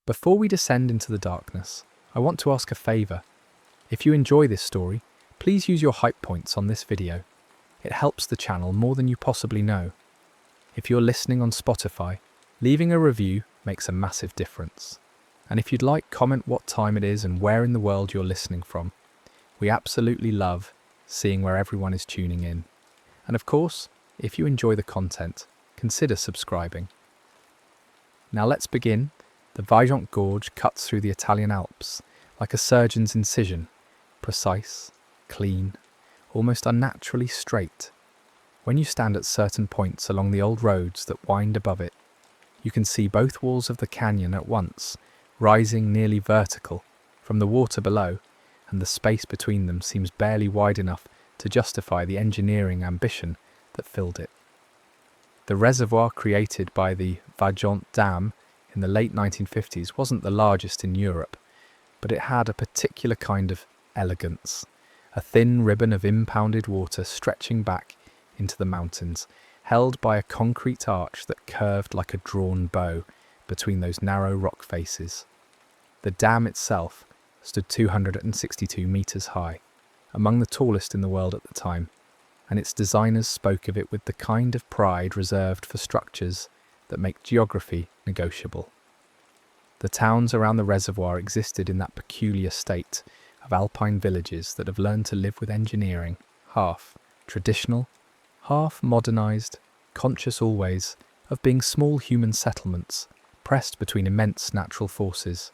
Before we descend into the darkness, I want to ask a favour. If you enjoy this story, please use your hype points on this video. It helps the channel more than you possibly know. If you're listening on Spotify, leaving a review makes a massive difference. And if you'd like, comment what time it is and where in the world you're listening from. We absolutely love seeing where everyone is tuning in. And of course, if you enjoy the content, consider subscribing. Now let's begin. The Vajont Gorge cuts through the Italian Alps like a surgeon's incision, precise, clean, almost unnaturally straight. When you stand at certain points along the old roads that wind above it, you can see both walls of the canyon at once, rising nearly vertical from the water below, and the space between them seems barely wide enough to justify the engineering ambition that filled it. The reservoir created by the Vajont Dam in the late 1950s wasn't the largest in Europe, but it had a particular kind of elegance, a thin ribbon of impounded water stretching back into the mountains, held by a concrete arch that curved like a drawn bow between those narrow rock faces. The dam itself stood 262 metres high, among the tallest in the world at the time, and its designers spoke of it with the kind of pride reserved for structures that make geography negotiable. The towns around the reservoir existed in that peculiar state of alpine villages that have learned to live with engineering, half traditional, half modernised, conscious always of being small human settlements pressed between immense natural forces.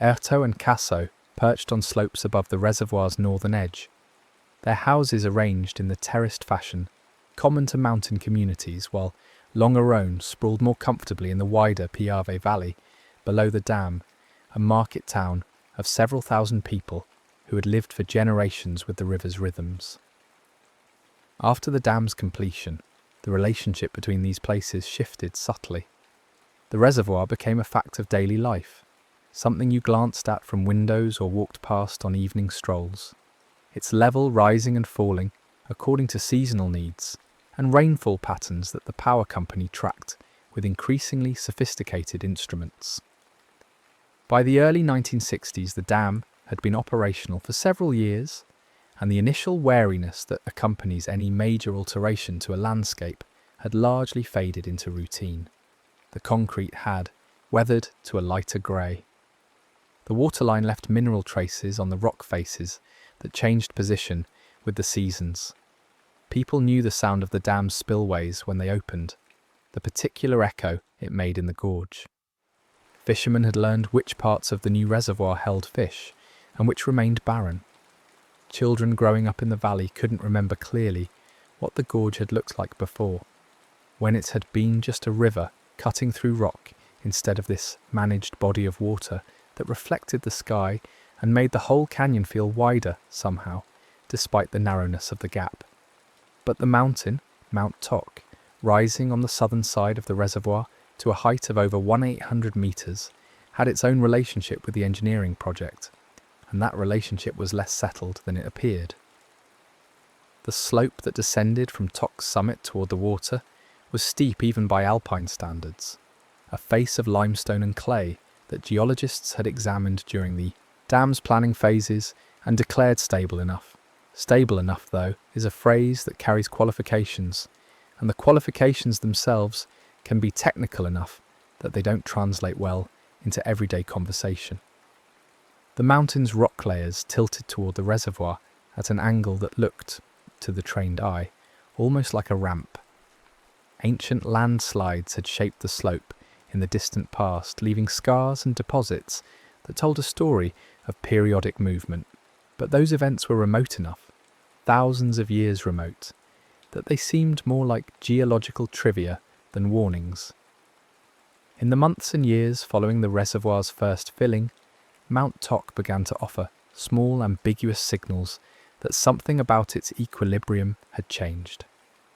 Erto and Casso perched on slopes above the reservoir's northern edge, their houses arranged in the terraced fashion common to mountain communities, while Longarone sprawled more comfortably in the wider Piave Valley below the dam, a market town of several thousand people who had lived for generations with the river's rhythms. After the dam's completion, the relationship between these places shifted subtly. The reservoir became a fact of daily life, something you glanced at from windows or walked past on evening strolls, its level rising and falling according to seasonal needs and rainfall patterns that the power company tracked with increasingly sophisticated instruments. By the early 1960s, the dam had been operational for several years, and the initial wariness that accompanies any major alteration to a landscape had largely faded into routine. The concrete had weathered to a lighter grey. The waterline left mineral traces on the rock faces that changed position with the seasons. People knew the sound of the dam's spillways when they opened, the particular echo it made in the gorge. Fishermen had learned which parts of the new reservoir held fish and which remained barren. Children growing up in the valley couldn't remember clearly what the gorge had looked like before, when it had been just a river cutting through rock instead of this managed body of water that reflected the sky and made the whole canyon feel wider somehow, despite the narrowness of the gap. But the mountain, Mount Toc, rising on the southern side of the reservoir to a height of over 1,800 metres, had its own relationship with the engineering project, and that relationship was less settled than it appeared. The slope that descended from Toc's summit toward the water was steep even by alpine standards, a face of limestone and clay that geologists had examined during the dam's planning phases and declared stable enough. Stable enough, though, is a phrase that carries qualifications, and the qualifications themselves can be technical enough that they don't translate well into everyday conversation. The mountain's rock layers tilted toward the reservoir at an angle that looked, to the trained eye, almost like a ramp. Ancient landslides had shaped the slope in the distant past, leaving scars and deposits that told a story of periodic movement. But those events were remote enough, thousands of years remote, that they seemed more like geological trivia than warnings. In the months and years following the reservoir's first filling, Mount Toc began to offer small ambiguous signals that something about its equilibrium had changed.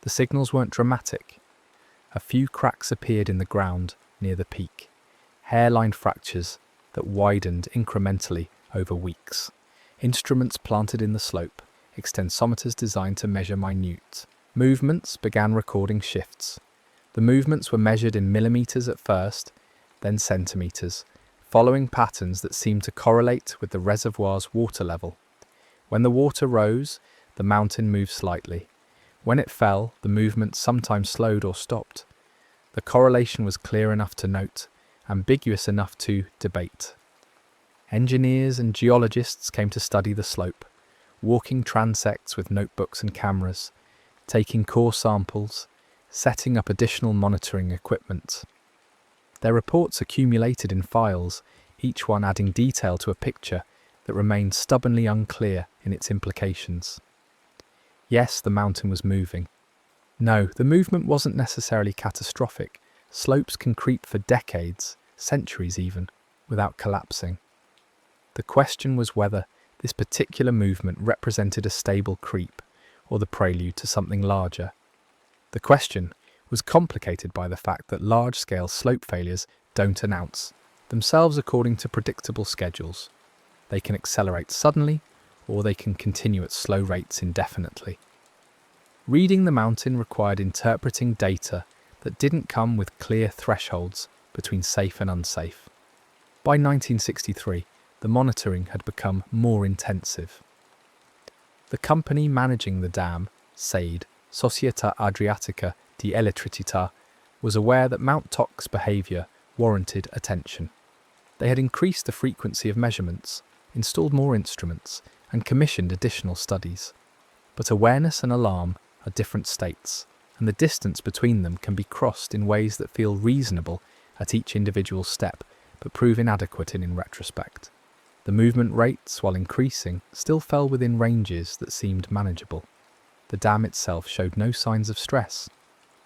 The signals weren't dramatic. A few cracks appeared in the ground near the peak, hairline fractures that widened incrementally over weeks. Instruments planted in the slope, extensometers designed to measure minute movements, began recording shifts. The movements were measured in millimeters at first, then centimetres, following patterns that seemed to correlate with the reservoir's water level. When the water rose, the mountain moved slightly. When it fell, the movement sometimes slowed or stopped. The correlation was clear enough to note, ambiguous enough to debate. Engineers and geologists came to study the slope, walking transects with notebooks and cameras, taking core samples, setting up additional monitoring equipment. Their reports accumulated in files, each one adding detail to a picture that remained stubbornly unclear in its implications. Yes, the mountain was moving. No, the movement wasn't necessarily catastrophic. Slopes can creep for decades, centuries even, without collapsing. The question was whether this particular movement represented a stable creep or the prelude to something larger. The question was complicated by the fact that large-scale slope failures don't announce themselves according to predictable schedules. They can accelerate suddenly, or they can continue at slow rates indefinitely. Reading the mountain required interpreting data that didn't come with clear thresholds between safe and unsafe. By 1963, the monitoring had become more intensive. The company managing the dam, SAID, Società Adriatica di Elettricità, was aware that Mt. Toc's behaviour warranted attention. They had increased the frequency of measurements, installed more instruments, and commissioned additional studies. But awareness and alarm are different states, and the distance between them can be crossed in ways that feel reasonable at each individual step, but prove inadequate in retrospect. The movement rates, while increasing, still fell within ranges that seemed manageable. The dam itself showed no signs of stress,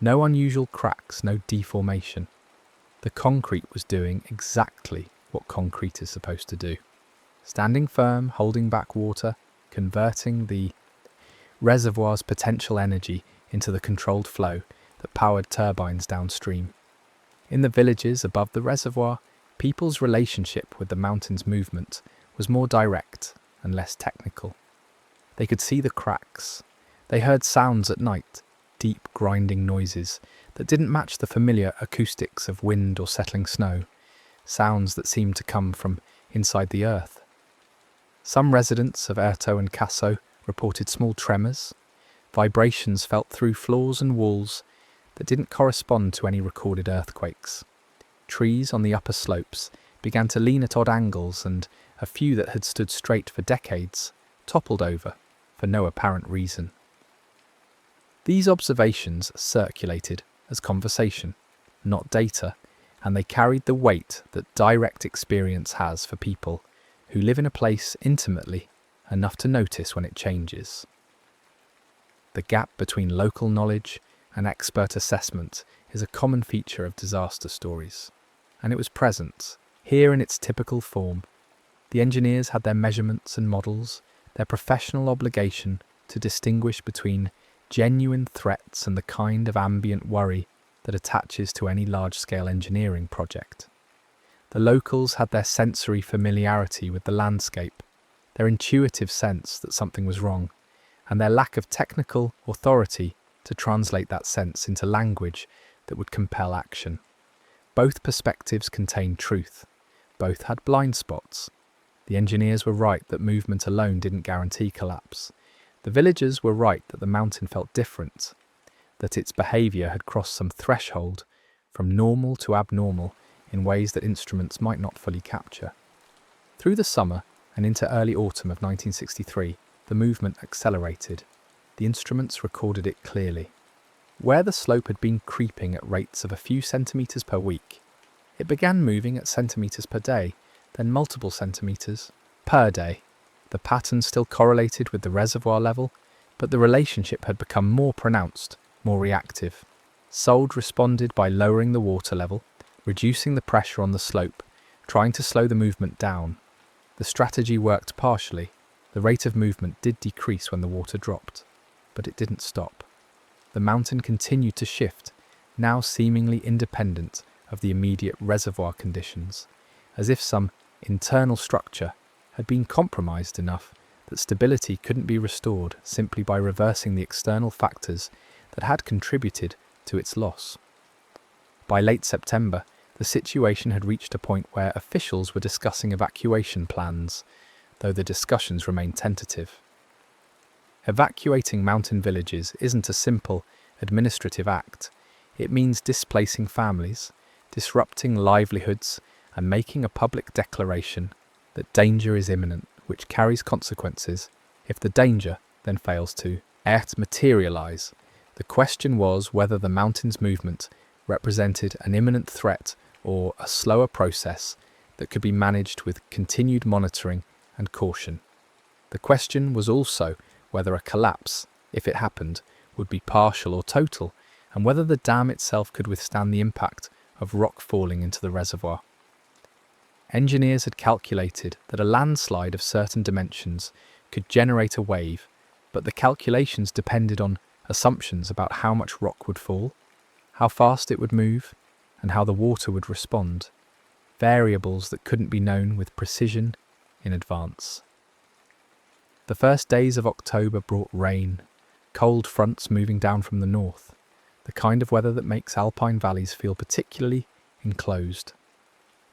no unusual cracks, no deformation. The concrete was doing exactly what concrete is supposed to do. Standing firm, holding back water, converting the reservoir's potential energy into the controlled flow that powered turbines downstream. In the villages above the reservoir, people's relationship with the mountain's movement was more direct and less technical. They could see the cracks. They heard sounds at night, deep grinding noises that didn't match the familiar acoustics of wind or settling snow, sounds that seemed to come from inside the earth. Some residents of Erto and Casso reported small tremors, vibrations felt through floors and walls that didn't correspond to any recorded earthquakes. Trees on the upper slopes began to lean at odd angles, and a few that had stood straight for decades toppled over for no apparent reason. These observations circulated as conversation, not data, and they carried the weight that direct experience has for people who live in a place intimately enough to notice when it changes. The gap between local knowledge and expert assessment is a common feature of disaster stories, and it was present, here in its typical form. The engineers had their measurements and models, their professional obligation to distinguish between genuine threats and the kind of ambient worry that attaches to any large-scale engineering project. The locals had their sensory familiarity with the landscape, their intuitive sense that something was wrong, and their lack of technical authority to translate that sense into language that would compel action. Both perspectives contained truth. Both had blind spots. The engineers were right that movement alone didn't guarantee collapse. The villagers were right that the mountain felt different, that its behaviour had crossed some threshold from normal to abnormal in ways that instruments might not fully capture. Through the summer and into early autumn of 1963, the movement accelerated. The instruments recorded it clearly. Where the slope had been creeping at rates of a few centimetres per week, it began moving at centimetres per day, then multiple centimetres per day. The pattern still correlated with the reservoir level, but the relationship had become more pronounced, more reactive. SOLD responded by lowering the water level, reducing the pressure on the slope, trying to slow the movement down. The strategy worked partially. The rate of movement did decrease when the water dropped, but it didn't stop. The mountain continued to shift, now seemingly independent of the immediate reservoir conditions, as if some internal structure had been compromised enough that stability couldn't be restored simply by reversing the external factors that had contributed to its loss. By late September, The situation had reached a point where officials were discussing evacuation plans, though the discussions remained tentative. Evacuating mountain villages isn't a simple administrative act. It means displacing families, disrupting livelihoods, and making a public declaration that danger is imminent, which carries consequences if the danger then fails to materialize. The question was whether the mountain's movement represented an imminent threat or a slower process that could be managed with continued monitoring and caution. The question was also whether a collapse, if it happened, would be partial or total, and whether the dam itself could withstand the impact of rock falling into the reservoir. Engineers had calculated that a landslide of certain dimensions could generate a wave, but the calculations depended on assumptions about how much rock would fall, how fast it would move, and how the water would respond, variables that couldn't be known with precision in advance. The first days of October brought rain, cold fronts moving down from the north, the kind of weather that makes alpine valleys feel particularly enclosed.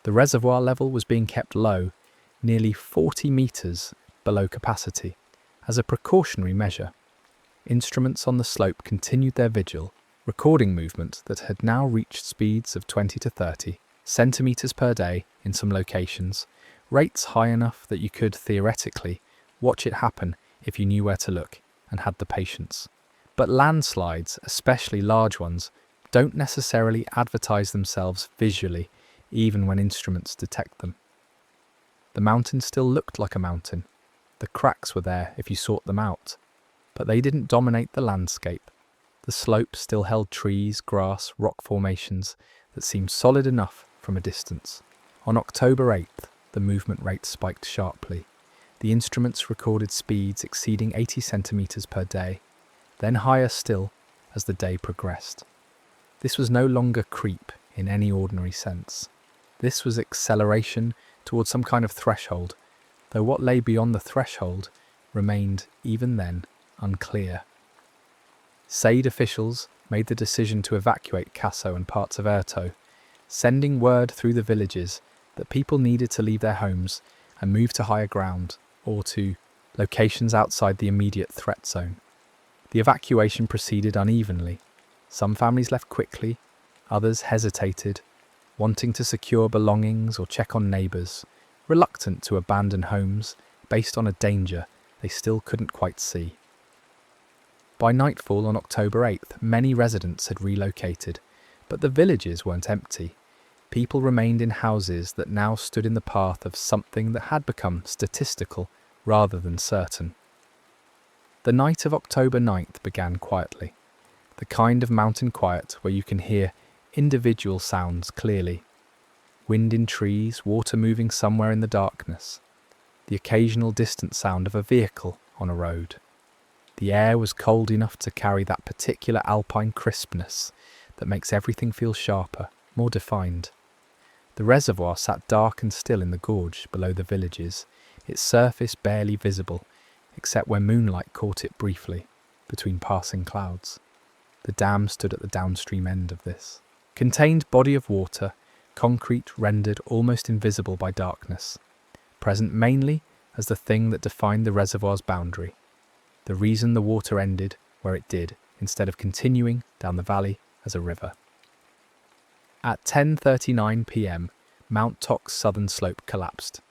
The reservoir level was being kept low, nearly 40 metres below capacity, as a precautionary measure. Instruments on the slope continued their vigil, recording movement that had now reached speeds of 20 to 30 centimetres per day in some locations, rates high enough that you could, theoretically, watch it happen if you knew where to look and had the patience. But landslides, especially large ones, don't necessarily advertise themselves visually, even when instruments detect them. The mountain still looked like a mountain. The cracks were there if you sought them out, but they didn't dominate the landscape. The slope still held trees, grass, rock formations that seemed solid enough from a distance. On October 8th, the movement rate spiked sharply. The instruments recorded speeds exceeding 80 centimetres per day, then higher still as the day progressed. This was no longer creep in any ordinary sense. This was acceleration towards some kind of threshold, though what lay beyond the threshold remained, even then, unclear. SAID officials made the decision to evacuate Casso and parts of Erto, sending word through the villages that people needed to leave their homes and move to higher ground or to locations outside the immediate threat zone. The evacuation proceeded unevenly. Some families left quickly, others hesitated, wanting to secure belongings or check on neighbours, reluctant to abandon homes based on a danger they still couldn't quite see. By nightfall on October 8th, many residents had relocated, but the villages weren't empty. People remained in houses that now stood in the path of something that had become statistical rather than certain. The night of October 9th began quietly, the kind of mountain quiet where you can hear individual sounds clearly. Wind in trees, water moving somewhere in the darkness, the occasional distant sound of a vehicle on a road. The air was cold enough to carry that particular alpine crispness that makes everything feel sharper, more defined. The reservoir sat dark and still in the gorge below the villages, its surface barely visible, except where moonlight caught it briefly, between passing clouds. The dam stood at the downstream end of this. Contained body of water, concrete rendered almost invisible by darkness, present mainly as the thing that defined the reservoir's boundary, the reason the water ended where it did, instead of continuing down the valley as a river. At 10:39 p.m, Mount Toc's southern slope collapsed.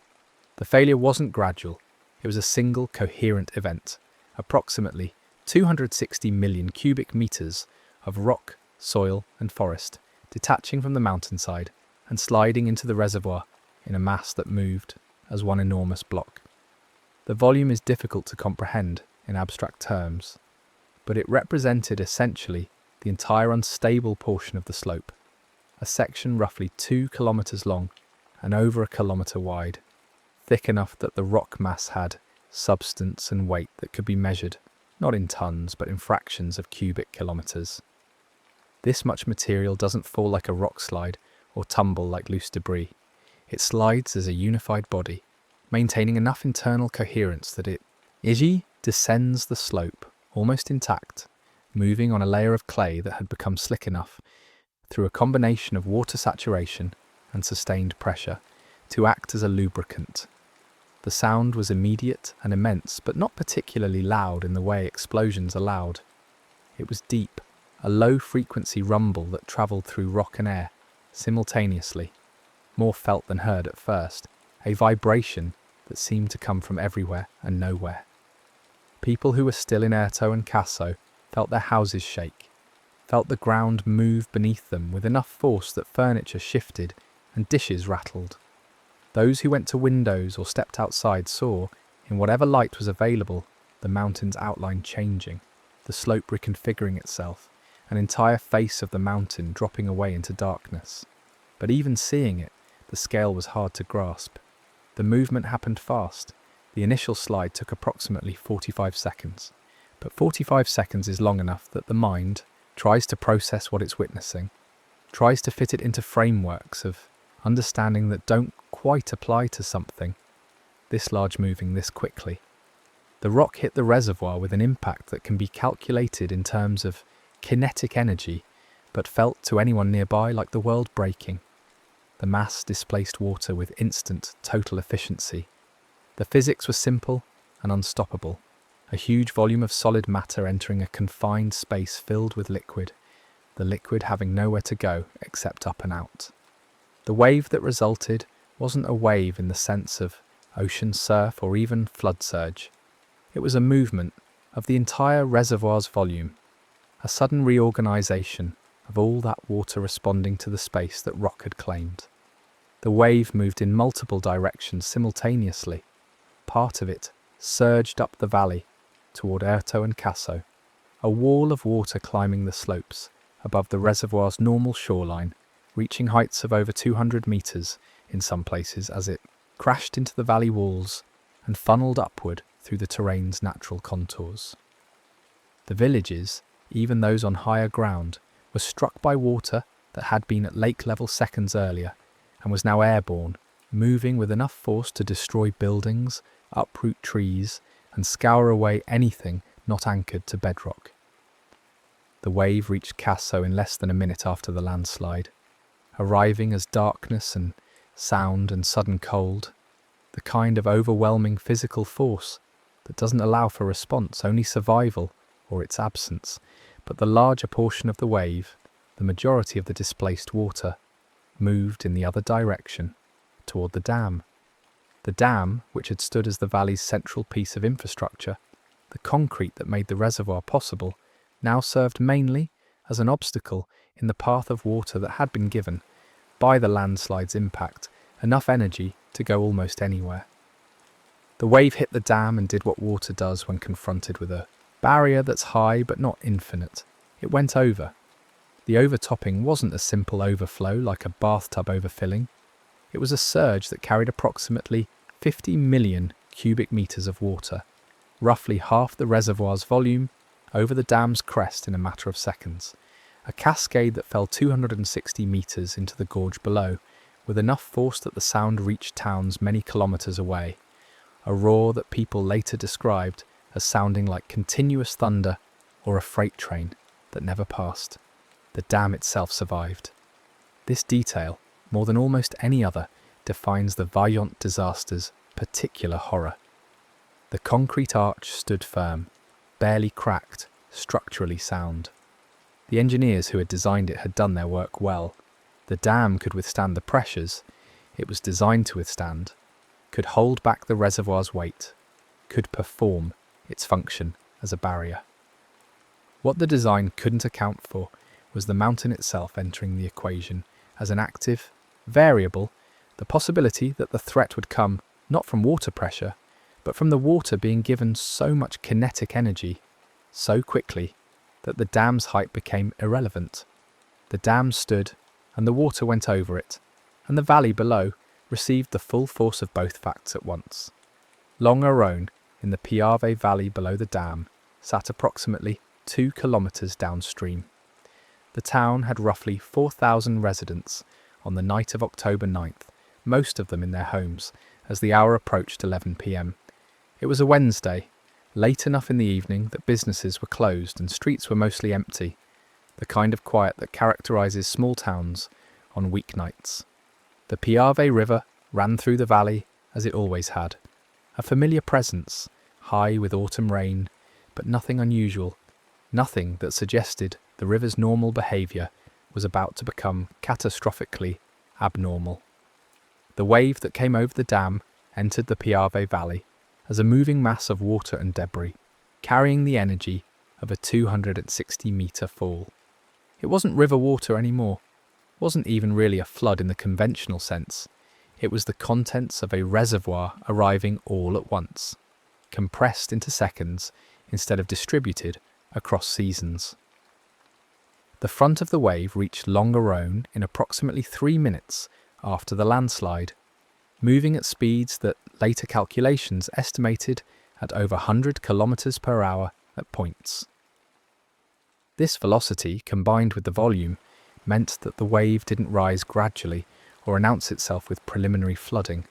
The failure wasn't gradual, it was a single coherent event, approximately 260 million cubic metres of rock, soil and forest detaching from the mountainside and sliding into the reservoir in a mass that moved as one enormous block. The volume is difficult to comprehend in abstract terms, but it represented essentially the entire unstable portion of the slope, a section roughly 2 kilometres long and over a kilometre wide, thick enough that the rock mass had substance and weight that could be measured, not in tons but in fractions of cubic kilometres. This much material doesn't fall like a rock slide or tumble like loose debris. It slides as a unified body, maintaining enough internal coherence that it descends the slope, almost intact, moving on a layer of clay that had become slick enough through a combination of water saturation and sustained pressure to act as a lubricant. The sound was immediate and immense, but not particularly loud in the way explosions are loud. It was deep, a low-frequency rumble that travelled through rock and air simultaneously, more felt than heard at first, a vibration that seemed to come from everywhere and nowhere. People who were still in Erto and Casso felt their houses shake, felt the ground move beneath them with enough force that furniture shifted and dishes rattled. Those who went to windows or stepped outside saw, in whatever light was available, the mountain's outline changing, the slope reconfiguring itself, an entire face of the mountain dropping away into darkness. But even seeing it, the scale was hard to grasp. The movement happened fast. The initial slide took approximately 45 seconds. But 45 seconds is long enough that the mind tries to process what it's witnessing, tries to fit it into frameworks of understanding that don't quite apply to something this large moving this quickly. The rock hit the reservoir with an impact that can be calculated in terms of kinetic energy, but felt to anyone nearby like the world breaking. The mass displaced water with instant, total efficiency. The physics were simple and unstoppable. A huge volume of solid matter entering a confined space filled with liquid, the liquid having nowhere to go except up and out. The wave that resulted wasn't a wave in the sense of ocean surf or even flood surge. It was a movement of the entire reservoir's volume, a sudden reorganization of all that water responding to the space that rock had claimed. The wave moved in multiple directions simultaneously. Part of it surged up the valley toward Erto and Casso, a wall of water climbing the slopes above the reservoir's normal shoreline, reaching heights of over 200 meters in some places as it crashed into the valley walls and funneled upward through the terrain's natural contours. The villages, even those on higher ground, were struck by water that had been at lake level seconds earlier and was now airborne, moving with enough force to destroy buildings, uproot trees, and scour away anything not anchored to bedrock. The wave reached Casso in less than a minute after the landslide, arriving as darkness and sound and sudden cold, the kind of overwhelming physical force that doesn't allow for response, only survival or its absence. But the larger portion of the wave, the majority of the displaced water, moved in the other direction, toward the dam. The dam, which had stood as the valley's central piece of infrastructure, the concrete that made the reservoir possible, now served mainly as an obstacle in the path of water that had been given, by the landslide's impact, enough energy to go almost anywhere. The wave hit the dam and did what water does when confronted with a barrier that's high but not infinite. It went over. The overtopping wasn't a simple overflow like a bathtub overfilling. It was a surge that carried approximately 50 million cubic meters of water, roughly half the reservoir's volume, over the dam's crest in a matter of seconds. A cascade that fell 260 meters into the gorge below, with enough force that the sound reached towns many kilometers away. A roar that people later described as sounding like continuous thunder or a freight train that never passed. The dam itself survived. This detail, more than almost any other, defines the Vajont disaster's particular horror. The concrete arch stood firm, barely cracked, structurally sound. The engineers who had designed it had done their work well. The dam could withstand the pressures it was designed to withstand, could hold back the reservoir's weight, could perform its function as a barrier. What the design couldn't account for was the mountain itself entering the equation as an active, variable, the possibility that the threat would come not from water pressure, but from the water being given so much kinetic energy so quickly that the dam's height became irrelevant. The dam stood, and the water went over it, and the valley below received the full force of both facts at once. Longarone, in the Piave Valley below the dam, sat approximately 2 kilometers downstream. The town had roughly 4,000 residents on the night of October 9th, most of them in their homes, as the hour approached 11 p.m. It was a Wednesday, late enough in the evening that businesses were closed and streets were mostly empty. the kind of quiet that characterizes small towns on weeknights. The Piave River ran through the valley as it always had, a familiar presence, high with autumn rain, but nothing unusual, nothing that suggested the river's normal behaviour was about to become catastrophically abnormal. The wave that came over the dam entered the Piave Valley as a moving mass of water and debris, carrying the energy of a 260-metre fall. It wasn't river water anymore, wasn't even really a flood in the conventional sense. It was the contents of a reservoir arriving all at once, compressed into seconds instead of distributed across seasons. The front of the wave reached Longarone in approximately 3 minutes after the landslide, moving at speeds that later calculations estimated at over 100 kilometers per hour at points. This velocity, combined with the volume, meant that the wave didn't rise gradually or announce itself with preliminary flooding.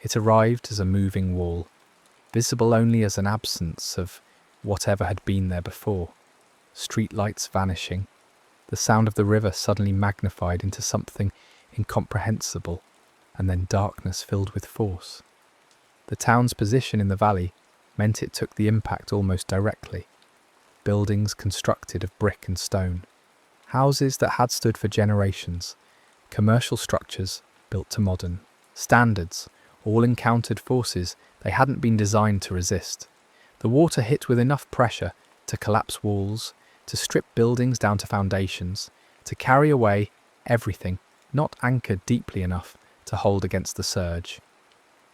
It arrived as a moving wall, visible only as an absence of whatever had been there before. Streetlights vanishing, the sound of the river suddenly magnified into something incomprehensible, and then darkness filled with force. The town's position in the valley meant it took the impact almost directly. Buildings constructed of brick and stone, houses that had stood for generations, commercial structures built to modern standards, all encountered forces they hadn't been designed to resist. The water hit with enough pressure to collapse walls, to strip buildings down to foundations, to carry away everything not anchored deeply enough to hold against the surge.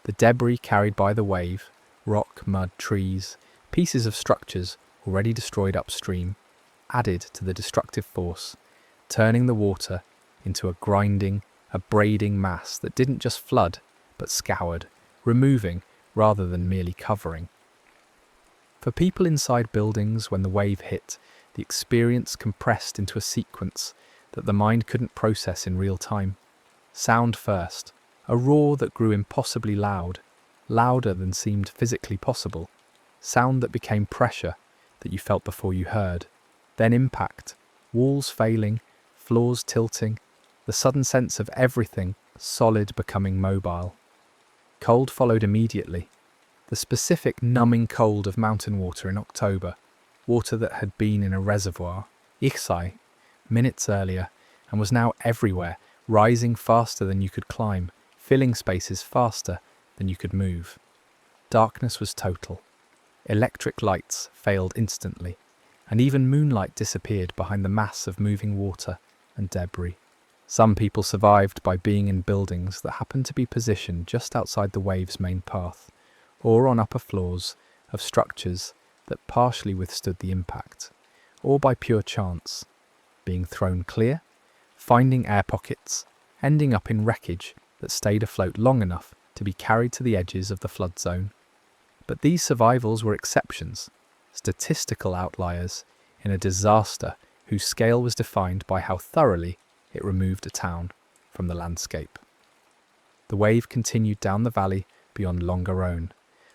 The debris carried by the wave, rock, mud, trees, pieces of structures already destroyed upstream, added to the destructive force, turning the water into a grinding, abrading mass that didn't just flood, but scoured, removing rather than merely covering. For people inside buildings, when the wave hit, the experience compressed into a sequence that the mind couldn't process in real time. Sound first, a roar that grew impossibly loud, louder than seemed physically possible, sound that became pressure that you felt before you heard, then impact, walls failing, floors tilting, the sudden sense of everything solid becoming mobile. Cold followed immediately, the specific numbing cold of mountain water in October, water that had been in a reservoir, Ichsai, minutes earlier, and was now everywhere, rising faster than you could climb, filling spaces faster than you could move. Darkness was total. Electric lights failed instantly, and even moonlight disappeared behind the mass of moving water and debris. Some people survived by being in buildings that happened to be positioned just outside the wave's main path, or on upper floors of structures that partially withstood the impact, or by pure chance, being thrown clear, finding air pockets, ending up in wreckage that stayed afloat long enough to be carried to the edges of the flood zone. But these survivals were exceptions, statistical outliers in a disaster whose scale was defined by how thoroughly it removed a town from the landscape. The wave continued down the valley beyond Longarone,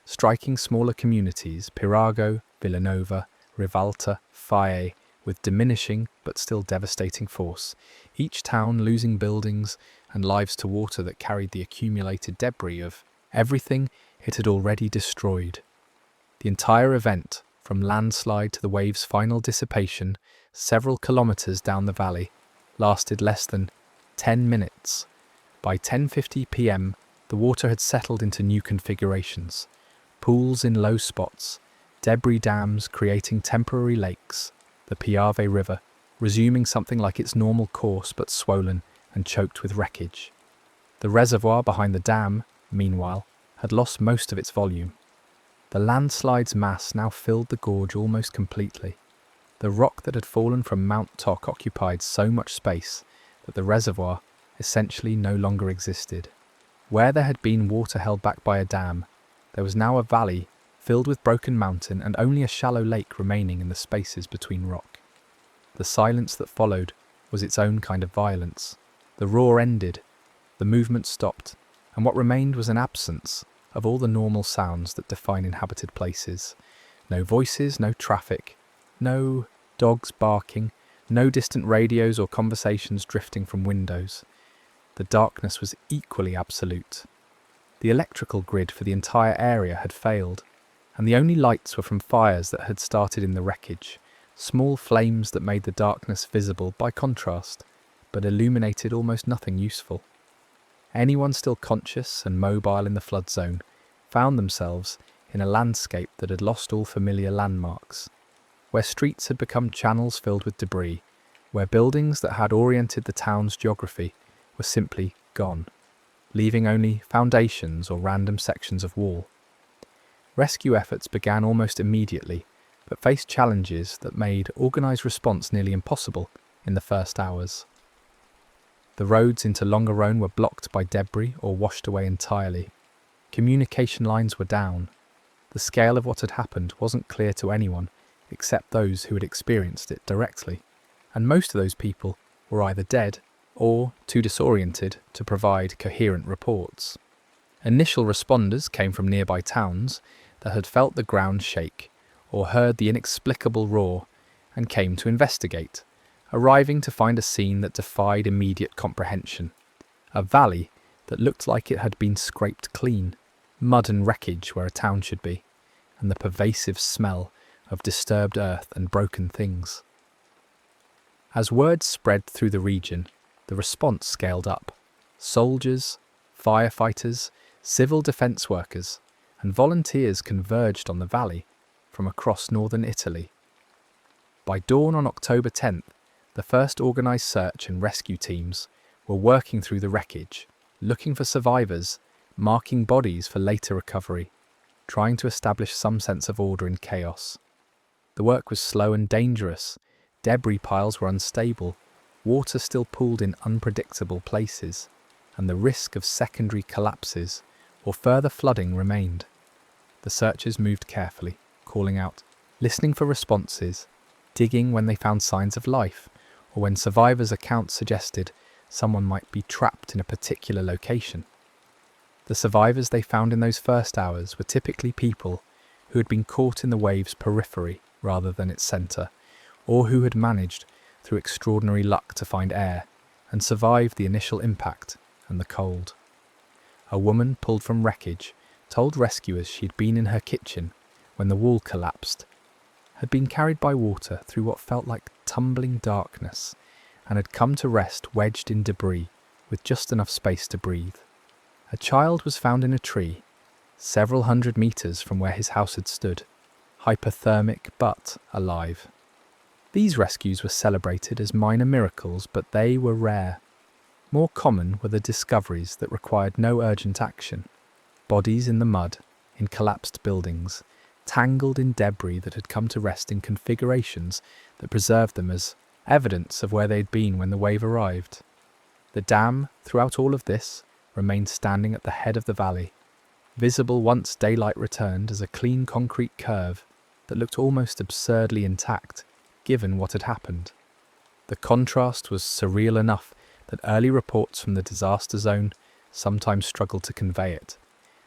striking smaller communities, Pirago, Villanova, Rivalta, Faye, with diminishing but still devastating force, each town losing buildings and lives to water that carried the accumulated debris of everything it had already destroyed. The entire event, from landslide to the wave's final dissipation, several kilometers down the valley, lasted less than 10 minutes. By 10:50 p.m., the water had settled into new configurations. Pools in low spots, debris dams creating temporary lakes, the Piave River resuming something like its normal course but swollen and choked with wreckage. The reservoir behind the dam, meanwhile, had lost most of its volume. The landslide's mass now filled the gorge almost completely. The rock that had fallen from Mount Tok occupied so much space that the reservoir essentially no longer existed. Where there had been water held back by a dam, there was now a valley filled with broken mountain and only a shallow lake remaining in the spaces between rock. The silence that followed was its own kind of violence. The roar ended, the movement stopped, and what remained was an absence of all the normal sounds that define inhabited places. No voices, no traffic, no dogs barking, No distant radios or conversations drifting from windows. The darkness was equally absolute. The electrical grid for the entire area had failed, and the only lights were from fires that had started in the wreckage, small flames that made the darkness visible by contrast, but illuminated almost nothing useful. Anyone still conscious and mobile in the flood zone found themselves in a landscape that had lost all familiar landmarks, where streets had become channels filled with debris, where buildings that had oriented the town's geography were simply gone, leaving only foundations or random sections of wall. Rescue efforts began almost immediately, but faced challenges that made organised response nearly impossible in the first hours. The roads into Longarone were blocked by debris or washed away entirely. Communication lines were down. The scale of what had happened wasn't clear to anyone except those who had experienced it directly, and most of those people were either dead or too disoriented to provide coherent reports. Initial responders came from nearby towns that had felt the ground shake or heard the inexplicable roar and came to investigate, arriving to find a scene that defied immediate comprehension. A valley that looked like it had been scraped clean, mud and wreckage where a town should be, and the pervasive smell of disturbed earth and broken things. As word spread through the region, the response scaled up. Soldiers, firefighters, civil defence workers, and volunteers converged on the valley from across northern Italy. By dawn on October 10th, the first organised search and rescue teams were working through the wreckage, looking for survivors, marking bodies for later recovery, trying to establish some sense of order in chaos. The work was slow and dangerous. Debris piles were unstable, water still pooled in unpredictable places, and the risk of secondary collapses or further flooding remained. The searchers moved carefully, calling out, listening for responses, digging when they found signs of life, or when survivors' accounts suggested someone might be trapped in a particular location. The survivors they found in those first hours were typically people who had been caught in the wave's periphery rather than its centre, or who had managed through extraordinary luck to find air and survive the initial impact and the cold. A woman pulled from wreckage told rescuers she'd been in her kitchen when the wall collapsed, had been carried by water through what felt like tumbling darkness, and had come to rest wedged in debris with just enough space to breathe. A child was found in a tree, several hundred metres from where his house had stood, hypothermic but alive. These rescues were celebrated as minor miracles, but they were rare. More common were the discoveries that required no urgent action. Bodies in the mud, in collapsed buildings, tangled in debris that had come to rest in configurations that preserved them as evidence of where they'd been when the wave arrived. The dam, throughout all of this, remained standing at the head of the valley, visible once daylight returned as a clean concrete curve that looked almost absurdly intact, given what had happened. The contrast was surreal enough that early reports from the disaster zone sometimes struggled to convey it.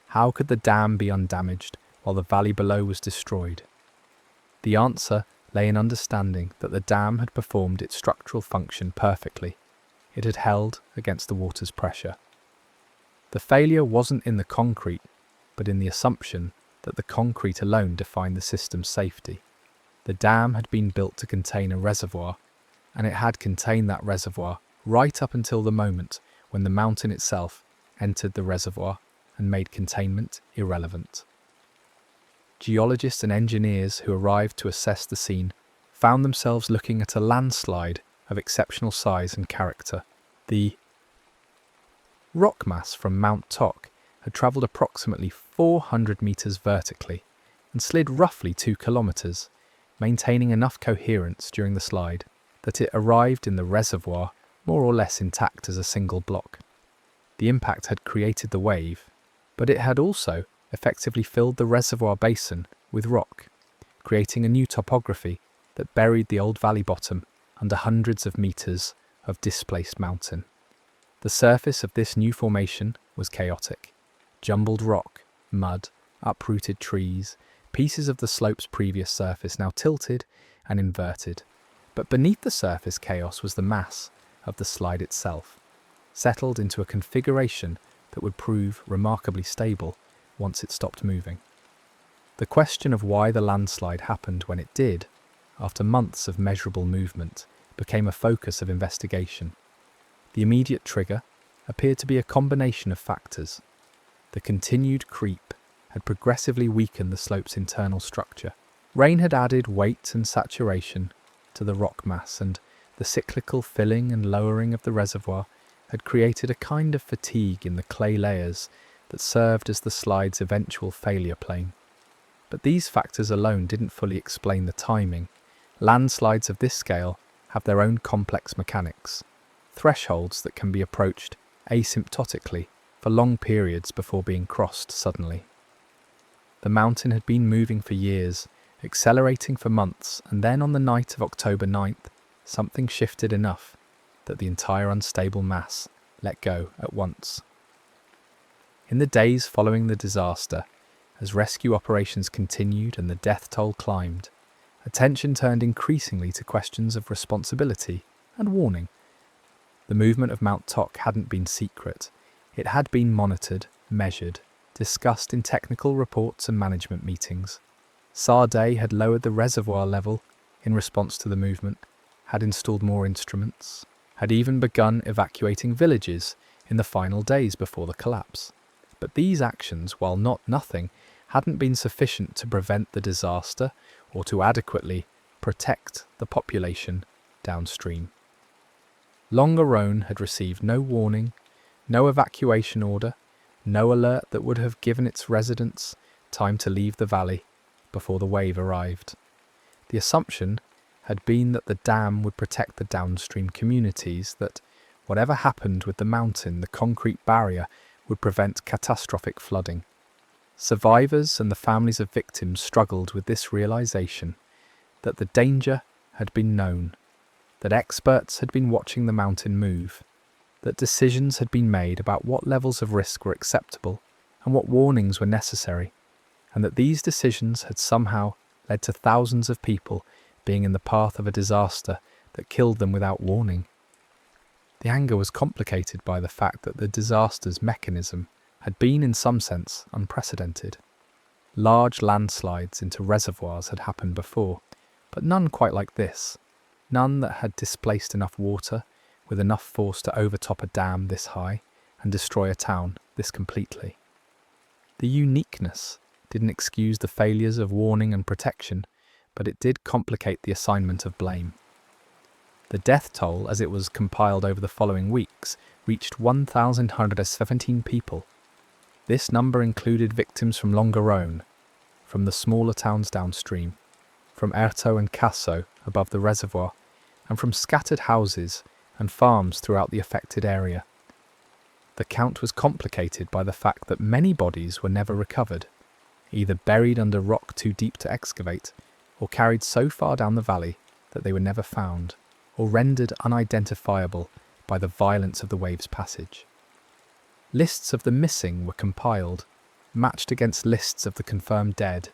How could the dam be undamaged while the valley below was destroyed? The answer lay in understanding that the dam had performed its structural function perfectly. It had held against the water's pressure. The failure wasn't in the concrete, but in the assumption that the concrete alone defined the system's safety. The dam had been built to contain a reservoir, and it had contained that reservoir right up until the moment when the mountain itself entered the reservoir and made containment irrelevant. Geologists and engineers who arrived to assess the scene found themselves looking at a landslide of exceptional size and character. The rock mass from Mount Toc had travelled approximately 400 metres vertically and slid roughly 2 kilometres, maintaining enough coherence during the slide that it arrived in the reservoir more or less intact as a single block. The impact had created the wave, but it had also effectively filled the reservoir basin with rock, creating a new topography that buried the old valley bottom under hundreds of metres of displaced mountain. The surface of this new formation was chaotic. Jumbled rock, mud, uprooted trees, pieces of the slope's previous surface now tilted and inverted, But beneath the surface chaos was the mass of the slide itself, settled into a configuration that would prove remarkably stable once it stopped moving. The question of why the landslide happened when it did, after months of measurable movement, became a focus of investigation. The immediate trigger appeared to be a combination of factors. The continued creep had progressively weakened the slope's internal structure. Rain had added weight and saturation to the rock mass, and the cyclical filling and lowering of the reservoir had created a kind of fatigue in the clay layers that served as the slide's eventual failure plane. But these factors alone didn't fully explain the timing. Landslides of this scale have their own complex mechanics, thresholds that can be approached asymptotically for long periods before being crossed suddenly. The mountain had been moving for years, accelerating for months, and then on the night of October 9th, something shifted enough that the entire unstable mass let go at once. In the days following the disaster, as rescue operations continued and the death toll climbed, attention turned increasingly to questions of responsibility and warning. The movement of Mount Tok hadn't been secret. It had been monitored, measured, discussed in technical reports and management meetings. Sade had lowered the reservoir level in response to the movement, had installed more instruments, had even begun evacuating villages in the final days before the collapse. But these actions, while not nothing, hadn't been sufficient to prevent the disaster or to adequately protect the population downstream. Longarone had received no warning, no evacuation order, no alert that would have given its residents time to leave the valley before the wave arrived. The assumption had been that the dam would protect the downstream communities, that whatever happened with the mountain, the concrete barrier would prevent catastrophic flooding. Survivors and the families of victims struggled with this realization that the danger had been known, that experts had been watching the mountain move, that decisions had been made about what levels of risk were acceptable and what warnings were necessary, and that these decisions had somehow led to thousands of people being in the path of a disaster that killed them without warning. The anger was complicated by the fact that the disaster's mechanism had been in some sense unprecedented. Large landslides into reservoirs had happened before, but none quite like this. None that had displaced enough water with enough force to overtop a dam this high and destroy a town this completely. The uniqueness didn't excuse the failures of warning and protection, but it did complicate the assignment of blame. The death toll, as it was compiled over the following weeks, reached 1,117 people. This number included victims from Longarone, from the smaller towns downstream, from Erto and Casso above the reservoir, and from scattered houses and farms throughout the affected area. The count was complicated by the fact that many bodies were never recovered, either buried under rock too deep to excavate, or carried so far down the valley that they were never found, or rendered unidentifiable by the violence of the wave's passage. Lists of the missing were compiled, matched against lists of the confirmed dead,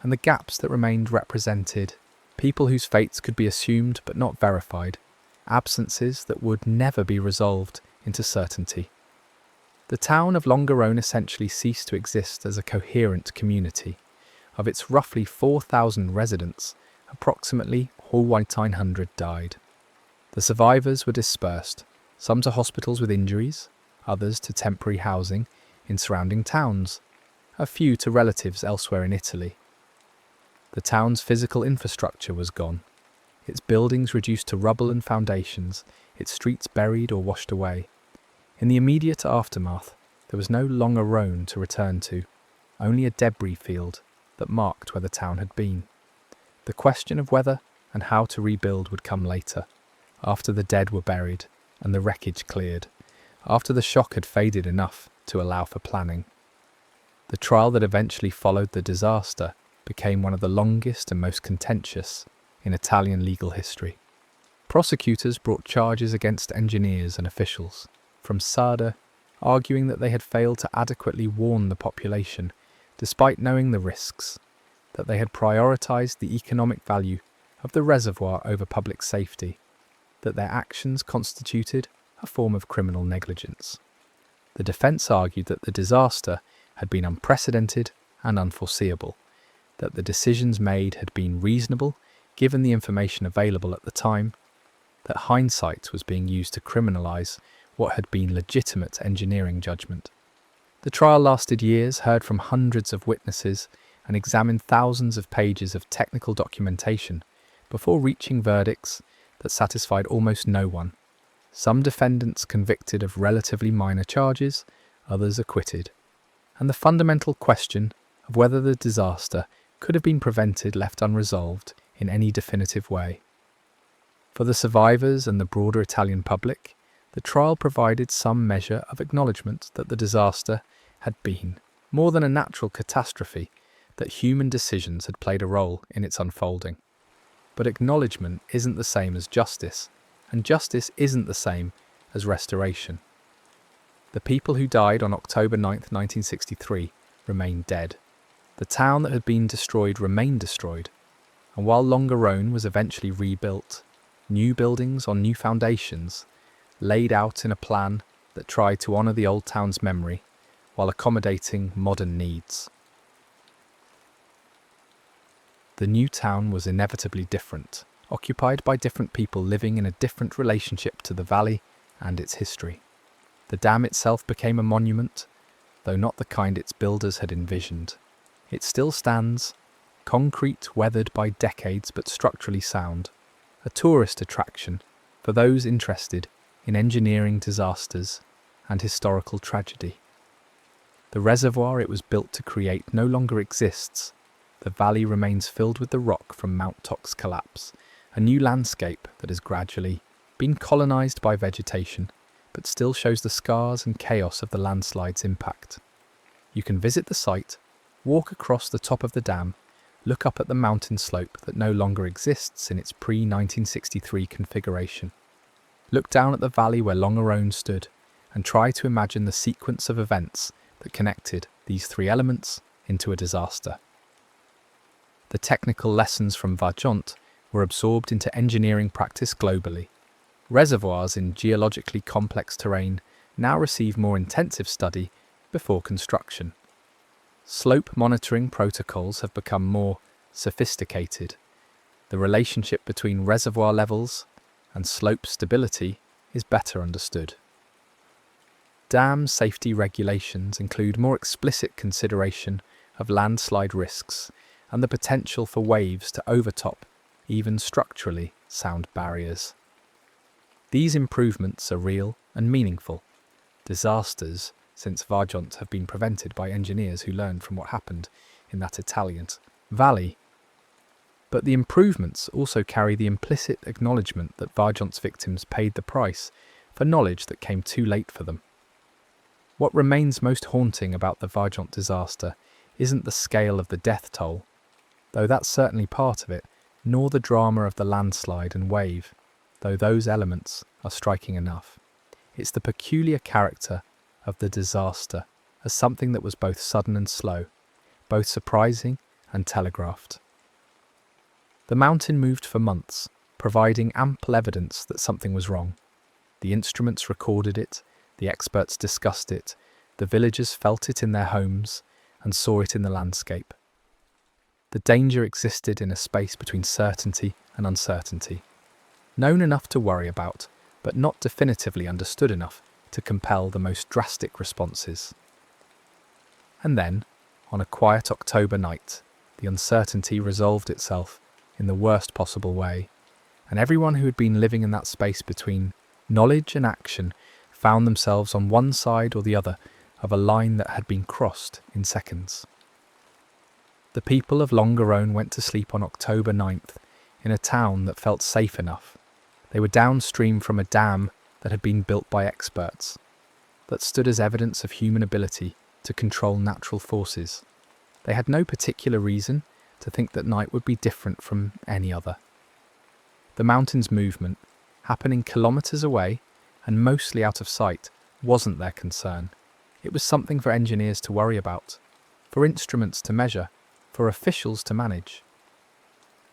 and the gaps that remained represented people whose fates could be assumed but not verified, absences that would never be resolved into certainty. The town of Longarone essentially ceased to exist as a coherent community. Of its roughly 4,000 residents, approximately 900 died. The survivors were dispersed, some to hospitals with injuries, others to temporary housing in surrounding towns, a few to relatives elsewhere in Italy. The town's physical infrastructure was gone, its buildings reduced to rubble and foundations, its streets buried or washed away. In the immediate aftermath, there was no Longarone to return to, only a debris field that marked where the town had been. The question of whether and how to rebuild would come later, after the dead were buried and the wreckage cleared, after the shock had faded enough to allow for planning. The trial that eventually followed the disaster became one of the longest and most contentious in Italian legal history. Prosecutors brought charges against engineers and officials, from Sada, arguing that they had failed to adequately warn the population, despite knowing the risks, that they had prioritised the economic value of the reservoir over public safety, that their actions constituted a form of criminal negligence. The defence argued that the disaster had been unprecedented and unforeseeable, that the decisions made had been reasonable given the information available at the time, that hindsight was being used to criminalise what had been legitimate engineering judgment. The trial lasted years, heard from hundreds of witnesses, and examined thousands of pages of technical documentation before reaching verdicts that satisfied almost no one. Some defendants convicted of relatively minor charges, others acquitted, and the fundamental question of whether the disaster could have been prevented left unresolved in any definitive way. For the survivors and the broader Italian public, the trial provided some measure of acknowledgement that the disaster had been more than a natural catastrophe, that human decisions had played a role in its unfolding. But acknowledgement isn't the same as justice, and justice isn't the same as restoration. The people who died on October 9th, 1963 remained dead. The town that had been destroyed remained destroyed, and while Longarone was eventually rebuilt, new buildings on new foundations, laid out in a plan that tried to honour the old town's memory while accommodating modern needs. The new town was inevitably different, occupied by different people living in a different relationship to the valley and its history. The dam itself became a monument, though not the kind its builders had envisioned. It still stands, concrete, weathered by decades but structurally sound, a tourist attraction for those interested in engineering disasters and historical tragedy. The reservoir it was built to create no longer exists. The valley remains filled with the rock from Mount Tock's collapse, a new landscape that has gradually been colonised by vegetation, but still shows the scars and chaos of the landslide's impact. You can visit the site, walk across the top of the dam, look up at the mountain slope that no longer exists in its pre-1963 configuration. Look down at the valley where Longarone stood, and try to imagine the sequence of events that connected these three elements into a disaster. The technical lessons from Vajont were absorbed into engineering practice globally. Reservoirs in geologically complex terrain now receive more intensive study before construction. Slope monitoring protocols have become more sophisticated. The relationship between reservoir levels and slope stability is better understood. Dam safety regulations include more explicit consideration of landslide risks and the potential for waves to overtop even structurally sound barriers. These improvements are real and meaningful. Disasters since Vajont have been prevented by engineers who learned from what happened in that Italian valley. But the improvements also carry the implicit acknowledgement that Vajont's victims paid the price for knowledge that came too late for them. What remains most haunting about the Vajont disaster isn't the scale of the death toll, though that's certainly part of it, nor the drama of the landslide and wave, though those elements are striking enough. It's the peculiar character of the disaster as something that was both sudden and slow, both surprising and telegraphed. The mountain moved for months, providing ample evidence that something was wrong. The instruments recorded it, the experts discussed it, the villagers felt it in their homes and saw it in the landscape. The danger existed in a space between certainty and uncertainty, known enough to worry about, but not definitively understood enough to compel the most drastic responses. And then, on a quiet October night, the uncertainty resolved itself in the worst possible way, and everyone who had been living in that space between knowledge and action found themselves on one side or the other of a line that had been crossed in seconds. The people of Longarone went to sleep on October 9th in a town that felt safe enough. They were downstream from a dam that had been built by experts, that stood as evidence of human ability to control natural forces. They had no particular reason to think that night would be different from any other. The mountain's movement, happening kilometres away and mostly out of sight, wasn't their concern. It was something for engineers to worry about, for instruments to measure, for officials to manage.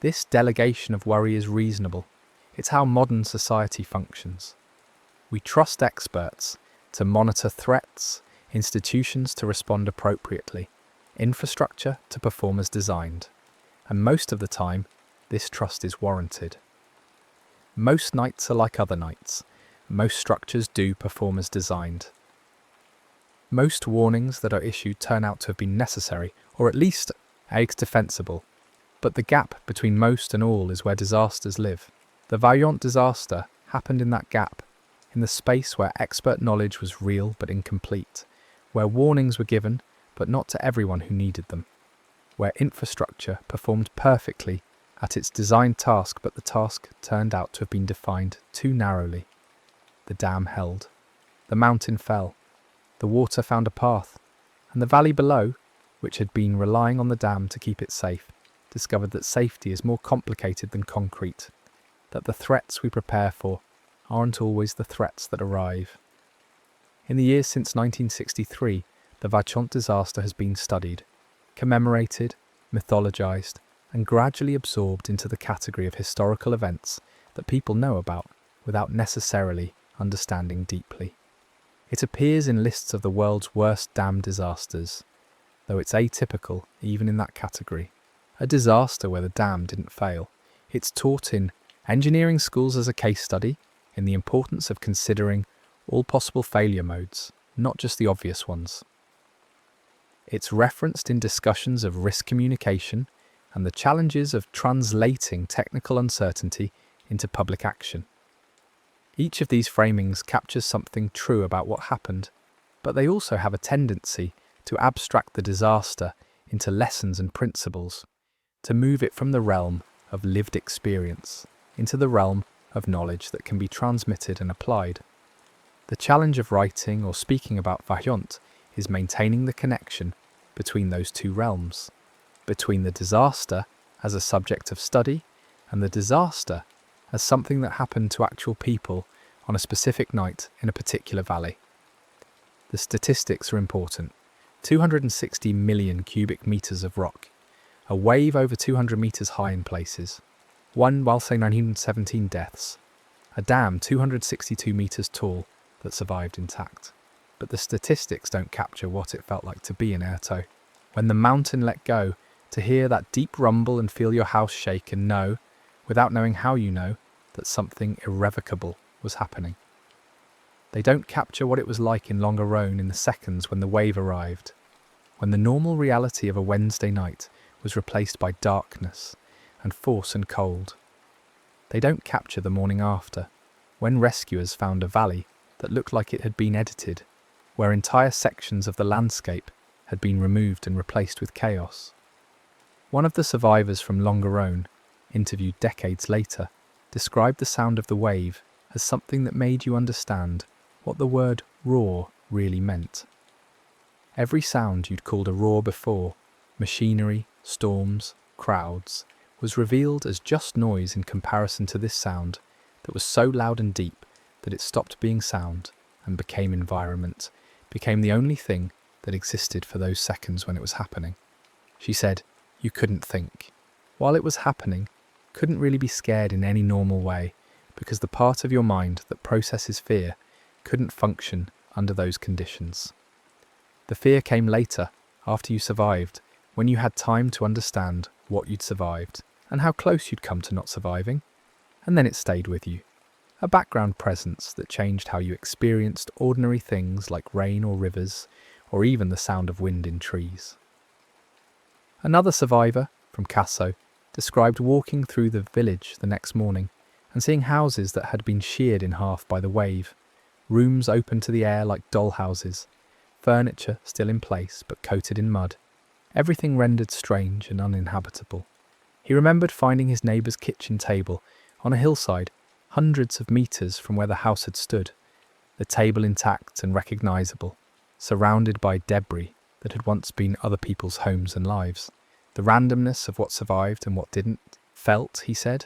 This delegation of worry is reasonable. It's how modern society functions. We trust experts to monitor threats, institutions to respond appropriately, infrastructure to perform as designed. And most of the time, this trust is warranted. Most nights are like other nights. Most structures do perform as designed. Most warnings that are issued turn out to have been necessary, or at least defensible. But the gap between most and all is where disasters live. The Vajont disaster happened in that gap, in the space where expert knowledge was real but incomplete, where warnings were given but not to everyone who needed them, where infrastructure performed perfectly at its designed task, but the task turned out to have been defined too narrowly. The dam held. The mountain fell. The water found a path, and the valley below, which had been relying on the dam to keep it safe, discovered that safety is more complicated than concrete, that the threats we prepare for aren't always the threats that arrive. In the years since 1963, the Vajont disaster has been studied, commemorated, mythologized, and gradually absorbed into the category of historical events that people know about without necessarily understanding deeply. It appears in lists of the world's worst dam disasters, though it's atypical even in that category. A disaster where the dam didn't fail. It's taught in engineering schools as a case study in the importance of considering all possible failure modes, not just the obvious ones. It's referenced in discussions of risk communication and the challenges of translating technical uncertainty into public action. Each of these framings captures something true about what happened, but they also have a tendency to abstract the disaster into lessons and principles, to move it from the realm of lived experience into the realm of knowledge that can be transmitted and applied. The challenge of writing or speaking about Vajont is maintaining the connection between those two realms, between the disaster as a subject of study and the disaster as something that happened to actual people on a specific night in a particular valley. The statistics are important. 260 million cubic meters of rock, a wave over 200 meters high in places, 917 deaths, a dam 262 meters tall that survived intact. But the statistics don't capture what it felt like to be in Erto. When the mountain let go, to hear that deep rumble and feel your house shake and know, without knowing how you know, that something irrevocable was happening. They don't capture what it was like in Longarone in the seconds when the wave arrived, when the normal reality of a Wednesday night was replaced by darkness and force and cold. They don't capture the morning after, when rescuers found a valley that looked like it had been edited, where entire sections of the landscape had been removed and replaced with chaos. One of the survivors from Longarone, interviewed decades later, described the sound of the wave as something that made you understand what the word roar really meant. Every sound you'd called a roar before, machinery, storms, crowds, was revealed as just noise in comparison to this sound that was so loud and deep that it stopped being sound and became environment, became the only thing that existed for those seconds when it was happening. She said, you couldn't think. While it was happening, couldn't really be scared in any normal way, because the part of your mind that processes fear couldn't function under those conditions. The fear came later, after you survived, when you had time to understand what you'd survived and how close you'd come to not surviving, and then it stayed with you. A background presence that changed how you experienced ordinary things like rain or rivers, or even the sound of wind in trees. Another survivor, from Casso, described walking through the village the next morning and seeing houses that had been sheared in half by the wave, rooms open to the air like dollhouses, furniture still in place but coated in mud, everything rendered strange and uninhabitable. He remembered finding his neighbour's kitchen table on a hillside hundreds of metres from where the house had stood, the table intact and recognisable, surrounded by debris that had once been other people's homes and lives. The randomness of what survived and what didn't felt, he said,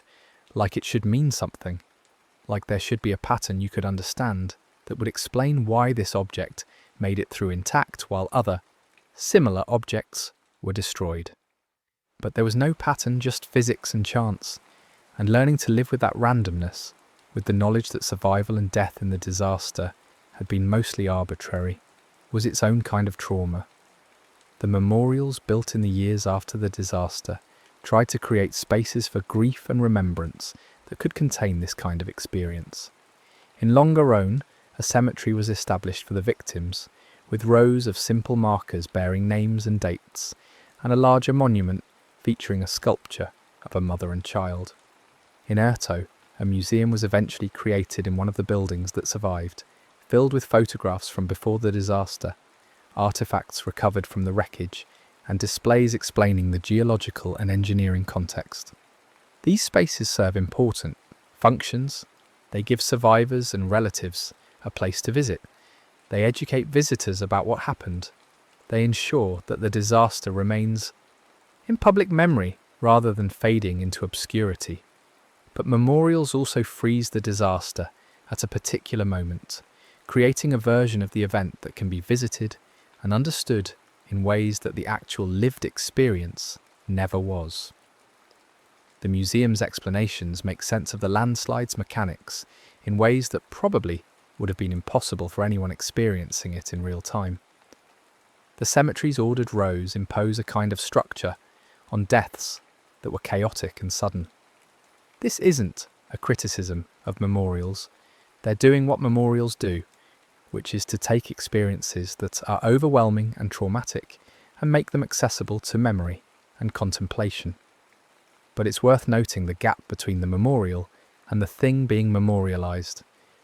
like it should mean something, like there should be a pattern you could understand that would explain why this object made it through intact while other, similar objects were destroyed. But there was no pattern, just physics and chance, and learning to live with that randomness, with the knowledge that survival and death in the disaster had been mostly arbitrary, was its own kind of trauma. The memorials built in the years after the disaster tried to create spaces for grief and remembrance that could contain this kind of experience. In Longarone, a cemetery was established for the victims, with rows of simple markers bearing names and dates, and a larger monument featuring a sculpture of a mother and child. In Erto, a museum was eventually created in one of the buildings that survived, filled with photographs from before the disaster, artifacts recovered from the wreckage, and displays explaining the geological and engineering context. These spaces serve important functions. They give survivors and relatives a place to visit. They educate visitors about what happened. They ensure that the disaster remains in public memory rather than fading into obscurity. But memorials also freeze the disaster at a particular moment, creating a version of the event that can be visited and understood in ways that the actual lived experience never was. The museum's explanations make sense of the landslide's mechanics in ways that probably would have been impossible for anyone experiencing it in real time. The cemetery's ordered rows impose a kind of structure on deaths that were chaotic and sudden. This isn't a criticism of memorials. They're doing what memorials do, which is to take experiences that are overwhelming and traumatic and make them accessible to memory and contemplation. But it's worth noting the gap between the memorial and the thing being memorialized,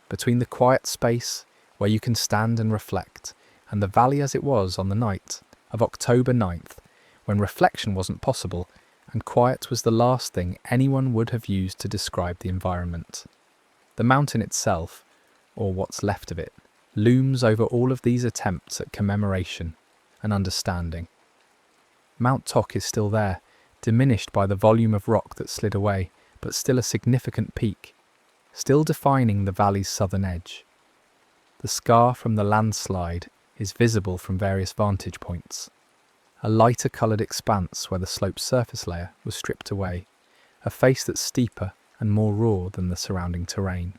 between the quiet space where you can stand and reflect, and the valley as it was on the night of October 9th, when reflection wasn't possible and quiet was the last thing anyone would have used to describe the environment. The mountain itself, or what's left of it, looms over all of these attempts at commemoration and understanding. Mount Tok is still there, diminished by the volume of rock that slid away, but still a significant peak, still defining the valley's southern edge. The scar from the landslide is visible from various vantage points. A lighter coloured expanse where the slope's surface layer was stripped away, a face that's steeper and more raw than the surrounding terrain.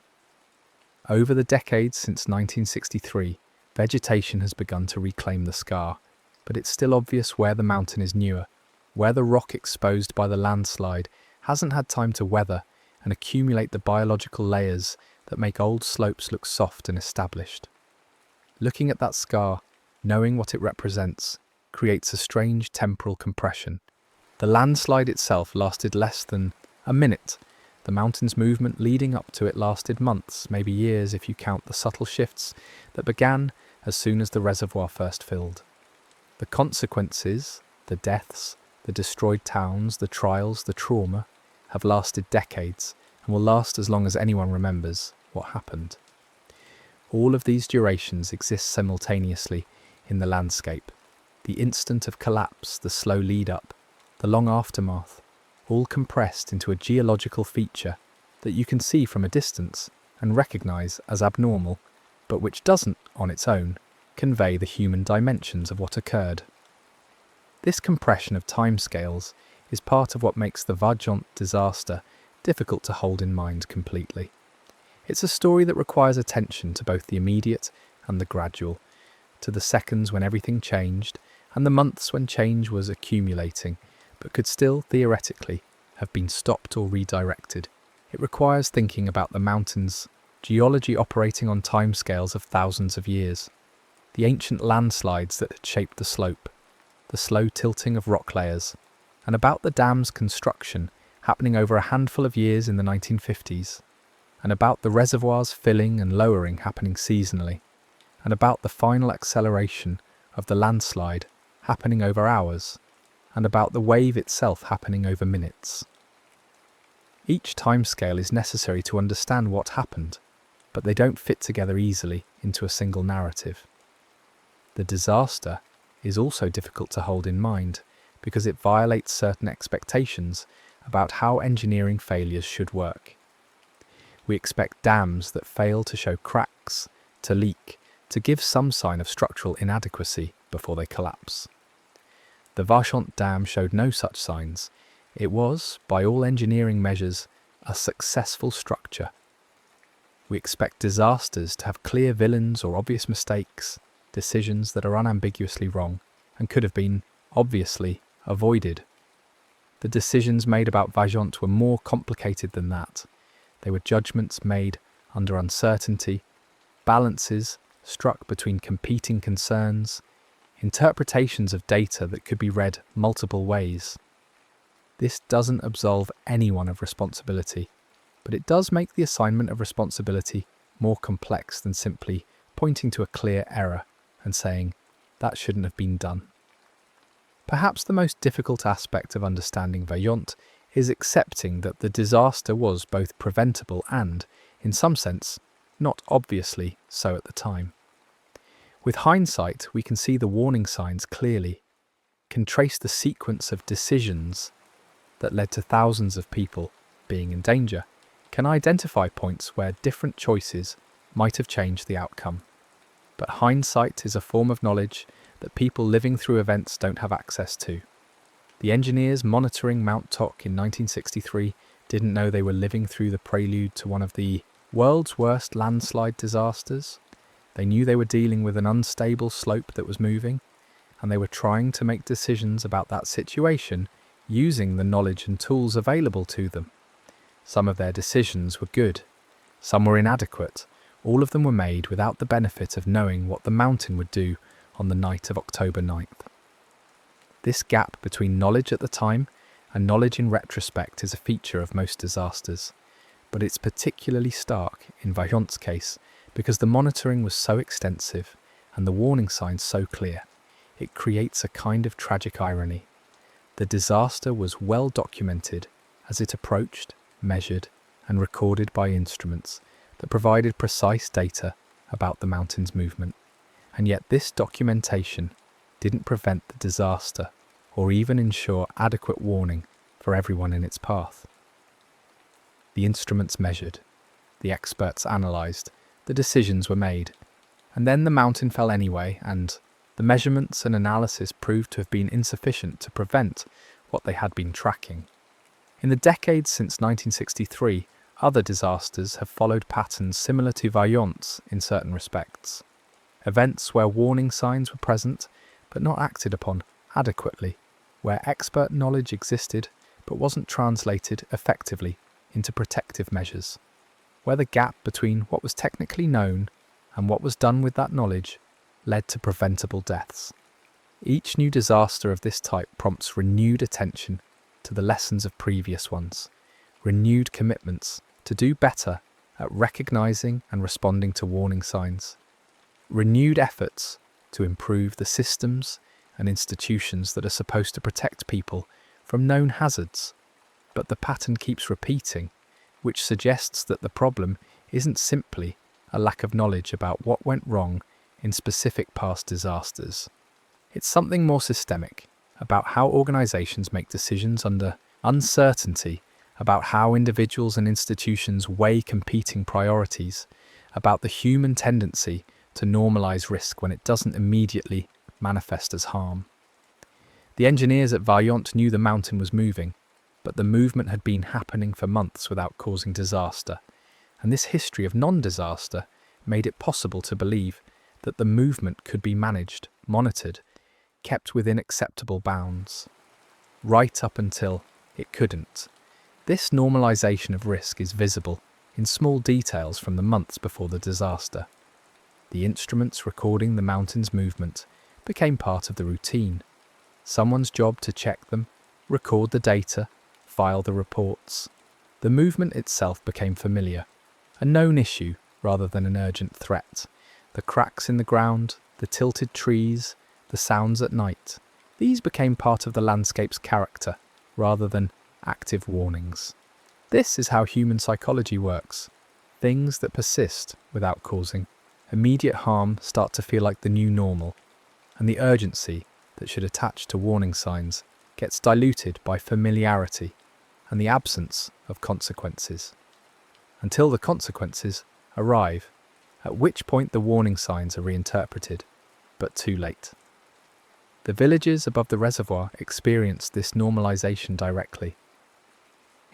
Over the decades since 1963, vegetation has begun to reclaim the scar, but it's still obvious where the mountain is newer, where the rock exposed by the landslide hasn't had time to weather and accumulate the biological layers that make old slopes look soft and established. Looking at that scar, knowing what it represents, creates a strange temporal compression. The landslide itself lasted less than a minute. The mountain's movement leading up to it lasted months, maybe years if you count the subtle shifts that began as soon as the reservoir first filled. The consequences, the deaths, the destroyed towns, the trials, the trauma, have lasted decades and will last as long as anyone remembers what happened. All of these durations exist simultaneously in the landscape. The instant of collapse, the slow lead up, the long aftermath, all compressed into a geological feature that you can see from a distance and recognise as abnormal, but which doesn't, on its own, convey the human dimensions of what occurred. This compression of timescales is part of what makes the Vajont disaster difficult to hold in mind completely. It's a story that requires attention to both the immediate and the gradual, to the seconds when everything changed and the months when change was accumulating, but could still, theoretically, have been stopped or redirected. It requires thinking about the mountain's geology operating on timescales of thousands of years, the ancient landslides that had shaped the slope, the slow tilting of rock layers, and about the dam's construction happening over a handful of years in the 1950s, and about the reservoirs filling and lowering happening seasonally, and about the final acceleration of the landslide happening over hours, and about the wave itself happening over minutes. Each timescale is necessary to understand what happened, but they don't fit together easily into a single narrative. The disaster is also difficult to hold in mind because it violates certain expectations about how engineering failures should work. We expect dams that fail to show cracks, to leak, to give some sign of structural inadequacy before they collapse. The Vajont Dam showed no such signs. It was, by all engineering measures, a successful structure. We expect disasters to have clear villains or obvious mistakes, decisions that are unambiguously wrong and could have been, obviously, avoided. The decisions made about Vajont were more complicated than that. They were judgments made under uncertainty, balances struck between competing concerns, interpretations of data that could be read multiple ways. This doesn't absolve anyone of responsibility, but it does make the assignment of responsibility more complex than simply pointing to a clear error and saying, that shouldn't have been done. Perhaps the most difficult aspect of understanding Vajont is accepting that the disaster was both preventable and, in some sense, not obviously so at the time. With hindsight, we can see the warning signs clearly, can trace the sequence of decisions that led to thousands of people being in danger, can identify points where different choices might have changed the outcome. But hindsight is a form of knowledge that people living through events don't have access to. The engineers monitoring Mount Tok in 1963 didn't know they were living through the prelude to one of the world's worst landslide disasters. They knew they were dealing with an unstable slope that was moving, and they were trying to make decisions about that situation using the knowledge and tools available to them. Some of their decisions were good, some were inadequate. All of them were made without the benefit of knowing what the mountain would do on the night of October 9th. This gap between knowledge at the time and knowledge in retrospect is a feature of most disasters, but it's particularly stark in Vajont's case because the monitoring was so extensive and the warning signs so clear. It creates a kind of tragic irony. The disaster was well documented as it approached, measured, and recorded by instruments that provided precise data about the mountain's movement. And yet this documentation didn't prevent the disaster or even ensure adequate warning for everyone in its path. The instruments measured, the experts analysed, the decisions were made, and then the mountain fell anyway, and the measurements and analysis proved to have been insufficient to prevent what they had been tracking. In the decades since 1963, other disasters have followed patterns similar to Vajont's in certain respects. Events where warning signs were present but not acted upon adequately, where expert knowledge existed but wasn't translated effectively into protective measures, where the gap between what was technically known and what was done with that knowledge led to preventable deaths. Each new disaster of this type prompts renewed attention to the lessons of previous ones, renewed commitments to do better at recognizing and responding to warning signs, renewed efforts to improve the systems and institutions that are supposed to protect people from known hazards. But the pattern keeps repeating, which suggests that the problem isn't simply a lack of knowledge about what went wrong in specific past disasters. It's something more systemic, about how organisations make decisions under uncertainty, about how individuals and institutions weigh competing priorities, about the human tendency to normalise risk when it doesn't immediately manifest as harm. The engineers at Vajont knew the mountain was moving, but the movement had been happening for months without causing disaster, and this history of non-disaster made it possible to believe that the movement could be managed, monitored, kept within acceptable bounds, right up until it couldn't. This normalisation of risk is visible in small details from the months before the disaster. The instruments recording the mountain's movement became part of the routine. Someone's job to check them, record the data, file the reports. The movement itself became familiar, a known issue rather than an urgent threat. The cracks in the ground, the tilted trees, the sounds at night, these became part of the landscape's character rather than active warnings. This is how human psychology works. Things that persist without causing immediate harm start to feel like the new normal, and the urgency that should attach to warning signs gets diluted by familiarity and the absence of consequences, until the consequences arrive, at which point the warning signs are reinterpreted, but too late. The villagers above the reservoir experienced this normalization directly.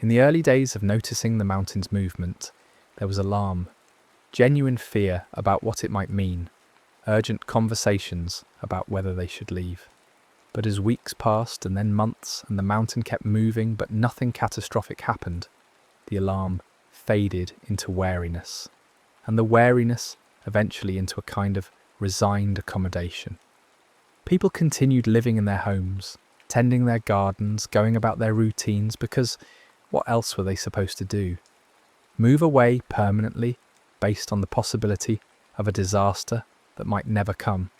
In the early days of noticing the mountain's movement, there was alarm, genuine fear about what it might mean, urgent conversations about whether they should leave. But as weeks passed and then months and the mountain kept moving but nothing catastrophic happened, the alarm faded into wariness, and the wariness eventually into a kind of resigned accommodation. People continued living in their homes, tending their gardens, going about their routines because what else were they supposed to do? Move away permanently based on the possibility of a disaster that might never come.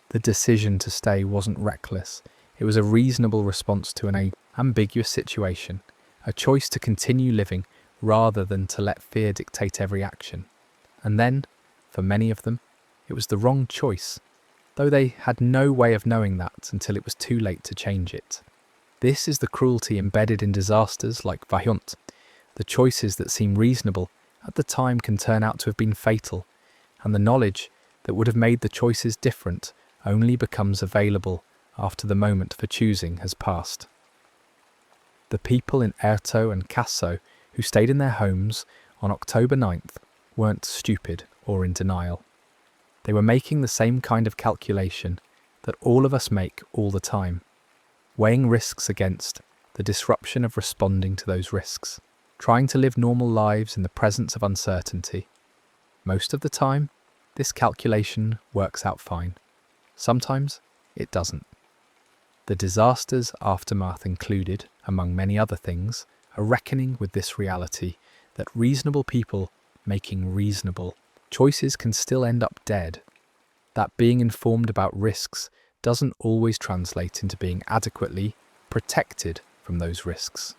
The decision to stay wasn't reckless. It was a reasonable response to an ambiguous situation, a choice to continue living rather than to let fear dictate every action. And then, for many of them, it was the wrong choice, though they had no way of knowing that until it was too late to change it. This is the cruelty embedded in disasters like Vajont. The choices that seem reasonable at the time can turn out to have been fatal, and the knowledge that would have made the choices different only becomes available after the moment for choosing has passed. The people in Erto and Casso who stayed in their homes on October 9th weren't stupid or in denial. They were making the same kind of calculation that all of us make all the time, weighing risks against the disruption of responding to those risks, trying to live normal lives in the presence of uncertainty. Most of the time, this calculation works out fine. Sometimes it doesn't. The disaster's aftermath included, among many other things, a reckoning with this reality that reasonable people making reasonable choices can still end up dead. That being informed about risks doesn't always translate into being adequately protected from those risks.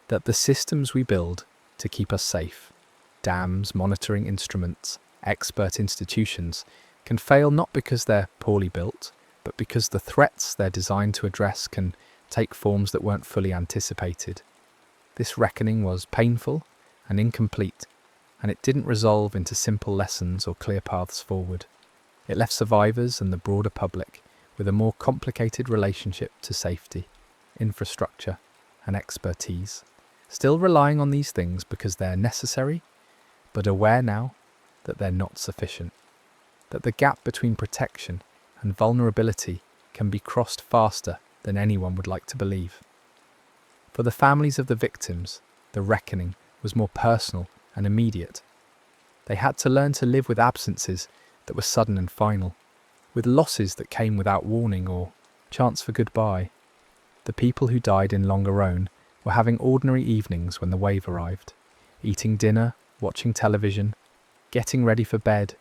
That the systems we build to keep us safe, dams, monitoring instruments, expert institutions, can fail not because they're poorly built, but because the threats they're designed to address can take forms that weren't fully anticipated. This reckoning was painful and incomplete, and it didn't resolve into simple lessons or clear paths forward. It left survivors and the broader public with a more complicated relationship to safety, infrastructure, and expertise, still relying on these things because they're necessary, but aware now that they're not sufficient, that the gap between protection and vulnerability can be crossed faster than anyone would like to believe. For the families of the victims, the reckoning was more personal and immediate. They had to learn to live with absences that were sudden and final, with losses that came without warning or chance for goodbye. The people who died in Longarone were having ordinary evenings when the wave arrived, eating dinner, watching television, getting ready for bed,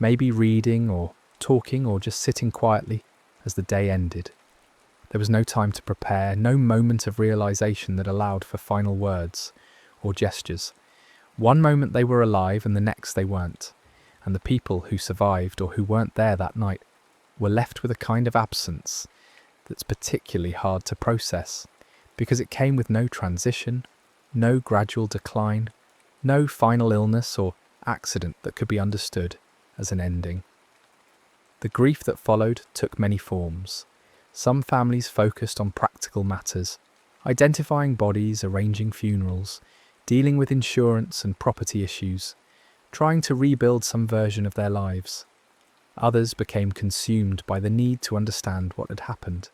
maybe reading or talking or just sitting quietly as the day ended. There was no time to prepare, no moment of realization that allowed for final words or gestures. One moment they were alive and the next they weren't, and the people who survived or who weren't there that night were left with a kind of absence that's particularly hard to process, because it came with no transition, no gradual decline, no final illness or accident that could be understood as an ending. The grief that followed took many forms. Some families focused on practical matters, identifying bodies, arranging funerals, dealing with insurance and property issues, trying to rebuild some version of their lives. Others became consumed by the need to understand what had happened,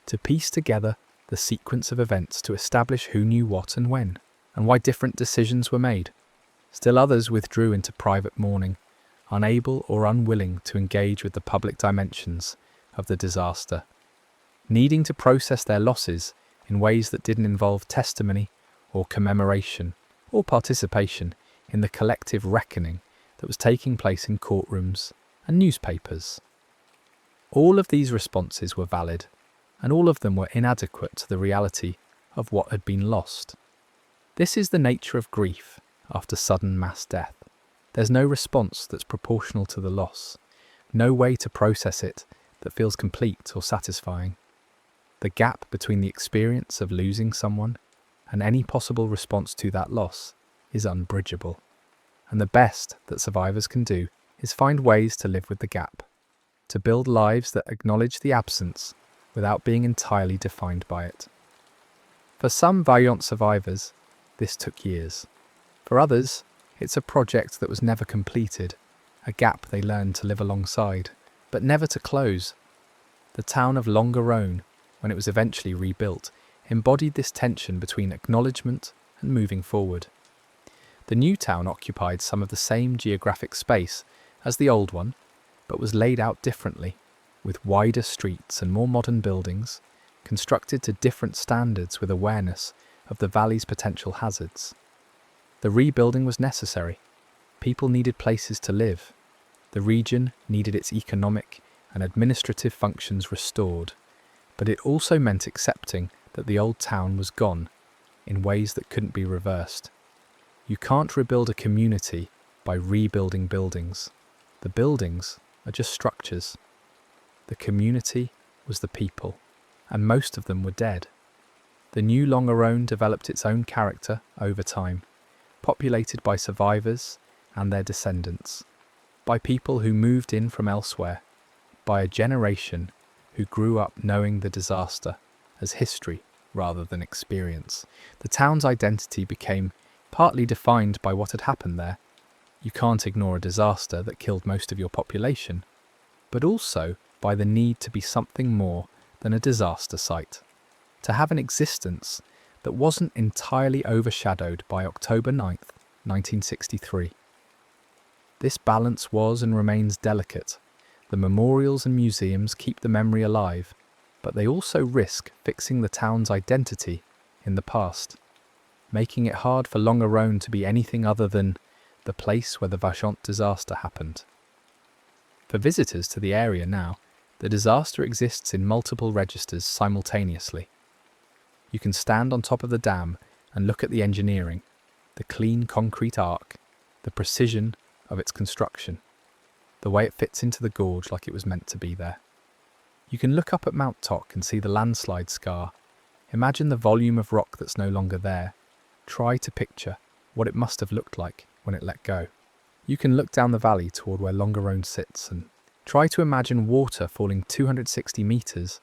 to piece together the sequence of events to establish who knew what and when, and why different decisions were made. Still others withdrew into private mourning, unable or unwilling to engage with the public dimensions of the disaster, needing to process their losses in ways that didn't involve testimony or commemoration or participation in the collective reckoning that was taking place in courtrooms and newspapers. All of these responses were valid, and all of them were inadequate to the reality of what had been lost. This is the nature of grief after sudden mass death. There's no response that's proportional to the loss, no way to process it that feels complete or satisfying. The gap between the experience of losing someone and any possible response to that loss is unbridgeable, and the best that survivors can do is find ways to live with the gap, to build lives that acknowledge the absence without being entirely defined by it. For some Vajont survivors, this took years. For others, it's a project that was never completed, a gap they learned to live alongside, but never to close. The town of Longerone, when it was eventually rebuilt, embodied this tension between acknowledgement and moving forward. The new town occupied some of the same geographic space as the old one, but was laid out differently, with wider streets and more modern buildings, constructed to different standards with awareness of the valley's potential hazards. The rebuilding was necessary. People needed places to live. The region needed its economic and administrative functions restored, but it also meant accepting that the old town was gone in ways that couldn't be reversed. You can't rebuild a community by rebuilding buildings. The buildings are just structures. The community was the people, and most of them were dead. The new Longerone developed its own character over time, populated by survivors and their descendants, by people who moved in from elsewhere, by a generation who grew up knowing the disaster as history rather than experience. The town's identity became partly defined by what had happened there. You can't ignore a disaster that killed most of your population, but also by the need to be something more than a disaster site, to have an existence that wasn't entirely overshadowed by October 9th, 1963. This balance was and remains delicate. The memorials and museums keep the memory alive, but they also risk fixing the town's identity in the past, making it hard for Longerone to be anything other than the place where the Vajont disaster happened. For visitors to the area now, the disaster exists in multiple registers simultaneously. You can stand on top of the dam and look at the engineering, the clean concrete arc, the precision of its construction, the way it fits into the gorge like it was meant to be there. You can look up at Mount Tok and see the landslide scar. Imagine the volume of rock that's no longer there. Try to picture what it must have looked like when it let go. You can look down the valley toward where Longerone sits and try to imagine water falling 260 metres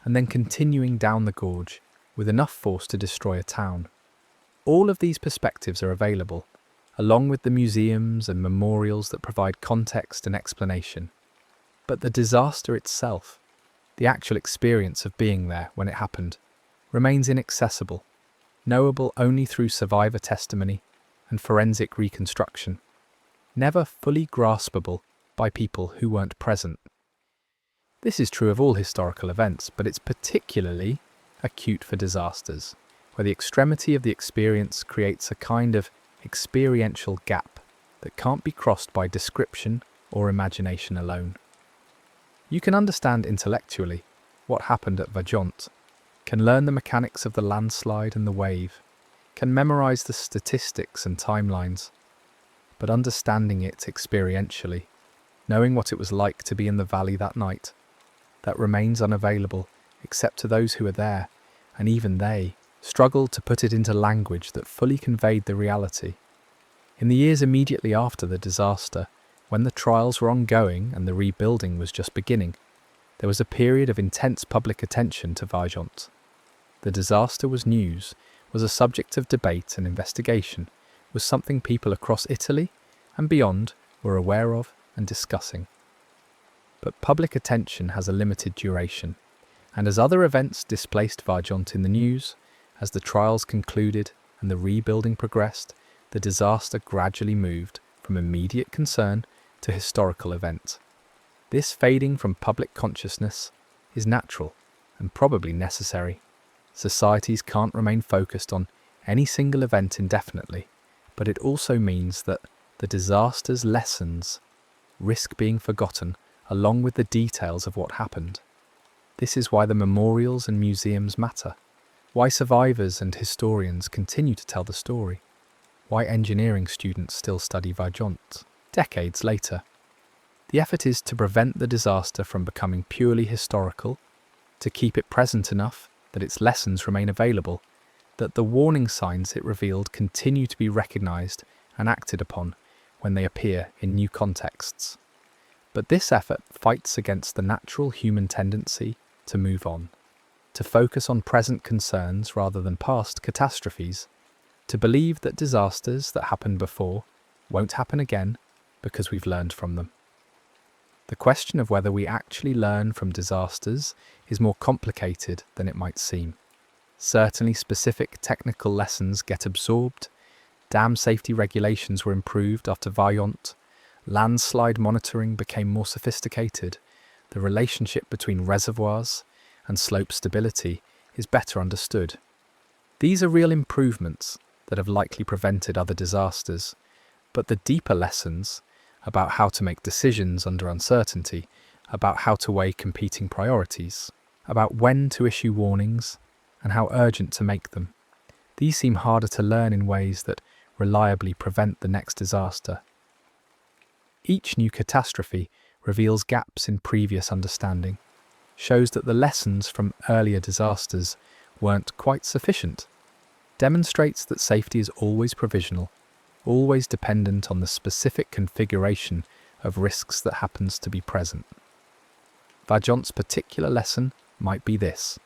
and then continuing down the gorge with enough force to destroy a town. All of these perspectives are available, along with the museums and memorials that provide context and explanation. But the disaster itself, the actual experience of being there when it happened, remains inaccessible, knowable only through survivor testimony and forensic reconstruction, never fully graspable by people who weren't present. This is true of all historical events, but it's particularly acute for disasters, where the extremity of the experience creates a kind of experiential gap that can't be crossed by description or imagination alone. You can understand intellectually what happened at Vajont, can learn the mechanics of the landslide and the wave, can memorize the statistics and timelines, but understanding it experientially, knowing what it was like to be in the valley that night, that remains unavailable except to those who are there, and even they struggled to put it into language that fully conveyed the reality. In the years immediately after the disaster, when the trials were ongoing and the rebuilding was just beginning, there was a period of intense public attention to Vajont. The disaster was news, was a subject of debate and investigation, was something people across Italy and beyond were aware of and discussing. But public attention has a limited duration, and as other events displaced Vajont in the news, as the trials concluded and the rebuilding progressed, the disaster gradually moved from immediate concern to historical event. This fading from public consciousness is natural and probably necessary. Societies can't remain focused on any single event indefinitely, but it also means that the disaster's lessons risk being forgotten along with the details of what happened. This is why the memorials and museums matter, why survivors and historians continue to tell the story, why engineering students still study Vajont decades later. The effort is to prevent the disaster from becoming purely historical, to keep it present enough that its lessons remain available, that the warning signs it revealed continue to be recognized and acted upon when they appear in new contexts. But this effort fights against the natural human tendency to move on, to focus on present concerns rather than past catastrophes, to believe that disasters that happened before won't happen again because we've learned from them. The question of whether we actually learn from disasters is more complicated than it might seem. Certainly specific technical lessons get absorbed, dam safety regulations were improved after Vajont, landslide monitoring became more sophisticated, the relationship between reservoirs and slope stability is better understood. These are real improvements that have likely prevented other disasters, but the deeper lessons about how to make decisions under uncertainty, about how to weigh competing priorities, about when to issue warnings and how urgent to make them, these seem harder to learn in ways that reliably prevent the next disaster. Each new catastrophe reveals gaps in previous understanding, shows that the lessons from earlier disasters weren't quite sufficient, demonstrates that safety is always provisional, always dependent on the specific configuration of risks that happens to be present. Vajont's particular lesson might be this: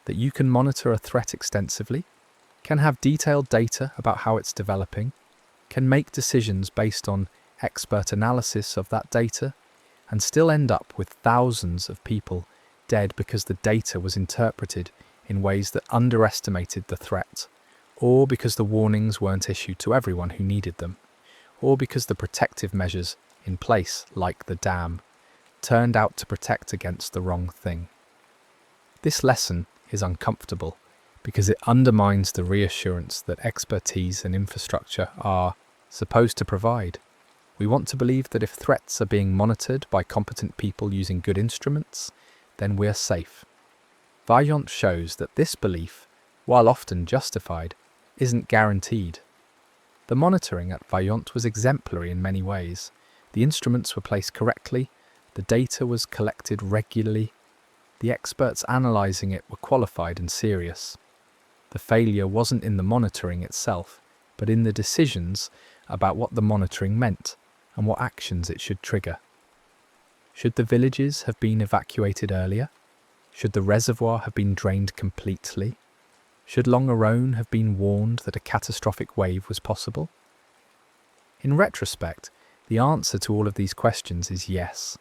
that you can monitor a threat extensively, can have detailed data about how it's developing, can make decisions based on expert analysis of that data, and still end up with thousands of people dead because the data was interpreted in ways that underestimated the threat, or because the warnings weren't issued to everyone who needed them, or because the protective measures in place, like the dam, turned out to protect against the wrong thing. This lesson is uncomfortable because it undermines the reassurance that expertise and infrastructure are supposed to provide. We want to believe that if threats are being monitored by competent people using good instruments, then we're safe. Vajont shows that this belief, while often justified, isn't guaranteed. The monitoring at Vajont was exemplary in many ways. The instruments were placed correctly, the data was collected regularly, the experts analysing it were qualified and serious. The failure wasn't in the monitoring itself, but in the decisions about what the monitoring meant and what actions it should trigger. Should the villages have been evacuated earlier? Should the reservoir have been drained completely? Should Longarone have been warned that a catastrophic wave was possible? In retrospect, the answer to all of these questions is yes.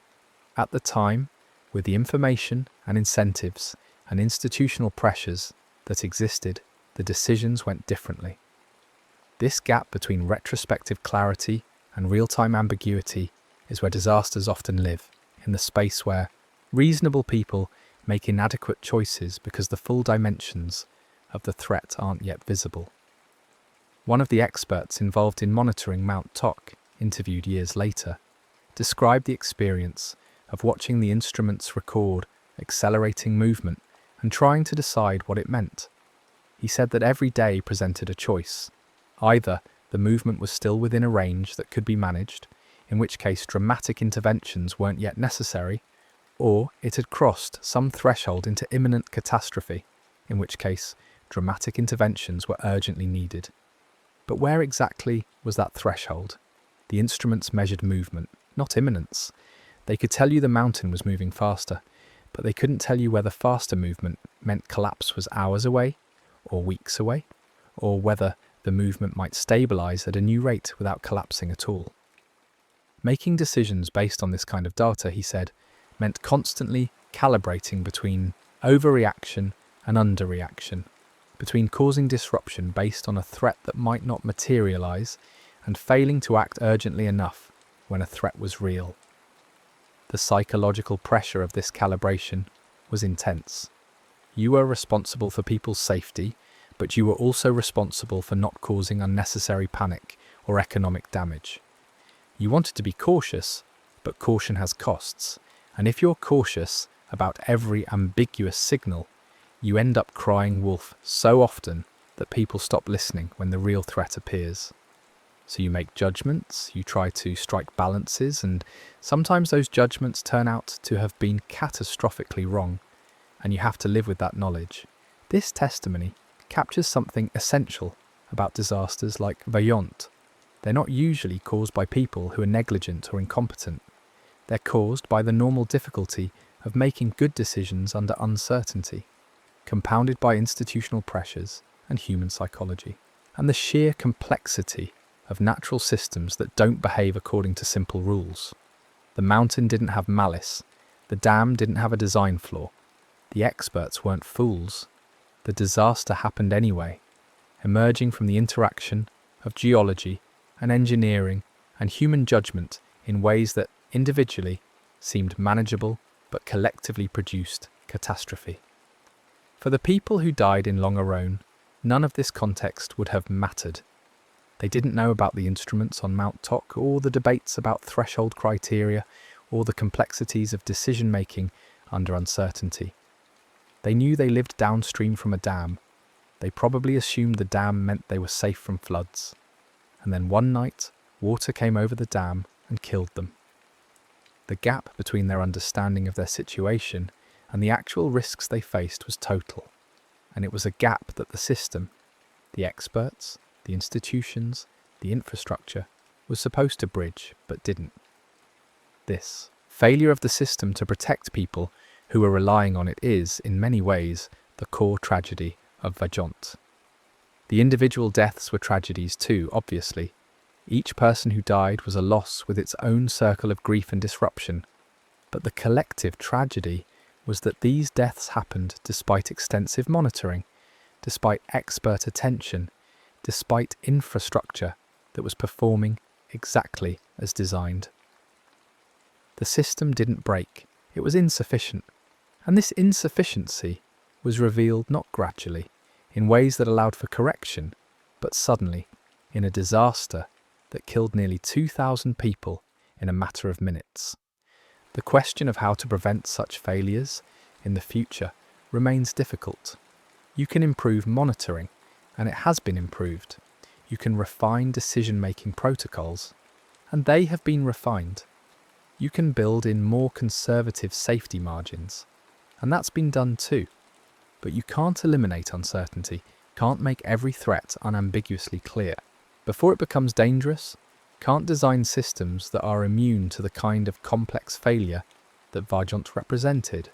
At the time, with the information and incentives and institutional pressures that existed, the decisions went differently. This gap between retrospective clarity and real-time ambiguity is where disasters often live, in the space where reasonable people make inadequate choices because the full dimensions of the threat aren't yet visible. One of the experts involved in monitoring Mount Tok, interviewed years later, described the experience of watching the instruments record accelerating movement and trying to decide what it meant. He said that every day presented a choice. Either the movement was still within a range that could be managed, in which case dramatic interventions weren't yet necessary, or it had crossed some threshold into imminent catastrophe, in which case dramatic interventions were urgently needed. But where exactly was that threshold? The instruments measured movement, not imminence. They could tell you the mountain was moving faster, but they couldn't tell you whether faster movement meant collapse was hours away, or weeks away, or whether the movement might stabilise at a new rate without collapsing at all. Making decisions based on this kind of data, he said, meant constantly calibrating between overreaction and underreaction, between causing disruption based on a threat that might not materialise and failing to act urgently enough when a threat was real. The psychological pressure of this calibration was intense. You were responsible for people's safety, but you were also responsible for not causing unnecessary panic or economic damage. You wanted to be cautious, but caution has costs, and if you're cautious about every ambiguous signal, you end up crying wolf so often that people stop listening when the real threat appears. So you make judgments, you try to strike balances, and sometimes those judgments turn out to have been catastrophically wrong, and you have to live with that knowledge. This testimony captures something essential about disasters like Vajont. They're not usually caused by people who are negligent or incompetent. They're caused by the normal difficulty of making good decisions under uncertainty, compounded by institutional pressures and human psychology, and the sheer complexity of natural systems that don't behave according to simple rules. The mountain didn't have malice, the dam didn't have a design flaw, the experts weren't fools. The disaster happened anyway, emerging from the interaction of geology and engineering and human judgment in ways that, individually, seemed manageable but collectively produced catastrophe. For the people who died in Longarone, none of this context would have mattered. They didn't know about the instruments on Mount Tok or the debates about threshold criteria or the complexities of decision-making under uncertainty. They knew they lived downstream from a dam. They probably assumed the dam meant they were safe from floods. And then one night, water came over the dam and killed them. The gap between their understanding of their situation and the actual risks they faced was total. And it was a gap that the system, the experts, the institutions, the infrastructure, was supposed to bridge, but didn't. This failure of the system to protect people who were relying on it is, in many ways, the core tragedy of Vajont. The individual deaths were tragedies too, obviously. Each person who died was a loss with its own circle of grief and disruption. But the collective tragedy was that these deaths happened despite extensive monitoring, despite expert attention, despite infrastructure that was performing exactly as designed. The system didn't break, it was insufficient, and this insufficiency was revealed not gradually, in ways that allowed for correction, but suddenly, in a disaster that killed nearly 2,000 people in a matter of minutes. The question of how to prevent such failures in the future remains difficult. You can improve monitoring, and it has been improved. You can refine decision-making protocols, and they have been refined. You can build in more conservative safety margins, and that's been done too. But you can't eliminate uncertainty, can't make every threat unambiguously clear. Before it becomes dangerous, can't design systems that are immune to the kind of complex failure that Vajont represented.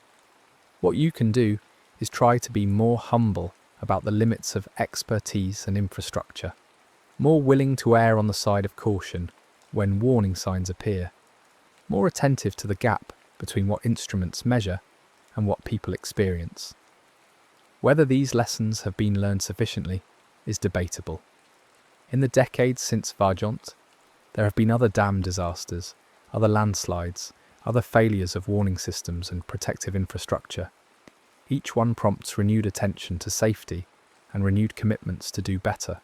What you can do is try to be more humble about the limits of expertise and infrastructure, more willing to err on the side of caution when warning signs appear, more attentive to the gap between what instruments measure and what people experience. Whether these lessons have been learned sufficiently is debatable. In the decades since Vajont, there have been other dam disasters, other landslides, other failures of warning systems and protective infrastructure. Each one prompts renewed attention to safety and renewed commitments to do better.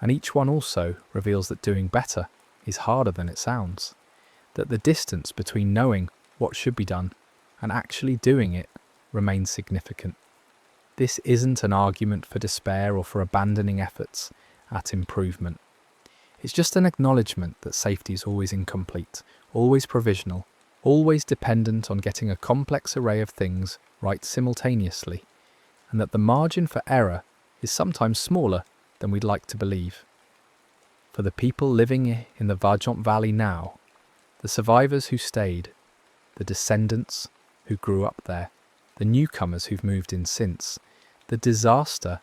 And each one also reveals that doing better is harder than it sounds, that the distance between knowing what should be done and actually doing it remains significant. This isn't an argument for despair or for abandoning efforts at improvement. It's just an acknowledgement that safety is always incomplete, always provisional, always dependent on getting a complex array of things right simultaneously, and that the margin for error is sometimes smaller than we'd like to believe. For the people living in the Vajont Valley now, the survivors who stayed, the descendants who grew up there, the newcomers who've moved in since, the disaster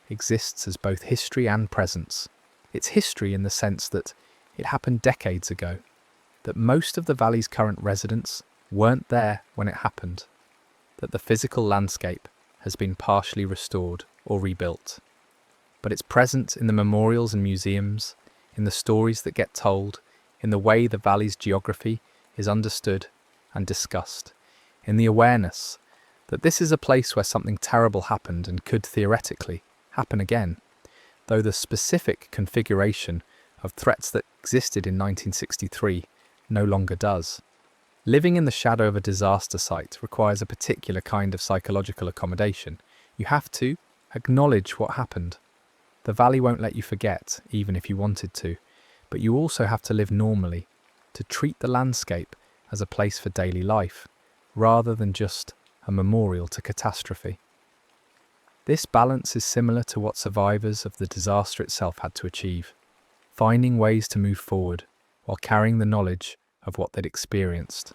exists as both history and presence. It's history in the sense that it happened decades ago, that most of the valley's current residents weren't there when it happened, that the physical landscape has been partially restored or rebuilt. But it's present in the memorials and museums, in the stories that get told, in the way the valley's geography is understood and discussed, in the awareness that this is a place where something terrible happened and could theoretically happen again, though the specific configuration of threats that existed in 1963 no longer does. Living in the shadow of a disaster site requires a particular kind of psychological accommodation. You have to acknowledge what happened. The valley won't let you forget, even if you wanted to, but you also have to live normally, to treat the landscape as a place for daily life, rather than just a memorial to catastrophe. This balance is similar to what survivors of the disaster itself had to achieve, finding ways to move forward while carrying the knowledge of what they'd experienced.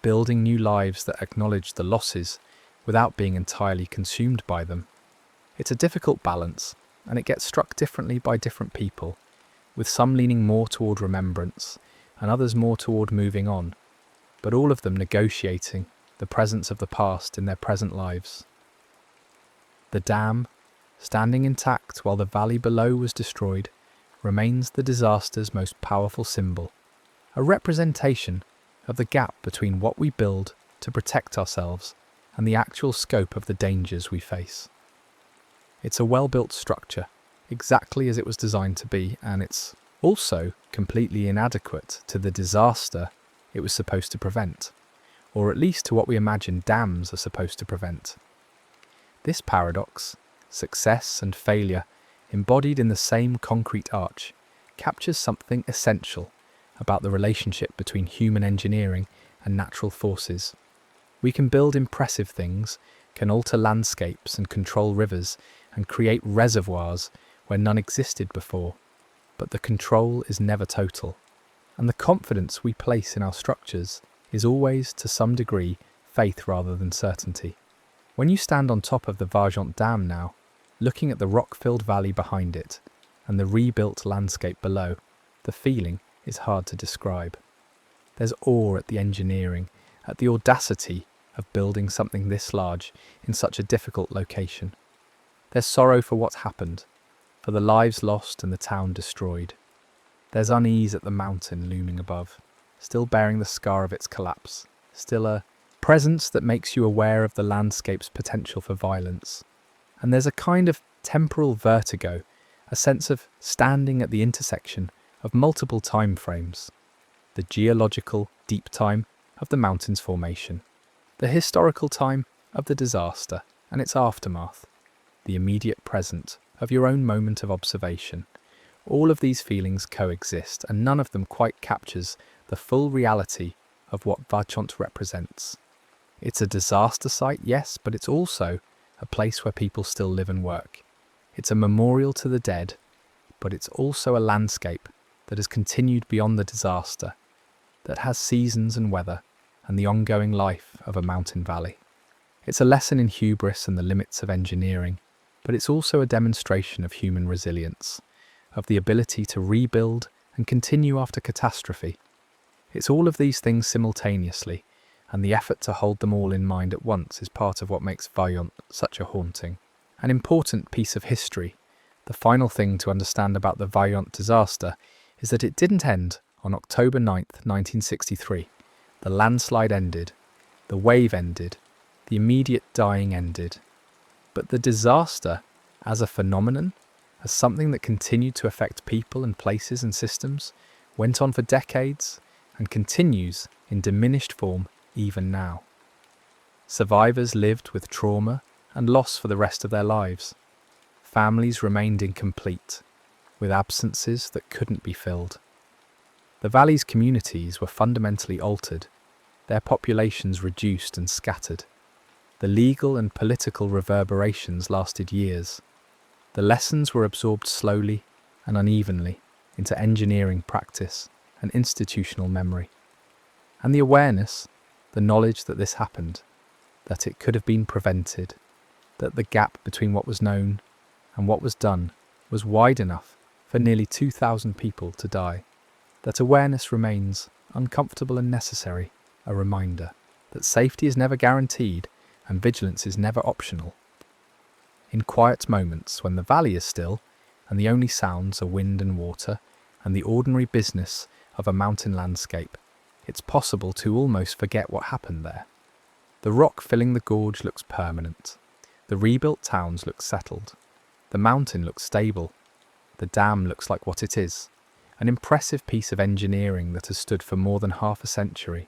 building new lives that acknowledge the losses without being entirely consumed by them. It's a difficult balance, and it gets struck differently by different people, with some leaning more toward remembrance and others more toward moving on, but all of them negotiating the presence of the past in their present lives. The dam, standing intact while the valley below was destroyed, remains the disaster's most powerful symbol, a representation of the gap between what we build to protect ourselves and the actual scope of the dangers we face. It's a well-built structure, exactly as it was designed to be, and it's also completely inadequate to the disaster it was supposed to prevent, or at least to what we imagine dams are supposed to prevent. This paradox, success and failure embodied in the same concrete arch, captures something essential about the relationship between human engineering and natural forces. We can build impressive things, can alter landscapes and control rivers, and create reservoirs where none existed before, but the control is never total, and the confidence we place in our structures is always, to some degree, faith rather than certainty. When you stand on top of the Vajont Dam now, looking at the rock-filled valley behind it and the rebuilt landscape below, the feeling is hard to describe. There's awe at the engineering, at the audacity of building something this large in such a difficult location. There's sorrow for what's happened, for the lives lost and the town destroyed. There's unease at the mountain looming above, still bearing the scar of its collapse, still a presence that makes you aware of the landscape's potential for violence. And there's a kind of temporal vertigo, a sense of standing at the intersection of multiple time frames. The geological deep time of the mountain's formation, the historical time of the disaster and its aftermath, the immediate present of your own moment of observation. All of these feelings coexist, and none of them quite captures the full reality of what Vajont represents. It's a disaster site, yes, but it's also a place where people still live and work. It's a memorial to the dead, but it's also a landscape that has continued beyond the disaster, that has seasons and weather, and the ongoing life of a mountain valley. It's a lesson in hubris and the limits of engineering, but it's also a demonstration of human resilience, of the ability to rebuild and continue after catastrophe. It's all of these things simultaneously, and the effort to hold them all in mind at once is part of what makes Vajont such a haunting, an important piece of history. The final thing to understand about the Vajont disaster is that it didn't end on October 9th, 1963. The landslide ended, the wave ended, the immediate dying ended. But the disaster, as a phenomenon, as something that continued to affect people and places and systems, went on for decades and continues in diminished form even now. Survivors lived with trauma and loss for the rest of their lives. Families remained incomplete, with absences that couldn't be filled. The valley's communities were fundamentally altered, their populations reduced and scattered. The legal and political reverberations lasted years. The lessons were absorbed slowly and unevenly into engineering practice and institutional memory. And the awareness, the knowledge that this happened, that it could have been prevented, that the gap between what was known and what was done was wide enough for nearly 2,000 people to die. That awareness remains uncomfortable and necessary, a reminder that safety is never guaranteed and vigilance is never optional. In quiet moments when the valley is still and the only sounds are wind and water and the ordinary business of a mountain landscape, it's possible to almost forget what happened there. The rock filling the gorge looks permanent. The rebuilt towns look settled. The mountain looks stable. The dam looks like what it is, an impressive piece of engineering that has stood for more than half a century.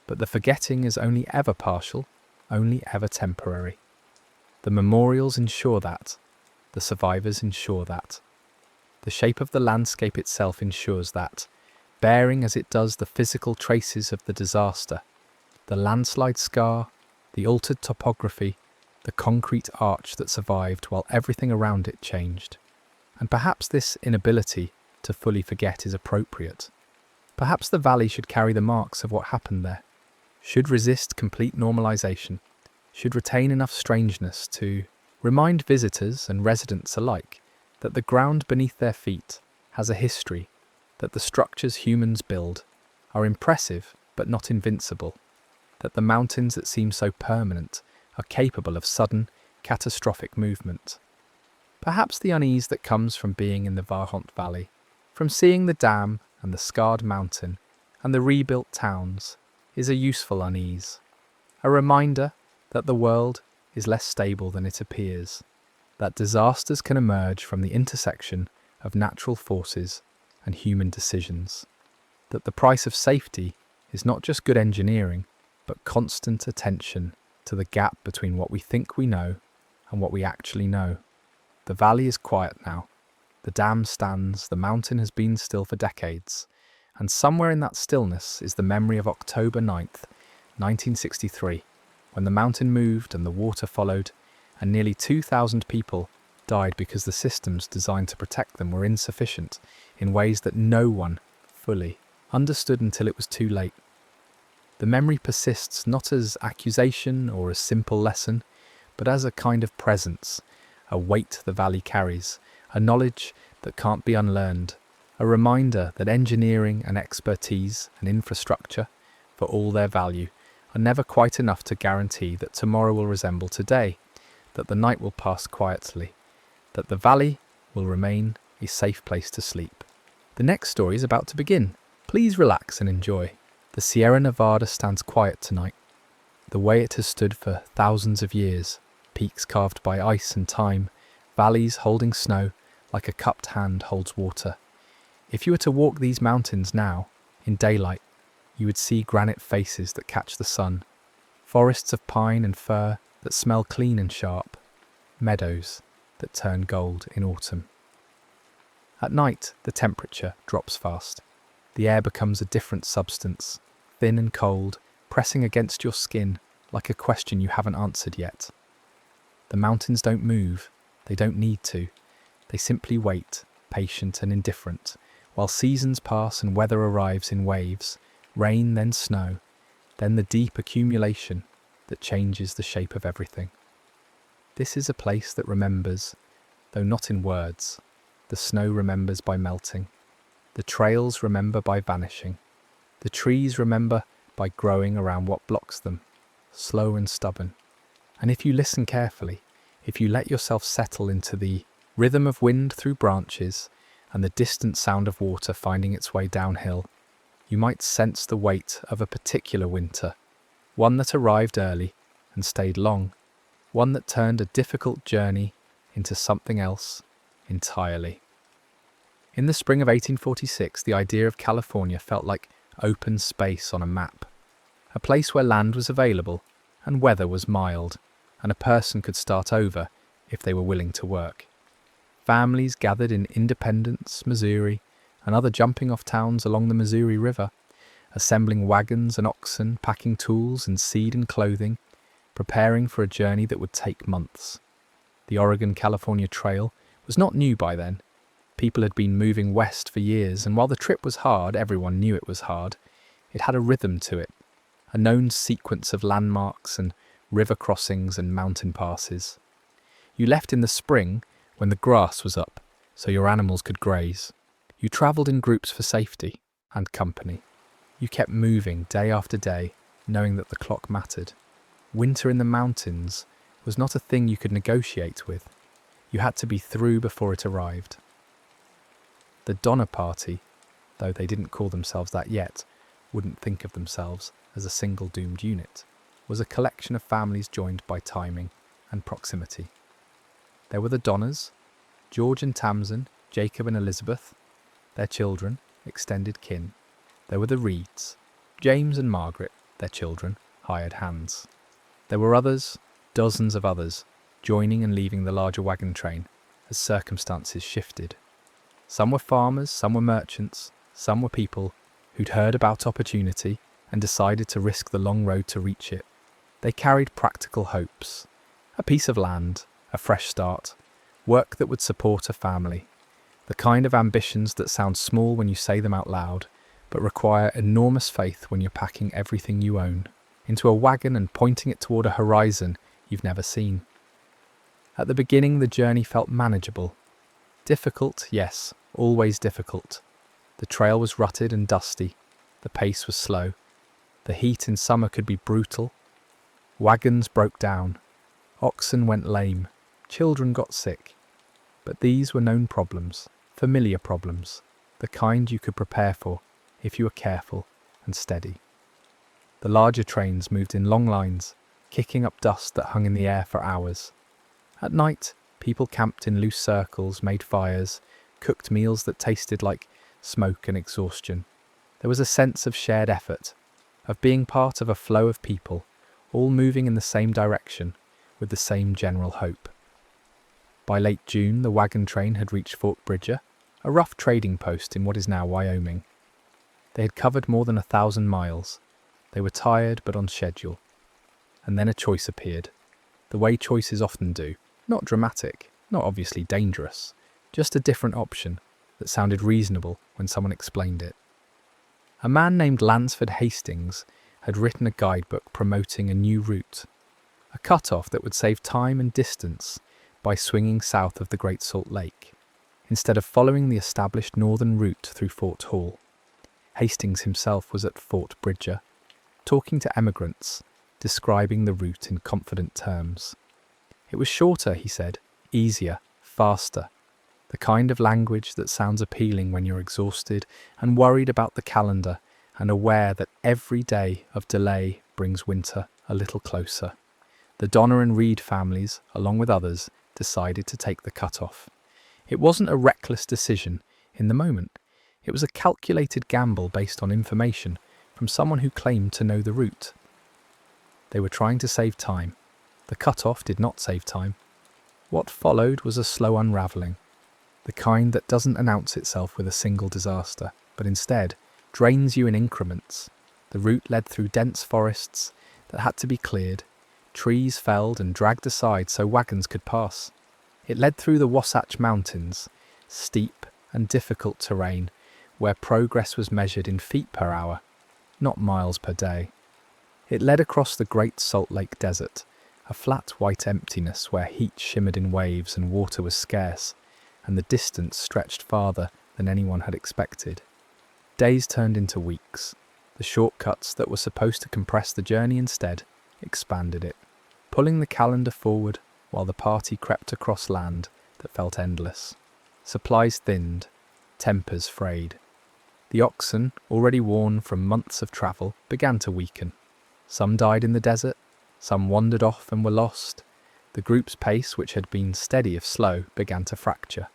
But the forgetting is only ever partial, only ever temporary. The memorials ensure that. The survivors ensure that. The shape of the landscape itself ensures that, bearing as it does the physical traces of the disaster, the landslide scar, the altered topography, the concrete arch that survived while everything around it changed. And perhaps this inability to fully forget is appropriate. Perhaps the valley should carry the marks of what happened there, should resist complete normalization, should retain enough strangeness to remind visitors and residents alike that the ground beneath their feet has a history, that the structures humans build are impressive but not invincible, that the mountains that seem so permanent are capable of sudden, catastrophic movement. Perhaps the unease that comes from being in the Vajont Valley, from seeing the dam and the scarred mountain and the rebuilt towns, is a useful unease, a reminder that the world is less stable than it appears, that disasters can emerge from the intersection of natural forces and human decisions, that the price of safety is not just good engineering, but constant attention to the gap between what we think we know and what we actually know. The valley is quiet now. The dam stands, the mountain has been still for decades, and somewhere in that stillness is the memory of October 9th, 1963, when the mountain moved and the water followed, and nearly 2,000 people died because the systems designed to protect them were insufficient in ways that no one fully understood until it was too late. The memory persists not as accusation or a simple lesson, but as a kind of presence, a weight the valley carries, a knowledge that can't be unlearned, a reminder that engineering and expertise and infrastructure, for all their value, are never quite enough to guarantee that tomorrow will resemble today, that the night will pass quietly, that the valley will remain a safe place to sleep. The next story is about to begin. Please relax and enjoy. The Sierra Nevada stands quiet tonight, the way it has stood for thousands of years, peaks carved by ice and time, valleys holding snow like a cupped hand holds water. If you were to walk these mountains now, in daylight, you would see granite faces that catch the sun, forests of pine and fir that smell clean and sharp, meadows that turn gold in autumn. At night, the temperature drops fast. The air becomes a different substance, thin and cold, pressing against your skin like a question you haven't answered yet. The mountains don't move, they don't need to. They simply wait, patient and indifferent, while seasons pass and weather arrives in waves, rain then snow, then the deep accumulation that changes the shape of everything. This is a place that remembers, though not in words. The snow remembers by melting. The trails remember by vanishing. The trees remember by growing around what blocks them, slow and stubborn. And if you listen carefully, if you let yourself settle into the rhythm of wind through branches and the distant sound of water finding its way downhill, you might sense the weight of a particular winter, one that arrived early and stayed long, one that turned a difficult journey into something else entirely. In the spring of 1846, the idea of California felt like open space on a map, a place where land was available and weather was mild, and a person could start over if they were willing to work. Families gathered in Independence, Missouri, and other jumping-off towns along the Missouri River, assembling wagons and oxen, packing tools and seed and clothing, preparing for a journey that would take months. The Oregon-California Trail was not new by then. People had been moving west for years, and while the trip was hard, everyone knew it was hard, it had a rhythm to it, a known sequence of landmarks and river crossings and mountain passes. You left in the spring when the grass was up, so your animals could graze. You travelled in groups for safety and company. You kept moving day after day, knowing that the clock mattered. Winter in the mountains was not a thing you could negotiate with. You had to be through before it arrived. The Donner Party, though they didn't call themselves that yet, wouldn't think of themselves as a single doomed unit, was a collection of families joined by timing and proximity. There were the Donners, George and Tamsin, Jacob and Elizabeth, their children, extended kin. There were the Reeds, James and Margaret, their children, hired hands. There were others, dozens of others, joining and leaving the larger wagon train as circumstances shifted. Some were farmers, some were merchants, some were people who'd heard about opportunity and decided to risk the long road to reach it. They carried practical hopes, a piece of land, a fresh start, work that would support a family, the kind of ambitions that sound small when you say them out loud, but require enormous faith when you're packing everything you own. into a wagon and pointing it toward a horizon you've never seen. At the beginning, the journey felt manageable. Difficult, yes, always difficult. The trail was rutted and dusty. The pace was slow. The heat in summer could be brutal. Wagons broke down. Oxen went lame. Children got sick. But these were known problems, familiar problems, the kind you could prepare for if you were careful and steady. The larger trains moved in long lines, kicking up dust that hung in the air for hours. At night, people camped in loose circles, made fires, cooked meals that tasted like smoke and exhaustion. There was a sense of shared effort, of being part of a flow of people, all moving in the same direction, with the same general hope. By late June, the wagon train had reached Fort Bridger, a rough trading post in what is now Wyoming. They had covered more than 1,000 miles. They were tired but on schedule. And then a choice appeared, the way choices often do. Not dramatic, not obviously dangerous, just a different option that sounded reasonable when someone explained it. A man named Lansford Hastings had written a guidebook promoting a new route, a cut-off that would save time and distance by swinging south of the Great Salt Lake, instead of following the established northern route through Fort Hall. Hastings himself was at Fort Bridger, talking to emigrants, describing the route in confident terms. It was shorter, he said, easier, faster, the kind of language that sounds appealing when you're exhausted and worried about the calendar and aware that every day of delay brings winter a little closer. The Donner and Reed families, along with others, decided to take the cut-off. It wasn't a reckless decision in the moment. It was a calculated gamble based on information from someone who claimed to know the route. They were trying to save time. The cut-off did not save time. What followed was a slow unravelling, the kind that doesn't announce itself with a single disaster, but instead drains you in increments. The route led through dense forests that had to be cleared, trees felled and dragged aside so wagons could pass. It led through the Wasatch Mountains, steep and difficult terrain where progress was measured in feet per hour, not miles per day. It led across the Great Salt Lake Desert, a flat white emptiness where heat shimmered in waves and water was scarce, and the distance stretched farther than anyone had expected. Days turned into weeks. The shortcuts that were supposed to compress the journey instead expanded it, pulling the calendar forward while the party crept across land that felt endless. Supplies thinned, tempers frayed. The oxen, already worn from months of travel, began to weaken. Some died in the desert, some wandered off and were lost. The group's pace, which had been steady if slow, began to fracture.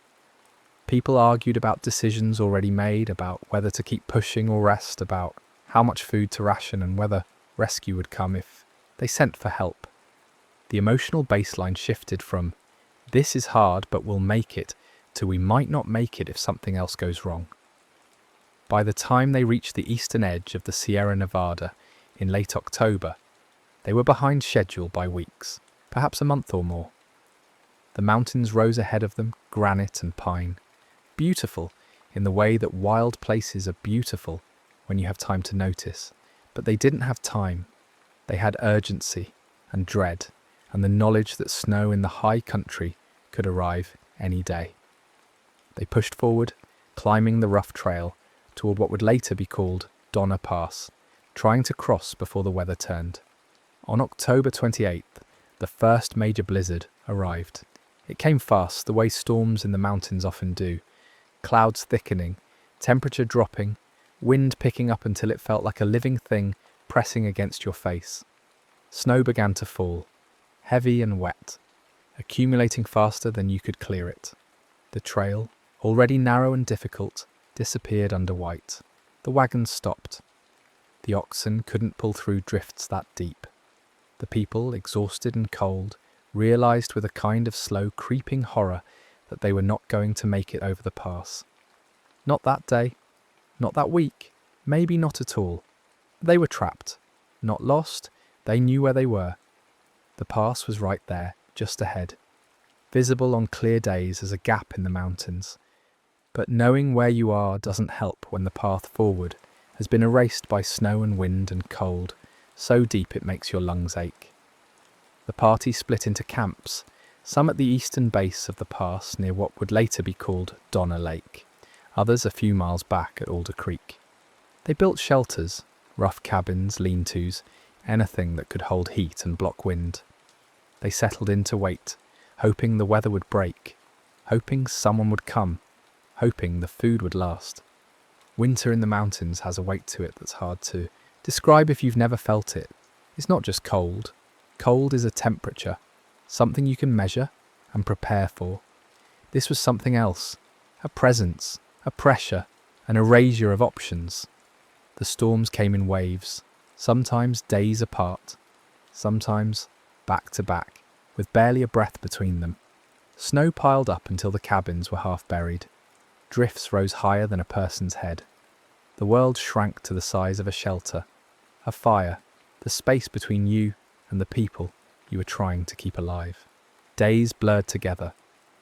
People argued about decisions already made, about whether to keep pushing or rest, about how much food to ration and whether rescue would come if they sent for help. The emotional baseline shifted from, "This is hard but we'll make it," to "We might not make it if something else goes wrong." By the time they reached the eastern edge of the Sierra Nevada in late October, they were behind schedule by weeks, perhaps a month or more. The mountains rose ahead of them, granite and pine, beautiful in the way that wild places are beautiful when you have time to notice. But they didn't have time. They had urgency and dread and the knowledge that snow in the high country could arrive any day. They pushed forward, climbing the rough trail toward what would later be called Donner Pass, trying to cross before the weather turned. On October 28th, the first major blizzard arrived. It came fast, the way storms in the mountains often do. Clouds thickening, temperature dropping, wind picking up until it felt like a living thing pressing against your face. Snow began to fall, heavy and wet, accumulating faster than you could clear it. The trail, already narrow and difficult, disappeared under white. The wagons stopped. The oxen couldn't pull through drifts that deep. The people, exhausted and cold, realized with a kind of slow, creeping horror that they were not going to make it over the pass. Not that day, not that week, maybe not at all. They were trapped, not lost, they knew where they were. The pass was right there, just ahead, visible on clear days as a gap in the mountains. But knowing where you are doesn't help when the path forward has been erased by snow and wind and cold, so deep it makes your lungs ache. The party split into camps, some at the eastern base of the pass near what would later be called Donner Lake, others a few miles back at Alder Creek. They built shelters, rough cabins, lean-tos, anything that could hold heat and block wind. They settled in to wait, hoping the weather would break, hoping someone would come, hoping the food would last. Winter in the mountains has a weight to it that's hard to describe if you've never felt it. It's not just cold. Cold is a temperature, something you can measure and prepare for. This was something else, a presence, a pressure, an erasure of options. The storms came in waves, sometimes days apart, sometimes back to back, with barely a breath between them. Snow piled up until the cabins were half buried. Drifts rose higher than a person's head. The world shrank to the size of a shelter, a fire, the space between you and the people you were trying to keep alive. Days blurred together.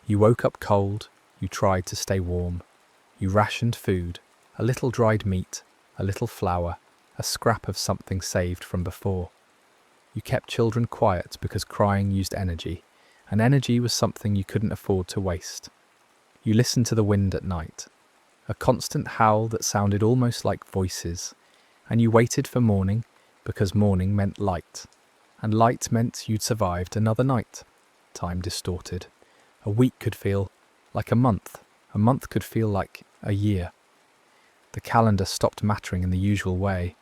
You woke up cold, you tried to stay warm. You rationed food, a little dried meat, a little flour, a scrap of something saved from before. You kept children quiet because crying used energy, and energy was something you couldn't afford to waste. You listened to the wind at night, a constant howl that sounded almost like voices, and you waited for morning because morning meant light, and light meant you'd survived another night. Time distorted. A week could feel like a month could feel like a year. The calendar stopped mattering in the usual way.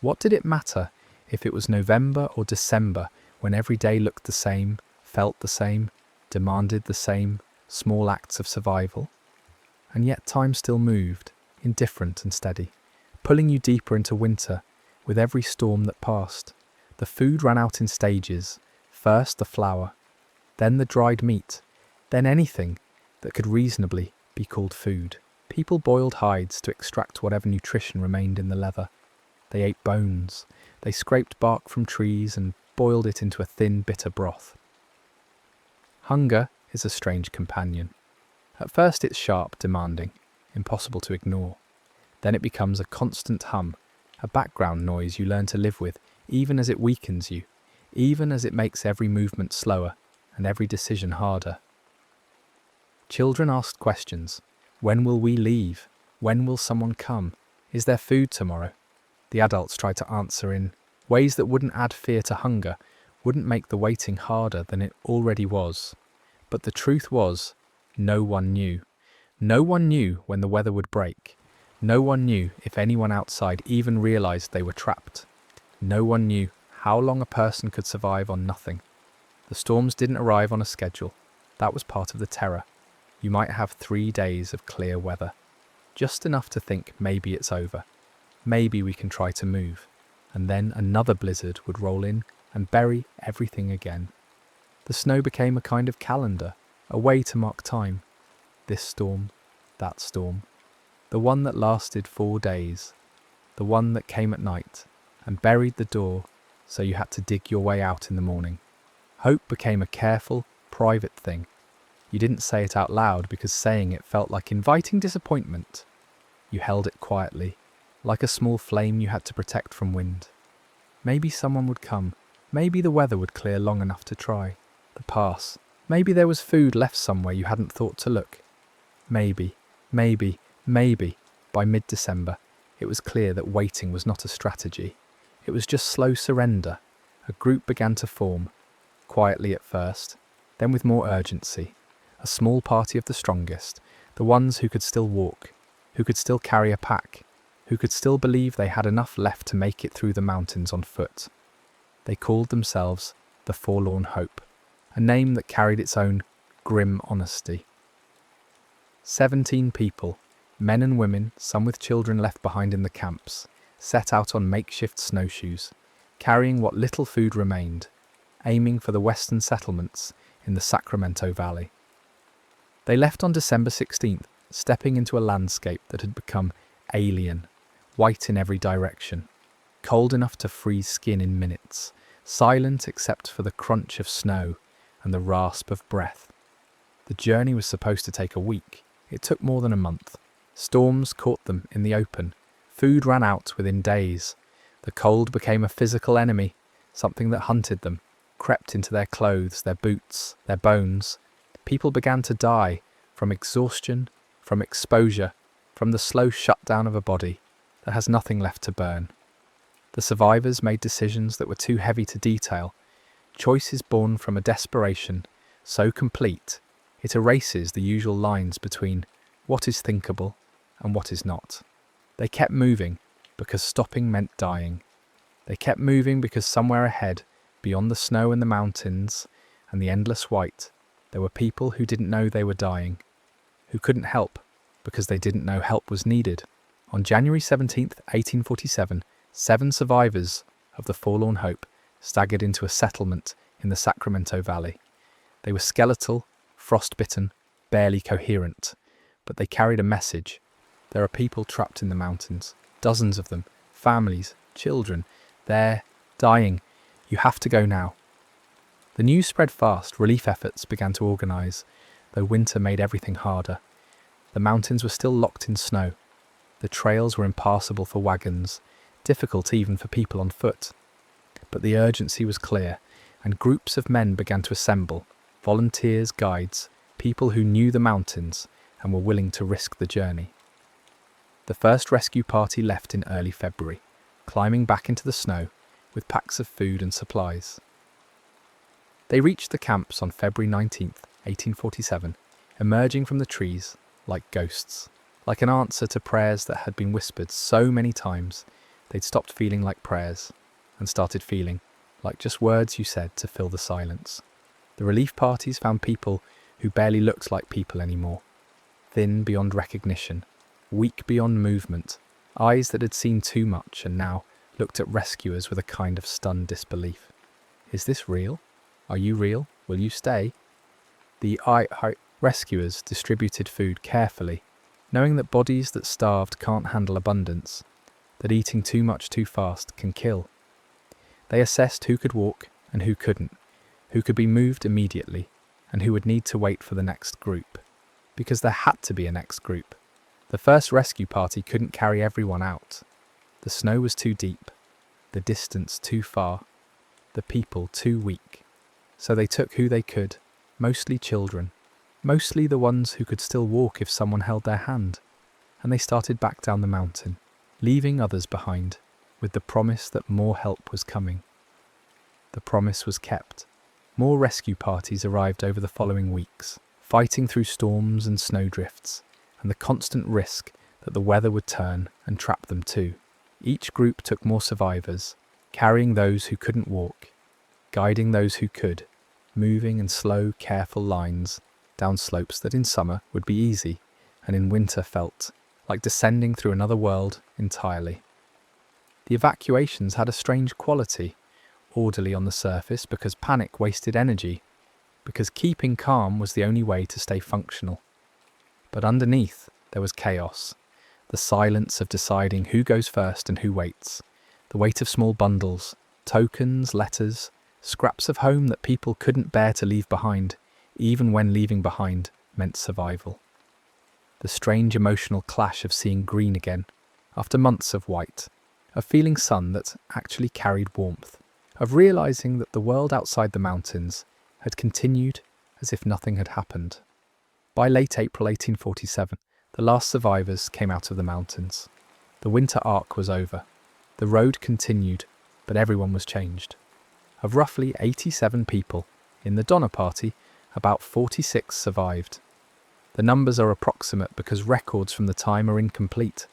What did it matter if it was November or December when every day looked the same, felt the same, demanded the same small acts of survival? And yet time still moved, indifferent and steady, pulling you deeper into winter with every storm that passed. The food ran out in stages, first the flour, then the dried meat, then anything that could reasonably be called food. People boiled hides to extract whatever nutrition remained in the leather. They ate bones. They scraped bark from trees and boiled it into a thin, bitter broth. Hunger is a strange companion. At first it's sharp, demanding, impossible to ignore. Then it becomes a constant hum, a background noise you learn to live with, even as it weakens you, even as it makes every movement slower and every decision harder. Children asked questions. When will we leave? When will someone come? Is there food tomorrow? The adults tried to answer in ways that wouldn't add fear to hunger, wouldn't make the waiting harder than it already was. But the truth was, no one knew. No one knew when the weather would break. No one knew if anyone outside even realized they were trapped. No one knew how long a person could survive on nothing. The storms didn't arrive on a schedule. That was part of the terror. You might have 3 days of clear weather, just enough to think maybe it's over. Maybe we can try to move. And then another blizzard would roll in and bury everything again. The snow became a kind of calendar, a way to mark time. This storm, that storm. The one that lasted 4 days. The one that came at night and buried the door so you had to dig your way out in the morning. Hope became a careful, private thing. You didn't say it out loud because saying it felt like inviting disappointment. You held it quietly, like a small flame you had to protect from wind. Maybe someone would come. Maybe the weather would clear long enough to try. The pass. Maybe there was food left somewhere you hadn't thought to look. Maybe. By mid-December, it was clear that waiting was not a strategy. It was just slow surrender. A group began to form, quietly at first, then with more urgency. A small party of the strongest, the ones who could still walk, who could still carry a pack, who could still believe they had enough left to make it through the mountains on foot. They called themselves the Forlorn Hope, a name that carried its own grim honesty. 17 people, men and women, some with children left behind in the camps, set out on makeshift snowshoes, carrying what little food remained, aiming for the western settlements in the Sacramento Valley. They left on December 16th, stepping into a landscape that had become alien, white in every direction, cold enough to freeze skin in minutes, silent except for the crunch of snow and the rasp of breath. The journey was supposed to take a week. It took more than a month. Storms caught them in the open. Food ran out within days. The cold became a physical enemy, something that hunted them, crept into their clothes, their boots, their bones. People began to die from exhaustion, from exposure, from the slow shutdown of a body that has nothing left to burn. The survivors made decisions that were too heavy to detail, choices born from a desperation so complete it erases the usual lines between what is thinkable and what is not. They kept moving because stopping meant dying. They kept moving because somewhere ahead, beyond the snow and the mountains and the endless white, there were people who didn't know they were dying, who couldn't help because they didn't know help was needed. On January 17th, 1847, 7 survivors of the Forlorn Hope staggered into a settlement in the Sacramento Valley. They were skeletal, frostbitten, barely coherent, but they carried a message. There are people trapped in the mountains, dozens of them, families, children. They're dying. You have to go now. The news spread fast. Relief efforts began to organise, though winter made everything harder. The mountains were still locked in snow. The trails were impassable for wagons, difficult even for people on foot. But the urgency was clear, and groups of men began to assemble, volunteers, guides, people who knew the mountains and were willing to risk the journey. The first rescue party left in early February, climbing back into the snow with packs of food and supplies. They reached the camps on February 19th, 1847, emerging from the trees like ghosts, like an answer to prayers that had been whispered so many times they'd stopped feeling like prayers and started feeling like just words you said to fill the silence. The relief parties found people who barely looked like people anymore, thin beyond recognition, weak beyond movement, eyes that had seen too much and now looked at rescuers with a kind of stunned disbelief. Is this real? Are you real? Will you stay? The rescuers distributed food carefully, knowing that bodies that starved can't handle abundance, that eating too much too fast can kill. They assessed who could walk and who couldn't, who could be moved immediately, and who would need to wait for the next group, because there had to be a next group. The first rescue party couldn't carry everyone out. The snow was too deep, the distance too far, the people too weak. So they took who they could, mostly children, mostly the ones who could still walk if someone held their hand, and they started back down the mountain, leaving others behind, with the promise that more help was coming. The promise was kept. More rescue parties arrived over the following weeks, fighting through storms and snowdrifts, and the constant risk that the weather would turn and trap them too. Each group took more survivors, carrying those who couldn't walk, guiding those who could, moving in slow, careful lines down slopes that in summer would be easy and in winter felt like descending through another world entirely. The evacuations had a strange quality, orderly on the surface because panic wasted energy, because keeping calm was the only way to stay functional. But underneath there was chaos, the silence of deciding who goes first and who waits, the weight of small bundles, tokens, letters, scraps of home that people couldn't bear to leave behind, even when leaving behind meant survival. The strange emotional clash of seeing green again, after months of white, of feeling sun that actually carried warmth, of realising that the world outside the mountains had continued as if nothing had happened. By late April 1847, the last survivors came out of the mountains. The winter arc was over. The road continued, but everyone was changed. Of roughly 87 people in the Donner Party, about 46 survived. The numbers are approximate because records from the time are incomplete,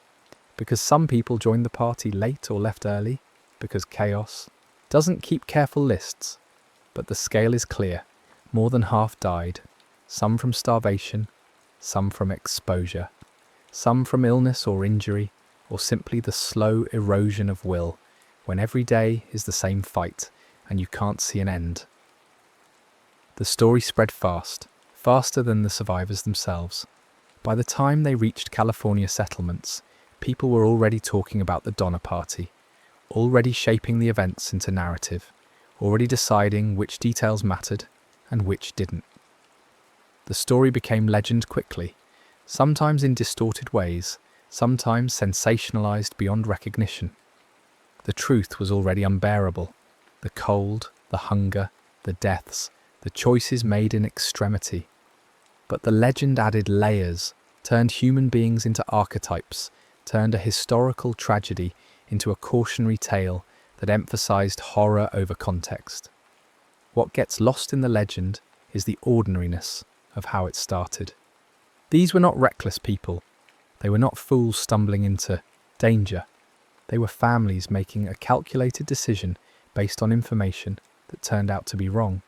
because some people joined the party late or left early, because chaos doesn't keep careful lists, but the scale is clear. More than half died, some from starvation, some from exposure, some from illness or injury, or simply the slow erosion of will, when every day is the same fight and you can't see an end. The story spread fast, faster than the survivors themselves. By the time they reached California settlements, people were already talking about the Donner Party, already shaping the events into narrative, already deciding which details mattered and which didn't. The story became legend quickly, sometimes in distorted ways, sometimes sensationalized beyond recognition. The truth was already unbearable. The cold, the hunger, the deaths, the choices made in extremity. But the legend added layers, turned human beings into archetypes, turned a historical tragedy into a cautionary tale that emphasized horror over context. What gets lost in the legend is the ordinariness of how it started. These were not reckless people. They were not fools stumbling into danger. They were families making a calculated decision based on information that turned out to be wrong.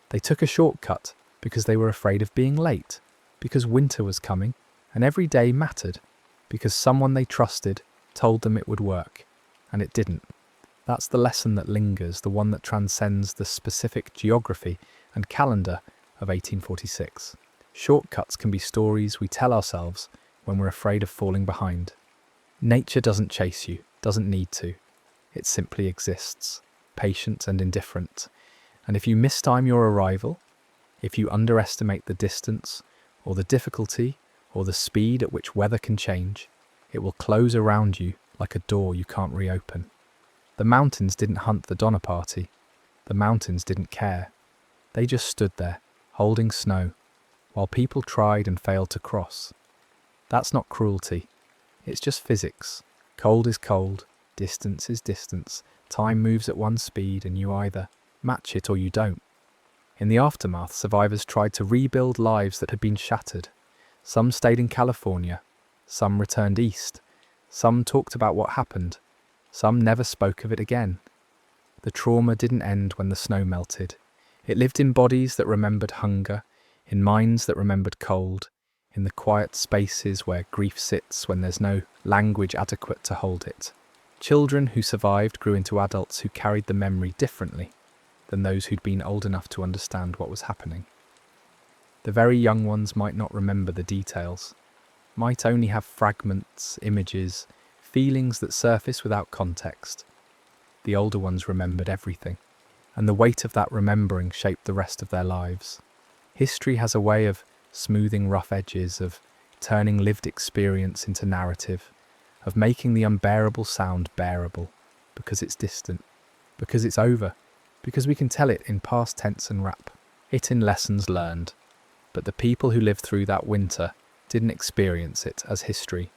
They took a shortcut because they were afraid of being late, because winter was coming and every day mattered, because someone they trusted told them it would work, and it didn't. That's the lesson that lingers, the one that transcends the specific geography and calendar of 1846. Shortcuts can be stories we tell ourselves when we're afraid of falling behind. Nature doesn't chase you, doesn't need to. It simply exists, patient and indifferent. And if you mistime your arrival, if you underestimate the distance, or the difficulty, or the speed at which weather can change, it will close around you like a door you can't reopen. The mountains didn't hunt the Donner Party. The mountains didn't care. They just stood there, holding snow, while people tried and failed to cross. That's not cruelty. It's just physics. Cold is cold, distance is distance, time moves at one speed and you either match it or you don't. In the aftermath, survivors tried to rebuild lives that had been shattered. Some stayed in California, some returned east, some talked about what happened, some never spoke of it again. The trauma didn't end when the snow melted. It lived in bodies that remembered hunger, in minds that remembered cold, in the quiet spaces where grief sits when there's no language adequate to hold it. Children who survived grew into adults who carried the memory differently than those who'd been old enough to understand what was happening. The very young ones might not remember the details, might only have fragments, images, feelings that surface without context. The older ones remembered everything, and the weight of that remembering shaped the rest of their lives. History has a way of smoothing rough edges, of turning lived experience into narrative, of making the unbearable sound bearable, because it's distant, because it's over, because we can tell it in past tense and wrap it in lessons learned. But the people who lived through that winter didn't experience it as history.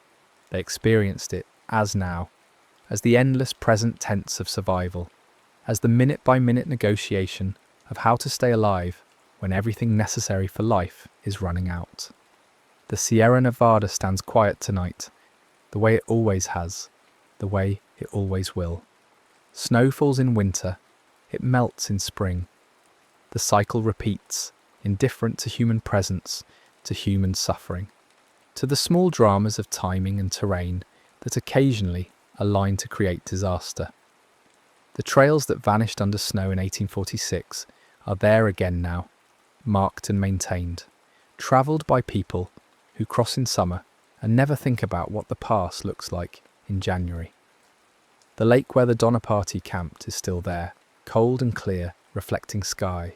They experienced it as now, as the endless present tense of survival, as the minute-by-minute negotiation of how to stay alive when everything necessary for life is running out. The Sierra Nevada stands quiet tonight, the way it always has, the way it always will. Snow falls in winter, it melts in spring. The cycle repeats, indifferent to human presence, to human suffering, to the small dramas of timing and terrain that occasionally align to create disaster. The trails that vanished under snow in 1846 are there again now, marked and maintained, travelled by people who cross in summer and never think about what the past looks like in January. The lake where the Donner Party camped is still there, cold and clear, reflecting sky.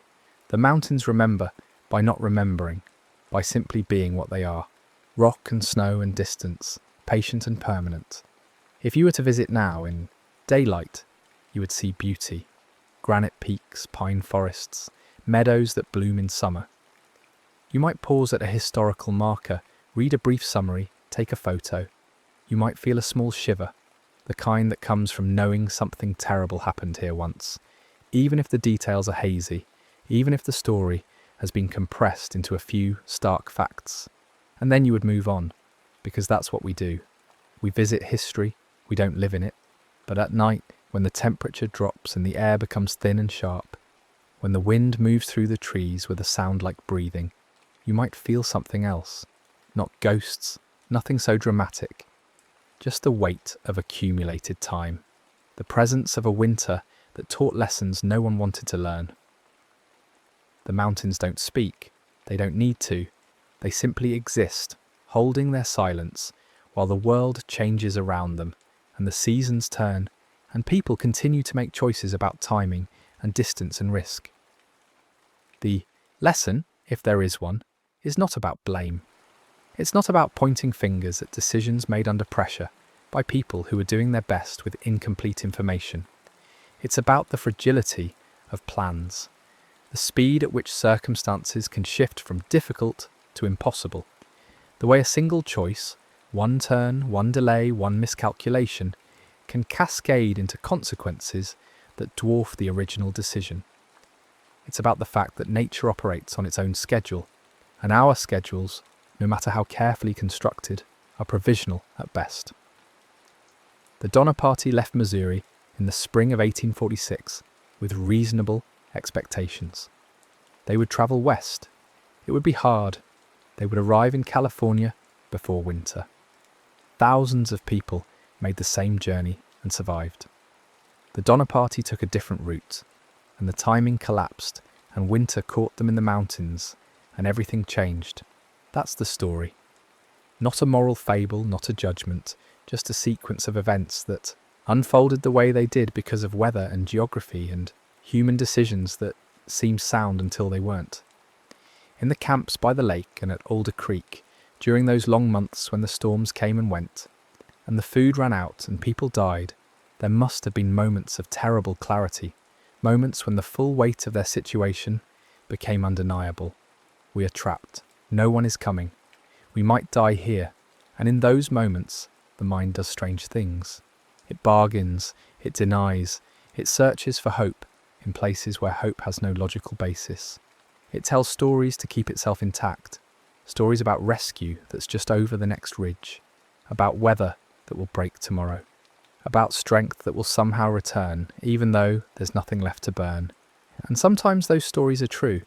The mountains remember by not remembering, by simply being what they are, rock and snow and distance, patient and permanent. If you were to visit now in daylight, you would see beauty, granite peaks, pine forests, meadows that bloom in summer. You might pause at a historical marker, read a brief summary, take a photo. You might feel a small shiver, the kind that comes from knowing something terrible happened here once, even if the details are hazy, even if the story has been compressed into a few stark facts. And then you would move on, because that's what we do. We visit history, we don't live in it, but at night, when the temperature drops and the air becomes thin and sharp, when the wind moves through the trees with a sound like breathing, you might feel something else. Not ghosts, nothing so dramatic. Just the weight of accumulated time. The presence of a winter that taught lessons no one wanted to learn. The mountains don't speak. They don't need to. They simply exist, holding their silence, while the world changes around them, and the seasons turn, and people continue to make choices about timing and distance and risk. The lesson, if there is one, is not about blame. It's not about pointing fingers at decisions made under pressure. by people who were doing their best with incomplete information. It's about the fragility of plans, the speed at which circumstances can shift from difficult to impossible, the way a single choice, one turn, one delay, one miscalculation, can cascade into consequences that dwarf the original decision. It's about the fact that nature operates on its own schedule, and our schedules, no matter how carefully constructed, are provisional at best. The Donner Party left Missouri in the spring of 1846 with reasonable expectations. They would travel west. It would be hard. They would arrive in California before winter. Thousands of people made the same journey and survived. The Donner Party took a different route, and the timing collapsed, and winter caught them in the mountains, and everything changed. That's the story. Not a moral fable, not a judgment, just a sequence of events that unfolded the way they did because of weather and geography and human decisions that seemed sound until they weren't. In the camps by the lake and at Alder Creek, during those long months when the storms came and went, and the food ran out and people died, there must have been moments of terrible clarity, moments when the full weight of their situation became undeniable. We are trapped. No one is coming. We might die here, and in those moments, the mind does strange things. It bargains, it denies, it searches for hope in places where hope has no logical basis. It tells stories to keep itself intact, stories about rescue that's just over the next ridge, about weather that will break tomorrow, about strength that will somehow return, even though there's nothing left to burn. And sometimes those stories are true.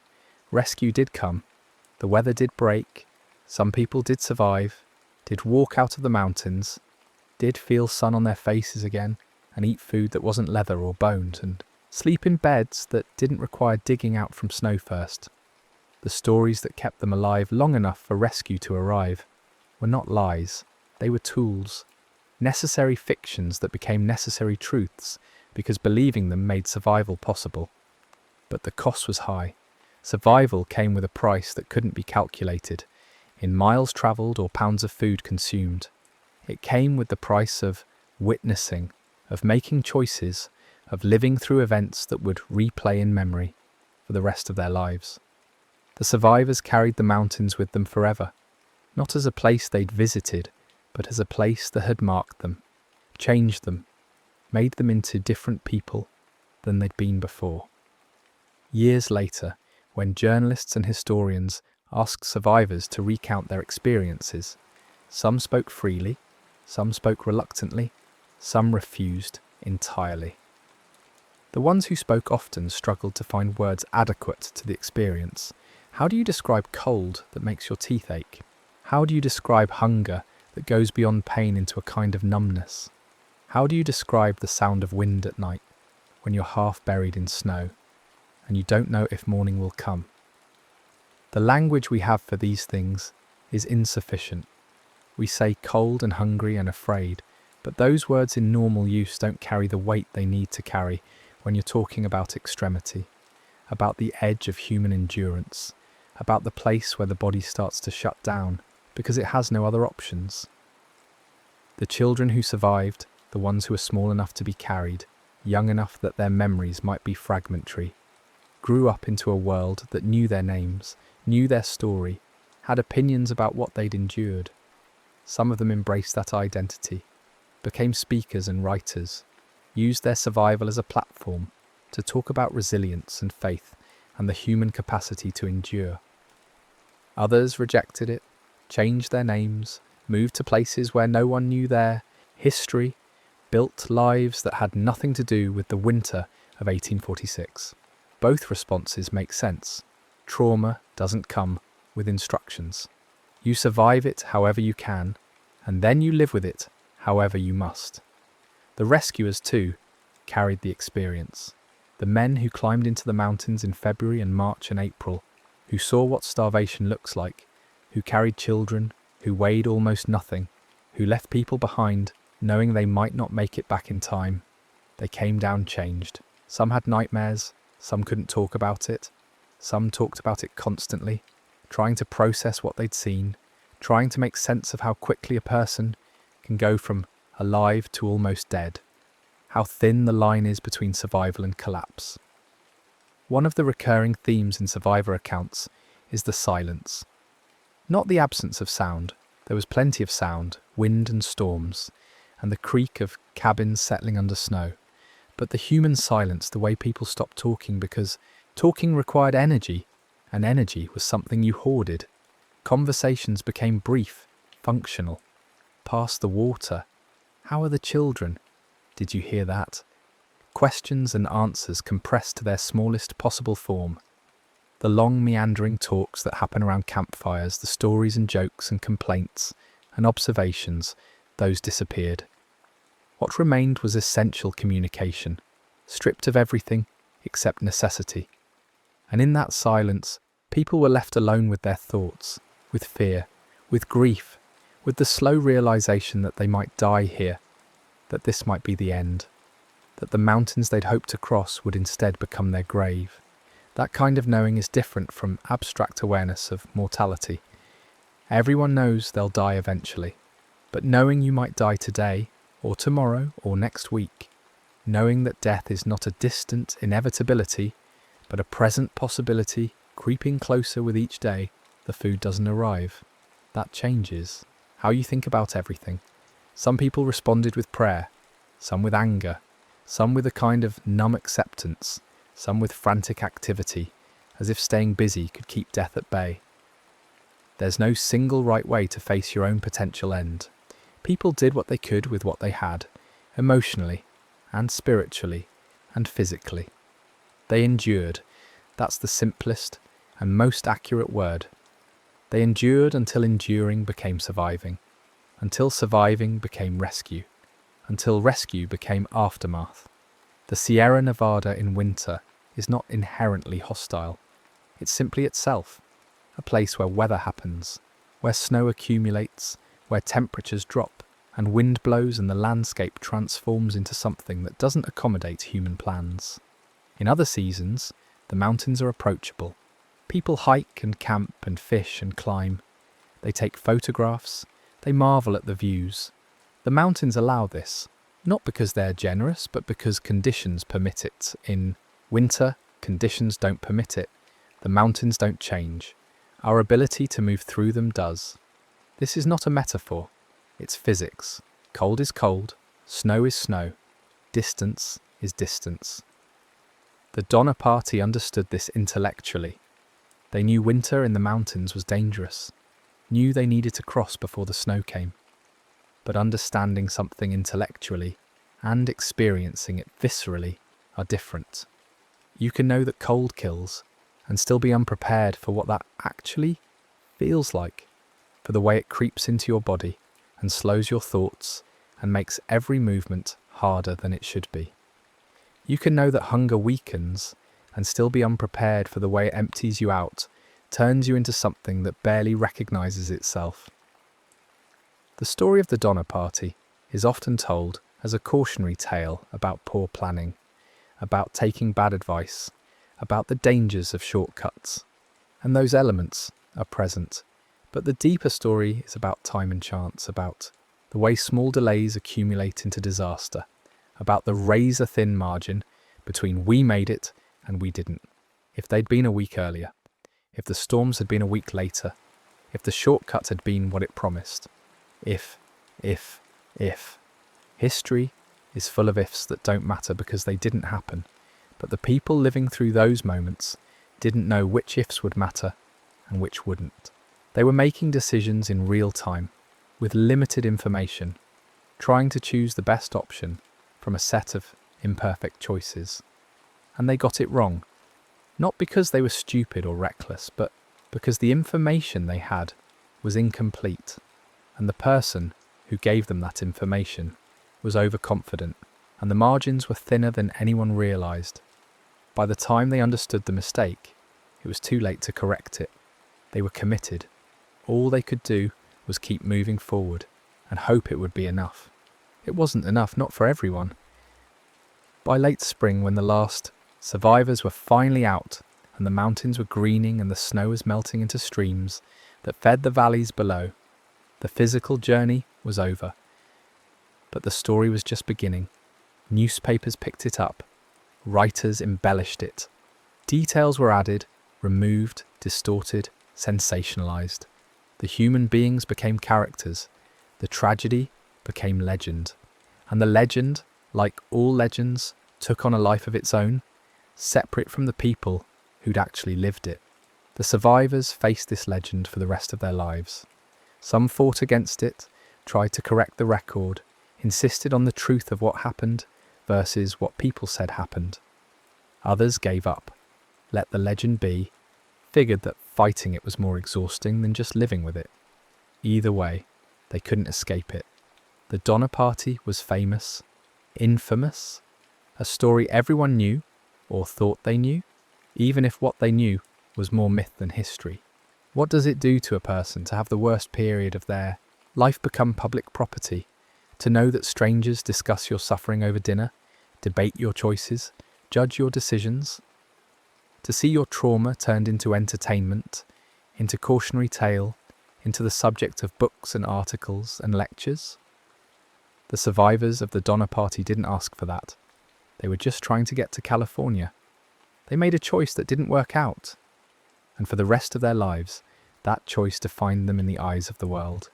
Rescue did come, the weather did break, some people did survive, did walk out of the mountains, did feel sun on their faces again, and eat food that wasn't leather or bones, and sleep in beds that didn't require digging out from snow first. The stories that kept them alive long enough for rescue to arrive were not lies, they were tools, necessary fictions that became necessary truths because believing them made survival possible. But the cost was high. Survival came with a price that couldn't be calculated, in miles travelled or pounds of food consumed. It came with the price of witnessing, of making choices, of living through events that would replay in memory for the rest of their lives. The survivors carried the mountains with them forever, not as a place they'd visited, but as a place that had marked them, changed them, made them into different people than they'd been before. Years later, when journalists and historians asked survivors to recount their experiences, some spoke freely, some spoke reluctantly, some refused entirely. The ones who spoke often struggled to find words adequate to the experience. How do you describe cold that makes your teeth ache? How do you describe hunger that goes beyond pain into a kind of numbness? How do you describe the sound of wind at night when you're half buried in snow and you don't know if morning will come? The language we have for these things is insufficient. We say cold and hungry and afraid, but those words in normal use don't carry the weight they need to carry when you're talking about extremity, about the edge of human endurance, about the place where the body starts to shut down because it has no other options. The children who survived, the ones who were small enough to be carried, young enough that their memories might be fragmentary, grew up into a world that knew their names, knew their story, had opinions about what they'd endured. Some of them embraced that identity, became speakers and writers, used their survival as a platform to talk about resilience and faith and the human capacity to endure. Others rejected it, changed their names, moved to places where no one knew their history, built lives that had nothing to do with the winter of 1846. Both responses make sense. Trauma doesn't come with instructions. You survive it however you can, and then you live with it however you must. The rescuers, too, carried the experience. The men who climbed into the mountains in February and March and April, who saw what starvation looks like, who carried children, who weighed almost nothing, who left people behind, knowing they might not make it back in time. They came down changed. Some had nightmares, some couldn't talk about it, some talked about it constantly, trying to process what they'd seen, trying to make sense of how quickly a person can go from alive to almost dead. How thin the line is between survival and collapse. One of the recurring themes in survivor accounts is the silence. Not the absence of sound. There was plenty of sound, wind and storms, and the creak of cabins settling under snow. But the human silence, the way people stopped talking because talking required energy, and energy was something you hoarded. Conversations became brief, functional. Pass the water. How are the children? Did you hear that? Questions and answers compressed to their smallest possible form. The long meandering talks that happen around campfires, the stories and jokes and complaints and observations, those disappeared. What remained was essential communication, stripped of everything except necessity. And in that silence, people were left alone with their thoughts, with fear, with grief, with the slow realization that they might die here, that this might be the end, that the mountains they'd hoped to cross would instead become their grave. That kind of knowing is different from abstract awareness of mortality. Everyone knows they'll die eventually, but knowing you might die today, or tomorrow, or next week, knowing that death is not a distant inevitability, but a present possibility creeping closer with each day the food doesn't arrive, that changes how you think about everything. Some people responded with prayer, some with anger, some with a kind of numb acceptance, some with frantic activity, as if staying busy could keep death at bay. There's no single right way to face your own potential end. People did what they could with what they had, emotionally, and spiritually, and physically. They endured. That's the simplest and most accurate word. They endured until enduring became surviving, until surviving became rescue, until rescue became aftermath. The Sierra Nevada in winter is not inherently hostile. It's simply itself, a place where weather happens, where snow accumulates, where temperatures drop, and wind blows and the landscape transforms into something that doesn't accommodate human plans. In other seasons, the mountains are approachable. People hike and camp and fish and climb. They take photographs. They marvel at the views. The mountains allow this, not because they're generous, but because conditions permit it. In winter, conditions don't permit it. The mountains don't change. Our ability to move through them does. This is not a metaphor. It's physics. Cold is cold. Snow is snow. Distance is distance. The Donner Party understood this intellectually. They knew winter in the mountains was dangerous, knew they needed to cross before the snow came. But understanding something intellectually and experiencing it viscerally are different. You can know that cold kills and still be unprepared for what that actually feels like, for the way it creeps into your body and slows your thoughts and makes every movement harder than it should be. You can know that hunger weakens and still be unprepared for the way it empties you out, turns you into something that barely recognizes itself. The story of the Donner Party is often told as a cautionary tale about poor planning, about taking bad advice, about the dangers of shortcuts. And those elements are present. But the deeper story is about time and chance, about the way small delays accumulate into disaster, about the razor-thin margin between we made it and we didn't. If they'd been a week earlier, if the storms had been a week later, if the shortcut had been what it promised. If. History is full of ifs that don't matter because they didn't happen, but the people living through those moments didn't know which ifs would matter and which wouldn't. They were making decisions in real time, with limited information, trying to choose the best option from a set of imperfect choices. And they got it wrong, not because they were stupid or reckless, but because the information they had was incomplete, and the person who gave them that information was overconfident, and the margins were thinner than anyone realized. By the time they understood the mistake, it was too late to correct it. They were committed. All they could do was keep moving forward and hope it would be enough. It wasn't enough, not for everyone. By late spring, when the last survivors were finally out and the mountains were greening and the snow was melting into streams that fed the valleys below, the physical journey was over. But the story was just beginning. Newspapers picked it up. Writers embellished it. Details were added, removed, distorted, sensationalized. The human beings became characters. The tragedy became legend. And the legend, like all legends, took on a life of its own, separate from the people who'd actually lived it. The survivors faced this legend for the rest of their lives. Some fought against it, tried to correct the record, insisted on the truth of what happened versus what people said happened. Others gave up, let the legend be, figured that fighting it was more exhausting than just living with it. Either way, they couldn't escape it. The Donner Party was famous, infamous, a story everyone knew or thought they knew, even if what they knew was more myth than history. What does it do to a person to have the worst period of their life become public property? To know that strangers discuss your suffering over dinner, debate your choices, judge your decisions? To see your trauma turned into entertainment, into cautionary tale, into the subject of books and articles and lectures? The survivors of the Donner Party didn't ask for that. They were just trying to get to California. They made a choice that didn't work out. And for the rest of their lives, that choice defined them in the eyes of the world.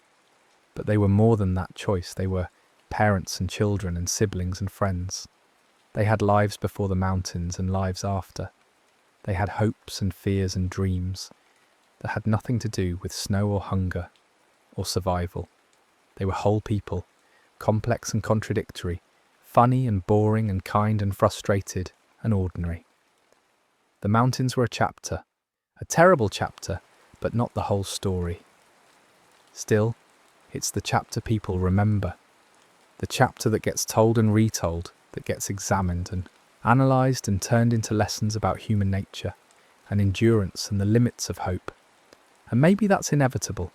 But they were more than that choice. They were parents and children and siblings and friends. They had lives before the mountains and lives after. They had hopes and fears and dreams that had nothing to do with snow or hunger or survival. They were whole people, complex and contradictory, funny and boring and kind and frustrated and ordinary. The mountains were a chapter, a terrible chapter, but not the whole story. Still, it's the chapter people remember. The chapter that gets told and retold, that gets examined and analysed and turned into lessons about human nature and endurance and the limits of hope. And maybe that's inevitable.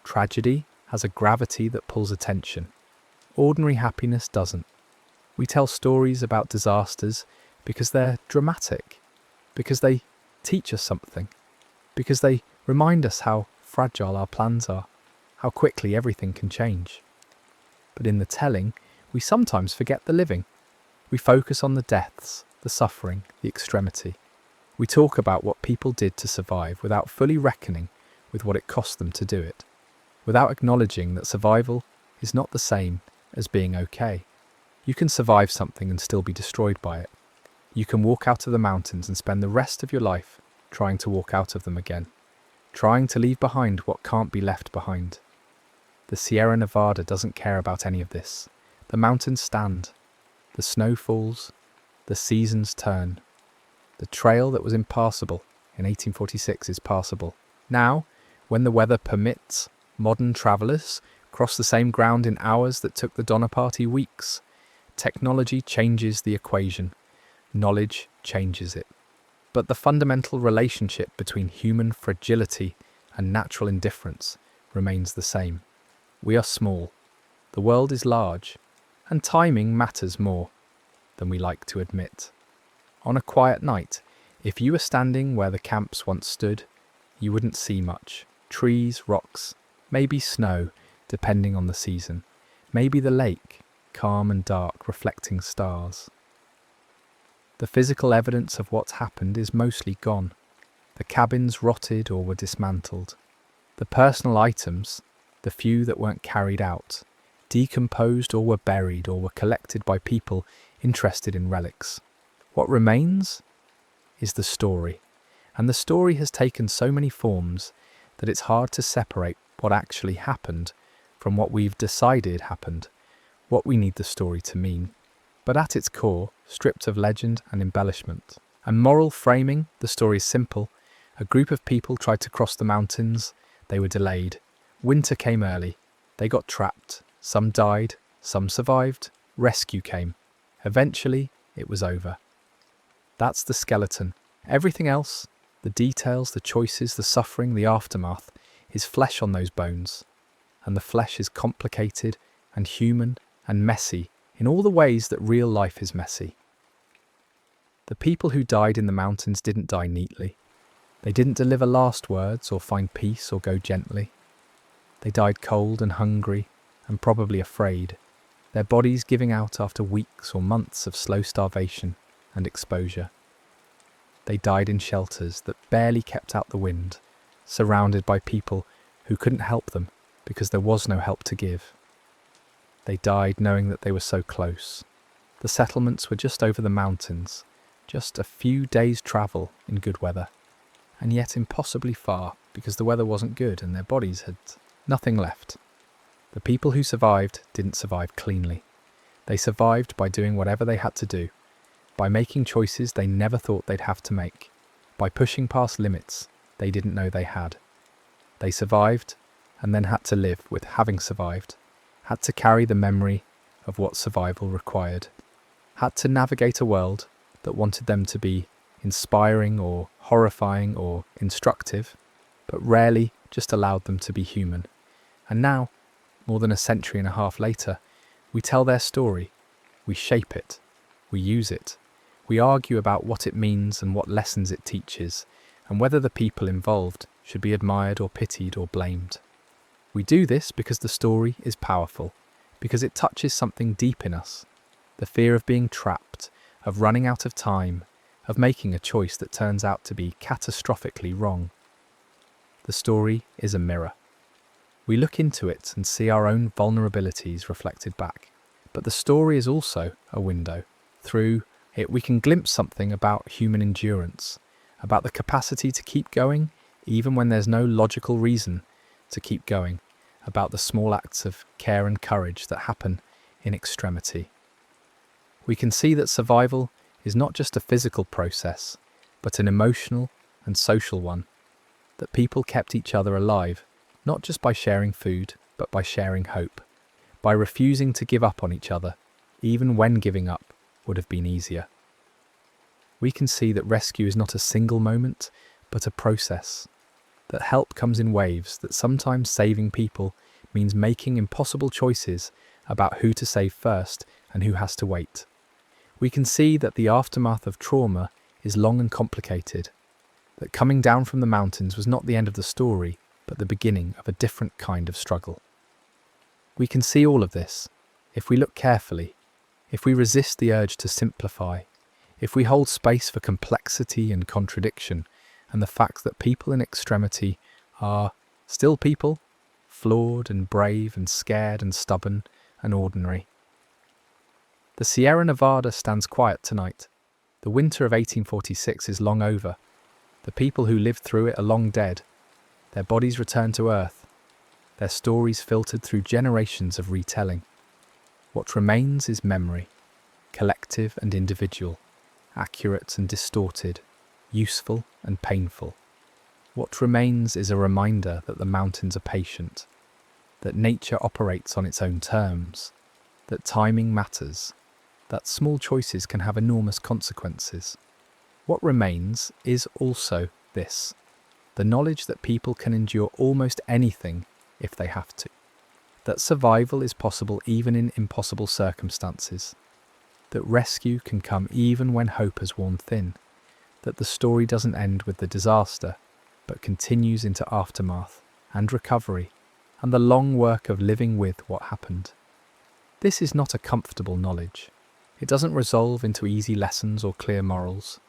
Tragedy has a gravity that pulls attention. Ordinary happiness doesn't. We tell stories about disasters because they're dramatic, because they teach us something, because they remind us how fragile our plans are, how quickly everything can change. But in the telling, we sometimes forget the living. We focus on the deaths, the suffering, the extremity. We talk about what people did to survive without fully reckoning with what it cost them to do it, without acknowledging that survival is not the same as being okay. You can survive something and still be destroyed by it. You can walk out of the mountains and spend the rest of your life trying to walk out of them again, trying to leave behind what can't be left behind. The Sierra Nevada doesn't care about any of this. The mountains stand. The snow falls. The seasons turn. The trail that was impassable in 1846 is passable. Now, when the weather permits, modern travellers cross the same ground in hours that took the Donner Party weeks. Technology changes the equation. Knowledge changes it. But the fundamental relationship between human fragility and natural indifference remains the same. We are small. The world is large. And timing matters more than we like to admit. On a quiet night, if you were standing where the camps once stood, you wouldn't see much. Trees, rocks, maybe snow, depending on the season. Maybe the lake, calm and dark, reflecting stars. The physical evidence of what's happened is mostly gone. The cabins rotted or were dismantled. The personal items, the few that weren't carried out, decomposed or were buried or were collected by people interested in relics. What remains is the story, and the story has taken so many forms that it's hard to separate what actually happened from what we've decided happened, what we need the story to mean. But at its core, stripped of legend and embellishment and moral framing, the story is simple. A group of people tried to cross the mountains. They were delayed. Winter came early. They got trapped. Some died. Some survived. Rescue came. Eventually, it was over. That's the skeleton. Everything else, the details, the choices, the suffering, the aftermath, is flesh on those bones. And the flesh is complicated and human and messy in all the ways that real life is messy. The people who died in the mountains didn't die neatly. They didn't deliver last words or find peace or go gently. They died cold and hungry and probably afraid. their bodies giving out after weeks or months of slow starvation and exposure. They died in shelters that barely kept out the wind, surrounded by people who couldn't help them because there was no help to give. They died knowing that they were so close. The settlements were just over the mountains, just a few days' travel in good weather, and yet impossibly far because the weather wasn't good and their bodies had nothing left. The people who survived didn't survive cleanly. They survived by doing whatever they had to do, by making choices they never thought they'd have to make, by pushing past limits they didn't know they had. They survived and then had to live with having survived, had to carry the memory of what survival required, had to navigate a world that wanted them to be inspiring or horrifying or instructive, but rarely just allowed them to be human. And now, more than a century and a half later, we tell their story, we shape it, we use it, we argue about what it means and what lessons it teaches, and whether the people involved should be admired or pitied or blamed. We do this because the story is powerful, because it touches something deep in us, the fear of being trapped, of running out of time, of making a choice that turns out to be catastrophically wrong. The story is a mirror. We look into it and see our own vulnerabilities reflected back. But the story is also a window. Through it we can glimpse something about human endurance, about the capacity to keep going even when there's no logical reason to keep going, about the small acts of care and courage that happen in extremity. We can see that survival is not just a physical process, but an emotional and social one, that people kept each other alive, not just by sharing food, but by sharing hope, by refusing to give up on each other, even when giving up would have been easier. We can see that rescue is not a single moment, but a process, that help comes in waves, that sometimes saving people means making impossible choices about who to save first and who has to wait. We can see that the aftermath of trauma is long and complicated, that coming down from the mountains was not the end of the story, but the beginning of a different kind of struggle. We can see all of this if we look carefully, if we resist the urge to simplify, if we hold space for complexity and contradiction, and the fact that people in extremity are still people, flawed and brave and scared and stubborn and ordinary. The Sierra Nevada stands quiet tonight. The winter of 1846 is long over. The people who lived through it are long dead. Their bodies return to earth, their stories filtered through generations of retelling. What remains is memory, collective and individual, accurate and distorted, useful and painful. What remains is a reminder that the mountains are patient, that nature operates on its own terms, that timing matters, that small choices can have enormous consequences. What remains is also this: the knowledge that people can endure almost anything if they have to, that survival is possible even in impossible circumstances, that rescue can come even when hope has worn thin, that the story doesn't end with the disaster, but continues into aftermath and recovery and the long work of living with what happened. This is not a comfortable knowledge. It doesn't resolve into easy lessons or clear morals.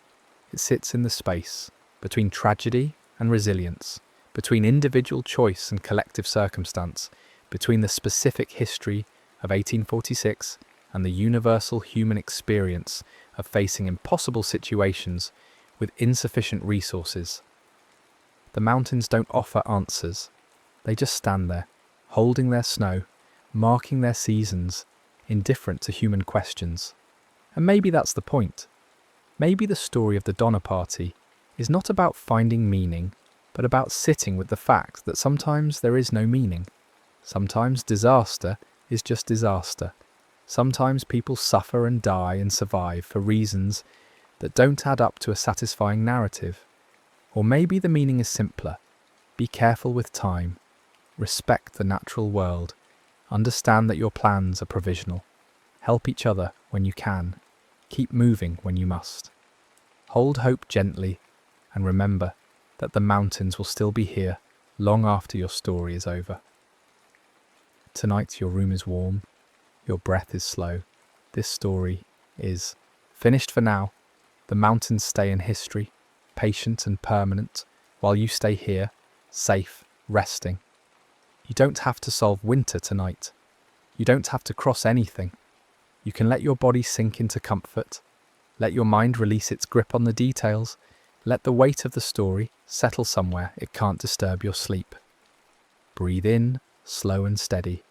It sits in the space between tragedy and resilience, between individual choice and collective circumstance, between the specific history of 1846 and the universal human experience of facing impossible situations with insufficient resources. The mountains don't offer answers. They just stand there, holding their snow, marking their seasons, indifferent to human questions. And maybe that's the point. Maybe the story of the Donner Party is not about finding meaning, but about sitting with the fact that sometimes there is no meaning. Sometimes disaster is just disaster. Sometimes people suffer and die and survive for reasons that don't add up to a satisfying narrative. Or maybe the meaning is simpler. Be careful with time. Respect the natural world. Understand that your plans are provisional. Help each other when you can. Keep moving when you must. Hold hope gently, and remember that the mountains will still be here long after your story is over. Tonight your room is warm, Your breath is slow. This story is finished for now. The mountains stay in history, patient and permanent, while you stay here, safe, resting. You don't have to solve winter tonight. You don't have to cross anything. You can let your body sink into comfort. Let your mind release its grip on the details. Let the weight of the story settle somewhere it can't disturb your sleep. Breathe in, slow and steady.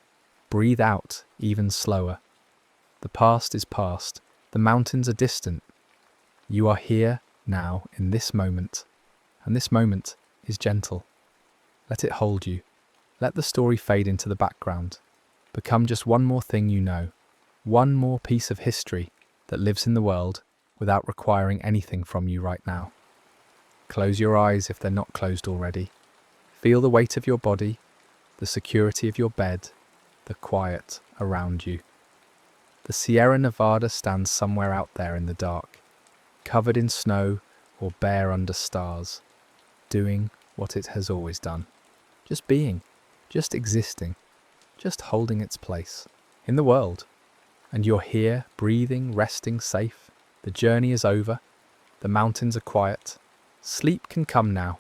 Breathe out, even slower. The past is past. The mountains are distant. You are here, now, in this moment. And this moment is gentle. Let it hold you. Let the story fade into the background. Become just one more thing you know. One more piece of history that lives in the world without requiring anything from you right now. Close your eyes if they're not closed already. Feel the weight of your body, the security of your bed, the quiet around you. The Sierra Nevada stands somewhere out there in the dark, covered in snow or bare under stars, doing what it has always done. Just being, just existing, just holding its place in the world. And you're here, breathing, resting, safe. The journey is over. The mountains are quiet. Sleep can come now,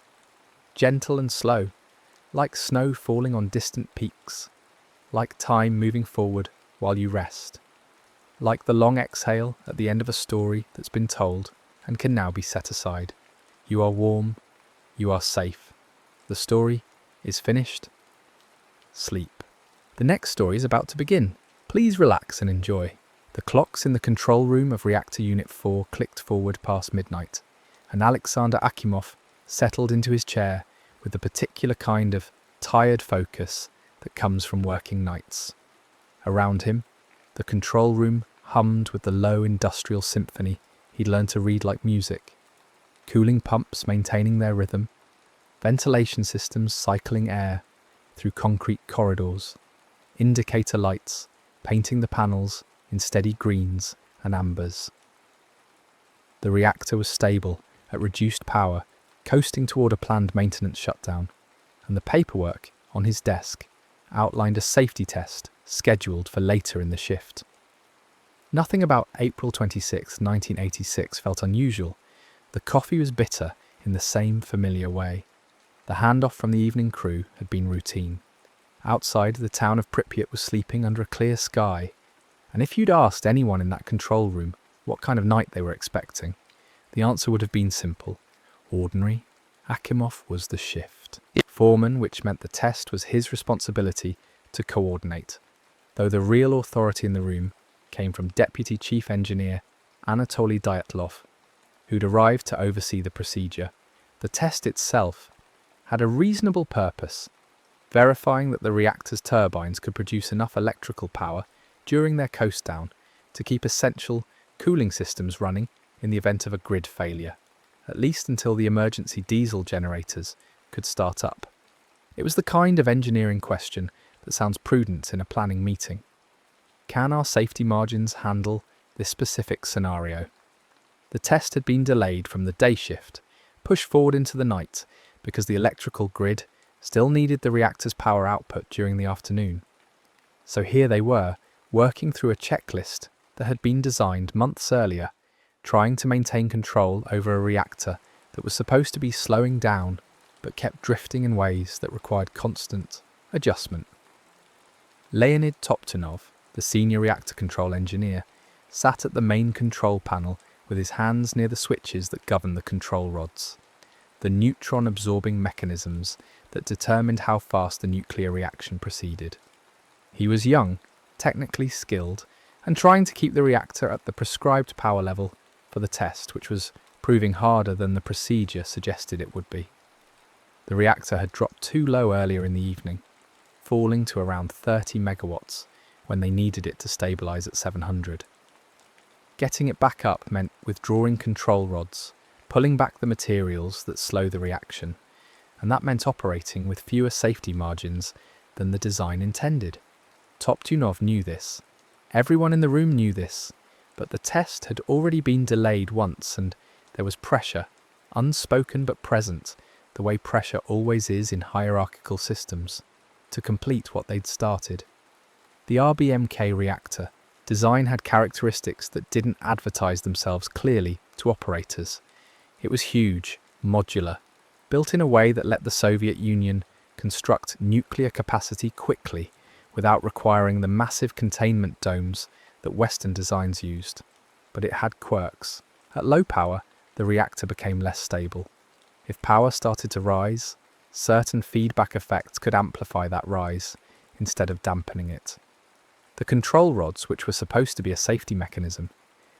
gentle and slow, like snow falling on distant peaks, like time moving forward while you rest, like the long exhale at the end of a story that's been told and can now be set aside. You are warm, you are safe. The story is finished. Sleep. The next story is about to begin. Please relax and enjoy. The clocks in the control room of Reactor Unit 4 clicked forward past midnight, and Alexander Akimov settled into his chair with the particular kind of tired focus that comes from working nights. Around him, the control room hummed with the low industrial symphony he'd learned to read like music. Cooling pumps maintaining their rhythm, ventilation systems cycling air through concrete corridors, indicator lights painting the panels in steady greens and ambers. The reactor was stable at reduced power, coasting toward a planned maintenance shutdown, and the paperwork on his desk outlined a safety test scheduled for later in the shift. Nothing about April 26, 1986 felt unusual. The coffee was bitter in the same familiar way. The handoff from the evening crew had been routine. Outside, the town of Pripyat was sleeping under a clear sky, and if you'd asked anyone in that control room what kind of night they were expecting, the answer would have been simple. Ordinary. Akimov was the shift foreman, which meant the test was his responsibility to coordinate, though the real authority in the room came from Deputy Chief Engineer Anatoly Dyatlov, who'd arrived to oversee the procedure. The test itself had a reasonable purpose, verifying that the reactor's turbines could produce enough electrical power during their coast down to keep essential cooling systems running in the event of a grid failure, at least until the emergency diesel generators could start up. It was the kind of engineering question that sounds prudent in a planning meeting. Can our safety margins handle this specific scenario? The test had been delayed from the day shift, pushed forward into the night, because the electrical grid still needed the reactor's power output during the afternoon. So here they were, working through a checklist that had been designed months earlier, trying to maintain control over a reactor that was supposed to be slowing down but kept drifting in ways that required constant adjustment. Leonid Toptunov, the senior reactor control engineer, sat at the main control panel with his hands near the switches that governed the control rods, the neutron-absorbing mechanisms that determined how fast the nuclear reaction proceeded. He was young, technically skilled, and trying to keep the reactor at the prescribed power level for the test, which was proving harder than the procedure suggested it would be. The reactor had dropped too low earlier in the evening, falling to around 30 megawatts when they needed it to stabilise at 700. Getting it back up meant withdrawing control rods, pulling back the materials that slow the reaction, and that meant operating with fewer safety margins than the design intended. Toptunov knew this. Everyone in the room knew this, but the test had already been delayed once, and there was pressure, unspoken but present, the way pressure always is in hierarchical systems, to complete what they'd started. The RBMK reactor design had characteristics that didn't advertise themselves clearly to operators. It was huge, modular, built in a way that let the Soviet Union construct nuclear capacity quickly without requiring the massive containment domes that Western designs used. But it had quirks. At low power, the reactor became less stable. If power started to rise, certain feedback effects could amplify that rise instead of dampening it. The control rods, which were supposed to be a safety mechanism,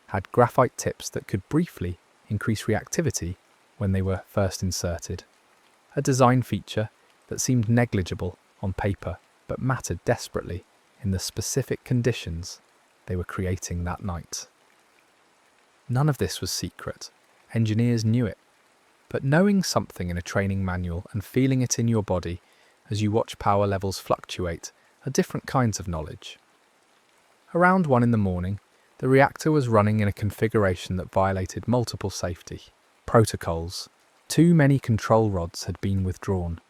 had graphite tips that could briefly increase reactivity when they were first inserted. A design feature that seemed negligible on paper but mattered desperately in the specific conditions they were creating that night. None of this was secret. Engineers knew it. But knowing something in a training manual and feeling it in your body as you watch power levels fluctuate are different kinds of knowledge. Around 1 a.m, the reactor was running in a configuration that violated multiple safety protocols. Too many control rods had been withdrawn.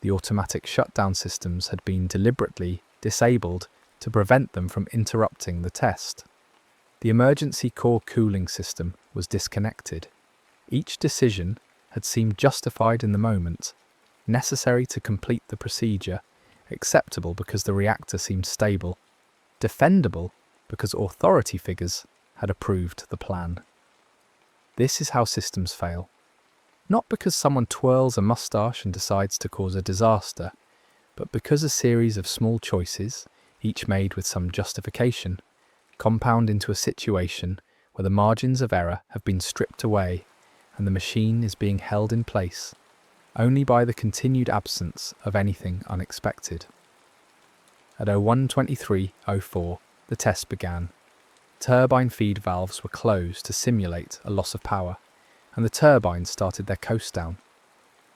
The automatic shutdown systems had been deliberately disabled to prevent them from interrupting the test. The emergency core cooling system was disconnected. Each decision had seemed justified in the moment, necessary to complete the procedure, acceptable because the reactor seemed stable, defendable because authority figures had approved the plan. This is how systems fail. Not because someone twirls a mustache and decides to cause a disaster, but because a series of small choices, each made with some justification, compound into a situation where the margins of error have been stripped away and the machine is being held in place only by the continued absence of anything unexpected. At 01:23:04, the test began. Turbine feed valves were closed to simulate a loss of power, and the turbines started their coast down,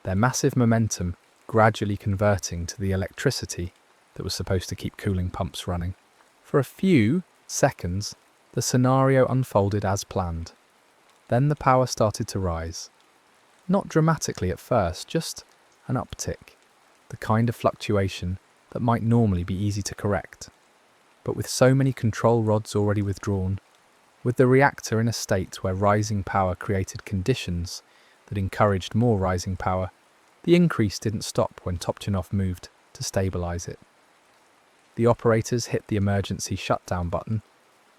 their massive momentum gradually converting to the electricity that was supposed to keep cooling pumps running. For a few seconds, the scenario unfolded as planned. Then the power started to rise. Not dramatically at first, just an uptick, the kind of fluctuation that might normally be easy to correct. But with so many control rods already withdrawn, with the reactor in a state where rising power created conditions that encouraged more rising power, the increase didn't stop when Topchinov moved to stabilize it. The operators hit the emergency shutdown button,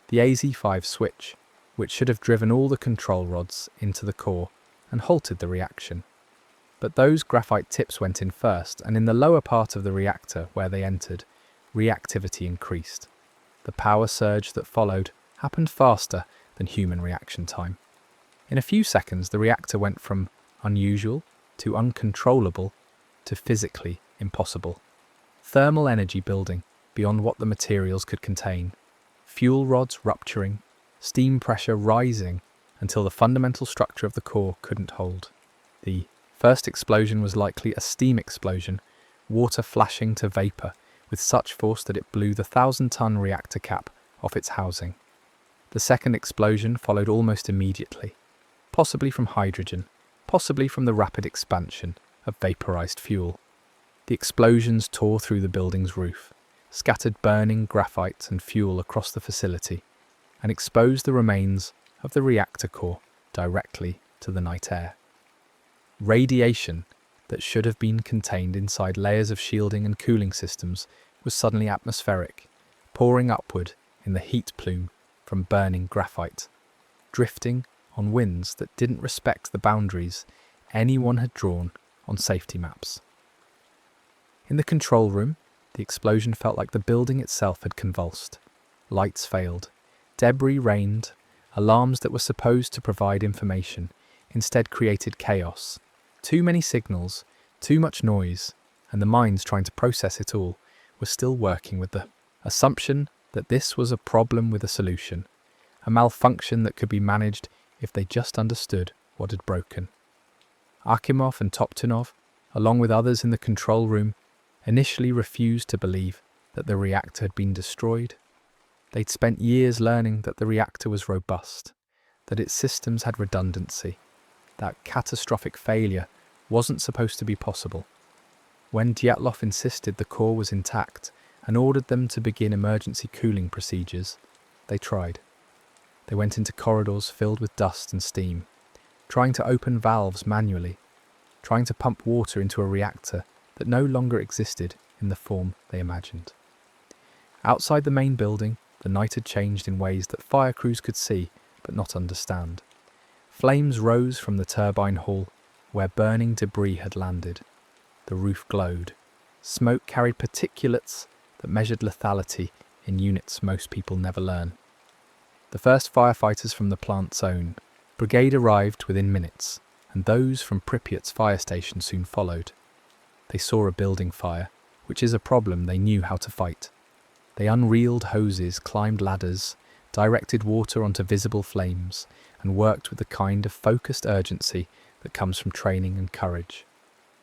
the AZ5 switch, which should have driven all the control rods into the core and halted the reaction. But those graphite tips went in first, and in the lower part of the reactor where they entered, reactivity increased. The power surge that followed happened faster than human reaction time. In a few seconds, the reactor went from unusual to uncontrollable to physically impossible. Thermal energy building beyond what the materials could contain, fuel rods rupturing, steam pressure rising until the fundamental structure of the core couldn't hold. The first explosion was likely a steam explosion, water flashing to vapour with such force that it blew the 1,000-ton reactor cap off its housing. The second explosion followed almost immediately, possibly from hydrogen, possibly from the rapid expansion of vaporized fuel. The explosions tore through the building's roof, scattered burning graphite and fuel across the facility, and exposed the remains of the reactor core directly to the night air. Radiation that should have been contained inside layers of shielding and cooling systems was suddenly atmospheric, pouring upward in the heat plume from burning graphite, drifting on winds that didn't respect the boundaries anyone had drawn on safety maps. In the control room, the explosion felt like the building itself had convulsed. Lights failed, debris rained, alarms that were supposed to provide information instead created chaos. Too many signals, too much noise, and the minds trying to process it all were still working with the assumption that this was a problem with a solution, a malfunction that could be managed if they just understood what had broken. Akimov and Topchinov, along with others in the control room, initially refused to believe that the reactor had been destroyed. They'd spent years learning that the reactor was robust, that its systems had redundancy, that catastrophic failure wasn't supposed to be possible. When Dyatlov insisted the core was intact, and ordered them to begin emergency cooling procedures, they tried. They went into corridors filled with dust and steam, trying to open valves manually, trying to pump water into a reactor that no longer existed in the form they imagined. Outside the main building, the night had changed in ways that fire crews could see but not understand. Flames rose from the turbine hall where burning debris had landed. The roof glowed. Smoke carried particulates that measured lethality in units most people never learn. The first firefighters from the plant zone brigade arrived within minutes, and those from Pripyat's fire station soon followed. They saw a building fire, which is a problem they knew how to fight. They unreeled hoses, climbed ladders, directed water onto visible flames, and worked with the kind of focused urgency that comes from training and courage.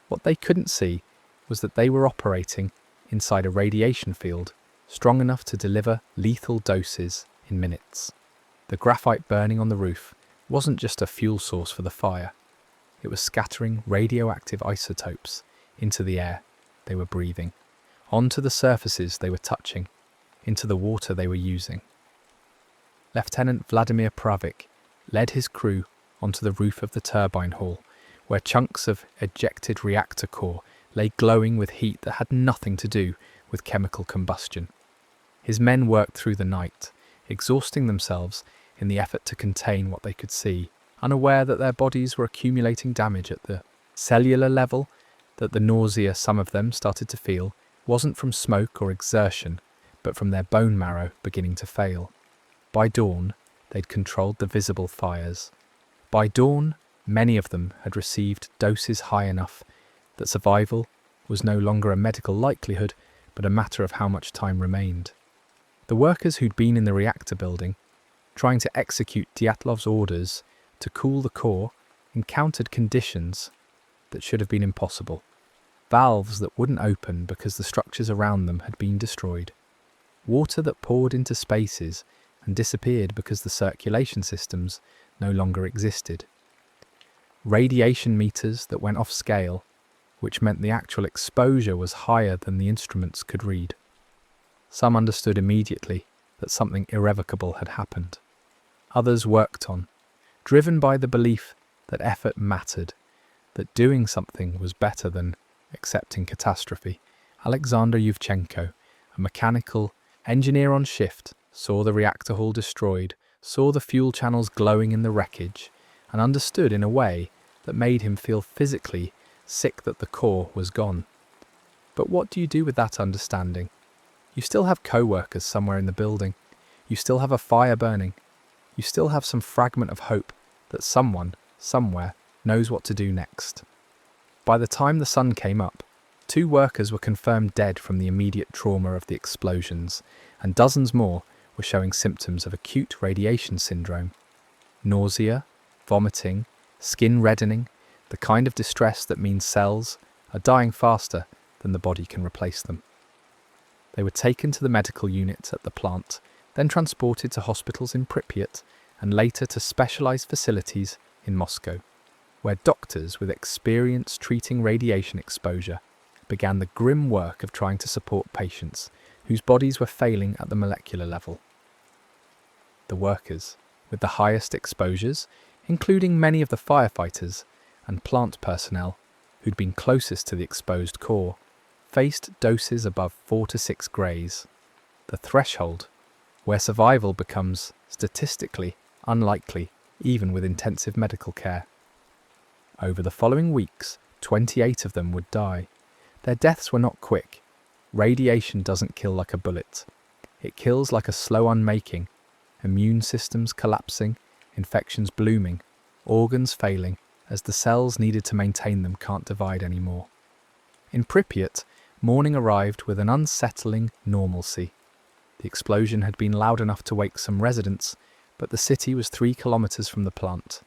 What they couldn't see was that they were operating inside a radiation field strong enough to deliver lethal doses in minutes. The graphite burning on the roof wasn't just a fuel source for the fire. It was scattering radioactive isotopes into the air they were breathing, onto the surfaces they were touching, into the water they were using. Lieutenant Vladimir Pravik led his crew onto the roof of the turbine hall, where chunks of ejected reactor core lay glowing with heat that had nothing to do with chemical combustion. His men worked through the night, exhausting themselves in the effort to contain what they could see, unaware that their bodies were accumulating damage at the cellular level, that the nausea some of them started to feel wasn't from smoke or exertion, but from their bone marrow beginning to fail. By dawn, they'd controlled the visible fires. By dawn, many of them had received doses high enough that survival was no longer a medical likelihood, but a matter of how much time remained. The workers who'd been in the reactor building, trying to execute Dyatlov's orders to cool the core, encountered conditions that should have been impossible. Valves that wouldn't open because the structures around them had been destroyed. Water that poured into spaces and disappeared because the circulation systems no longer existed. Radiation meters that went off scale, which meant the actual exposure was higher than the instruments could read. Some understood immediately that something irrevocable had happened. Others worked on, driven by the belief that effort mattered, that doing something was better than accepting catastrophe. Alexander Yuvchenko, a mechanical engineer on shift, saw the reactor hall destroyed, saw the fuel channels glowing in the wreckage, and understood in a way that made him feel physically sick that the core was gone. But what do you do with that understanding? You still have co-workers somewhere in the building. You still have a fire burning. You still have some fragment of hope that someone, somewhere, knows what to do next. By the time the sun came up, 2 workers were confirmed dead from the immediate trauma of the explosions, and dozens more were showing symptoms of acute radiation syndrome. Nausea, vomiting, skin reddening, the kind of distress that means cells are dying faster than the body can replace them. They were taken to the medical unit at the plant, then transported to hospitals in Pripyat and later to specialized facilities in Moscow, where doctors with experience treating radiation exposure began the grim work of trying to support patients whose bodies were failing at the molecular level. The workers, with the highest exposures, including many of the firefighters and plant personnel who'd been closest to the exposed core, faced doses above 4 to 6 grays, the threshold where survival becomes statistically unlikely even with intensive medical care. Over the following weeks, 28 of them would die. Their deaths were not quick. Radiation doesn't kill like a bullet. It kills like a slow unmaking, immune systems collapsing, infections blooming, organs failing, as the cells needed to maintain them can't divide anymore. In Pripyat, morning arrived with an unsettling normalcy. The explosion had been loud enough to wake some residents, but the city was 3 kilometers from the plant,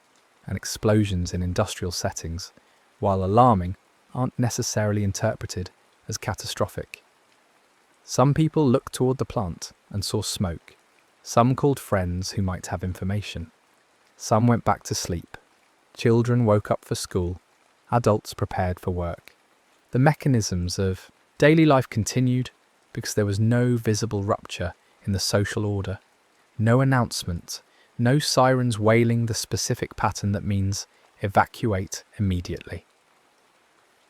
and explosions in industrial settings, while alarming, aren't necessarily interpreted as catastrophic. Some people looked toward the plant and saw smoke. Some called friends who might have information. Some went back to sleep. Children woke up for school. Adults prepared for work. The mechanisms of daily life continued, because there was no visible rupture in the social order, no announcement, no sirens wailing the specific pattern that means evacuate immediately.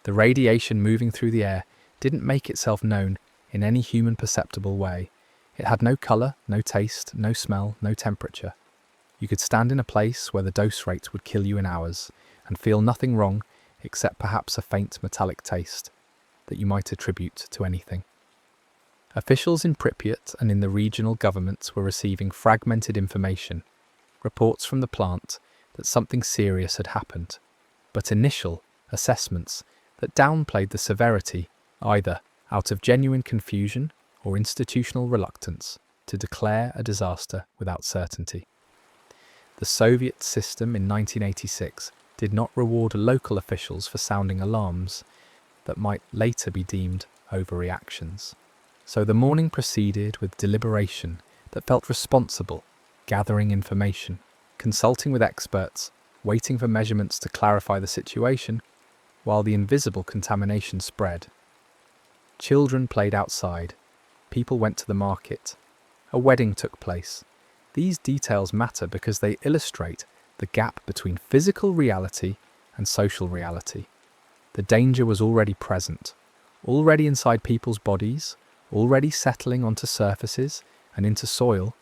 The radiation moving through the air didn't make itself known in any human perceptible way. It had no colour, no taste, no smell, no temperature. You could stand in a place where the dose rate would kill you in hours and feel nothing wrong except perhaps a faint metallic taste that you might attribute to anything. Officials in Pripyat and in the regional governments were receiving fragmented information, reports from the plant that something serious had happened, but initial assessments that downplayed the severity, either out of genuine confusion or institutional reluctance to declare a disaster without certainty. The Soviet system in 1986 did not reward local officials for sounding alarms that might later be deemed overreactions. So the morning proceeded with deliberation that felt responsible, gathering information, consulting with experts, waiting for measurements to clarify the situation, while the invisible contamination spread. Children played outside, people went to the market, a wedding took place. These details matter because they illustrate the gap between physical reality and social reality. The danger was already present, already inside people's bodies, already settling onto surfaces and into soil,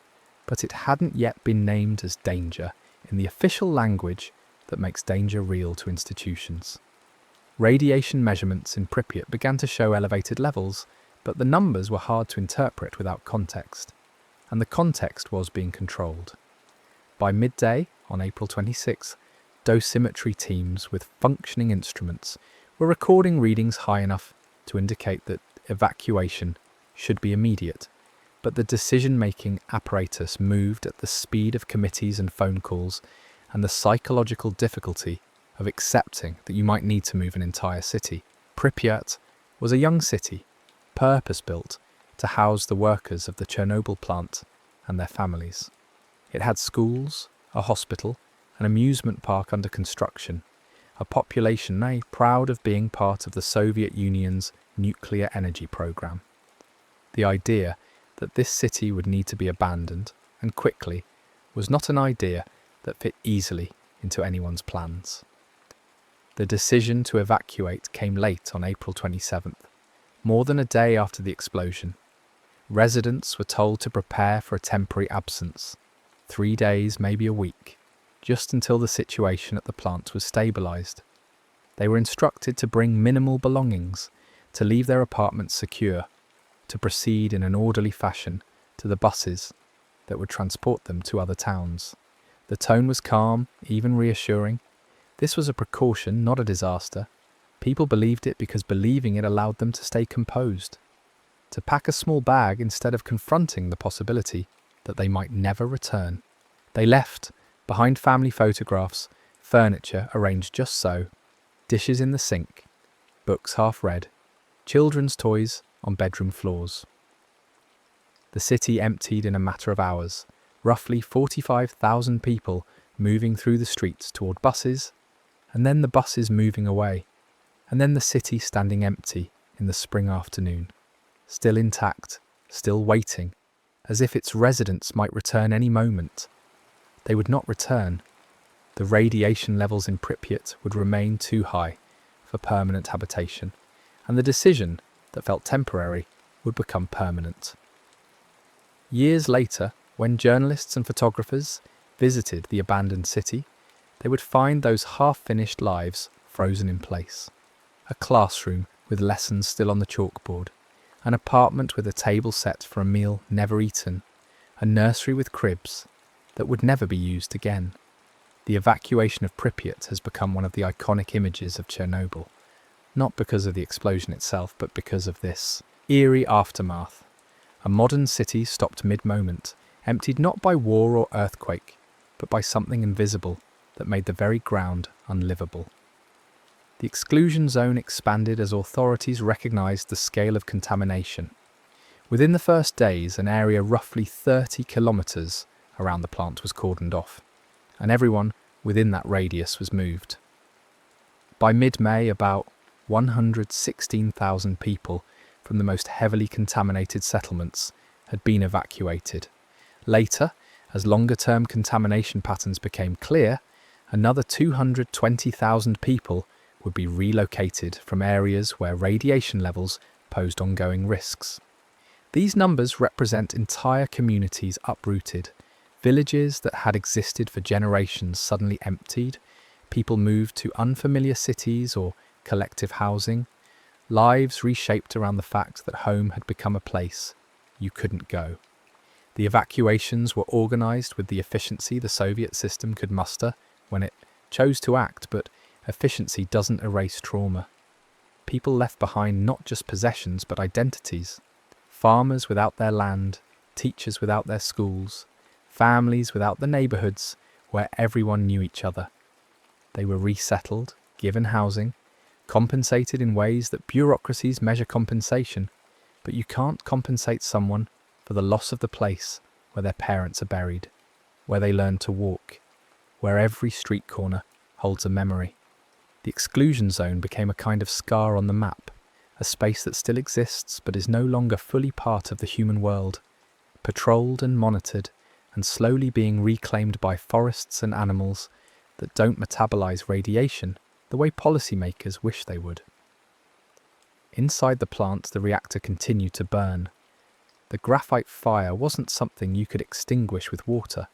but it hadn't yet been named as danger in the official language that makes danger real to institutions. Radiation measurements in Pripyat began to show elevated levels, but the numbers were hard to interpret without context, and the context was being controlled. By midday, on April 26th, dosimetry teams with functioning instruments were recording readings high enough to indicate that evacuation should be immediate, but the decision-making apparatus moved at the speed of committees and phone calls and the psychological difficulty of accepting that you might need to move an entire city. Pripyat was a young city, purpose-built to house the workers of the Chernobyl plant and their families. It had schools, a hospital, an amusement park under construction, a population proud of being part of the Soviet Union's nuclear energy program. The idea that this city would need to be abandoned, and quickly, was not an idea that fit easily into anyone's plans. The decision to evacuate came late on April 27th, more than a day after the explosion. Residents were told to prepare for a temporary absence, 3 days, maybe a week, just until the situation at the plant was stabilised. They were instructed to bring minimal belongings, to leave their apartments secure, to proceed in an orderly fashion to the buses that would transport them to other towns. The tone was calm, even reassuring. This was a precaution, not a disaster. People believed it because believing it allowed them to stay composed, to pack a small bag instead of confronting the possibility that they might never return. They left behind family photographs, furniture arranged just so, dishes in the sink, books half read, children's toys on bedroom floors. The city emptied in a matter of hours, roughly 45,000 people moving through the streets toward buses, and then the buses moving away, and then the city standing empty in the spring afternoon, still intact, still waiting, as if its residents might return any moment. They would not return. The radiation levels in Pripyat would remain too high for permanent habitation, and the decision that felt temporary would become permanent. Years later, when journalists and photographers visited the abandoned city, they would find those half-finished lives frozen in place. A classroom with lessons still on the chalkboard, an apartment with a table set for a meal never eaten, a nursery with cribs that would never be used again. The evacuation of Pripyat has become one of the iconic images of Chernobyl, not because of the explosion itself, but because of this eerie aftermath. A modern city stopped mid-moment, emptied not by war or earthquake, but by something invisible that made the very ground unlivable. The exclusion zone expanded as authorities recognised the scale of contamination. Within the first days, an area roughly 30 kilometres around the plant was cordoned off, and everyone within that radius was moved. By mid-May, about 116,000 people from the most heavily contaminated settlements had been evacuated. Later, as longer-term contamination patterns became clear, another 220,000 people would be relocated from areas where radiation levels posed ongoing risks. These numbers represent entire communities uprooted, villages that had existed for generations suddenly emptied, people moved to unfamiliar cities or collective housing, lives reshaped around the fact that home had become a place you couldn't go. The evacuations were organised with the efficiency the Soviet system could muster when it chose to act, but efficiency doesn't erase trauma. People left behind not just possessions but identities. Farmers without their land, teachers without their schools, families without the neighbourhoods where everyone knew each other. They were resettled, given housing, compensated in ways that bureaucracies measure compensation, but you can't compensate someone for the loss of the place where their parents are buried, where they learned to walk, where every street corner holds a memory. The exclusion zone became a kind of scar on the map, a space that still exists but is no longer fully part of the human world, patrolled and monitored and slowly being reclaimed by forests and animals that don't metabolize radiation the way policymakers wish they would. Inside the plant, the reactor continued to burn. The graphite fire wasn't something you could extinguish with water.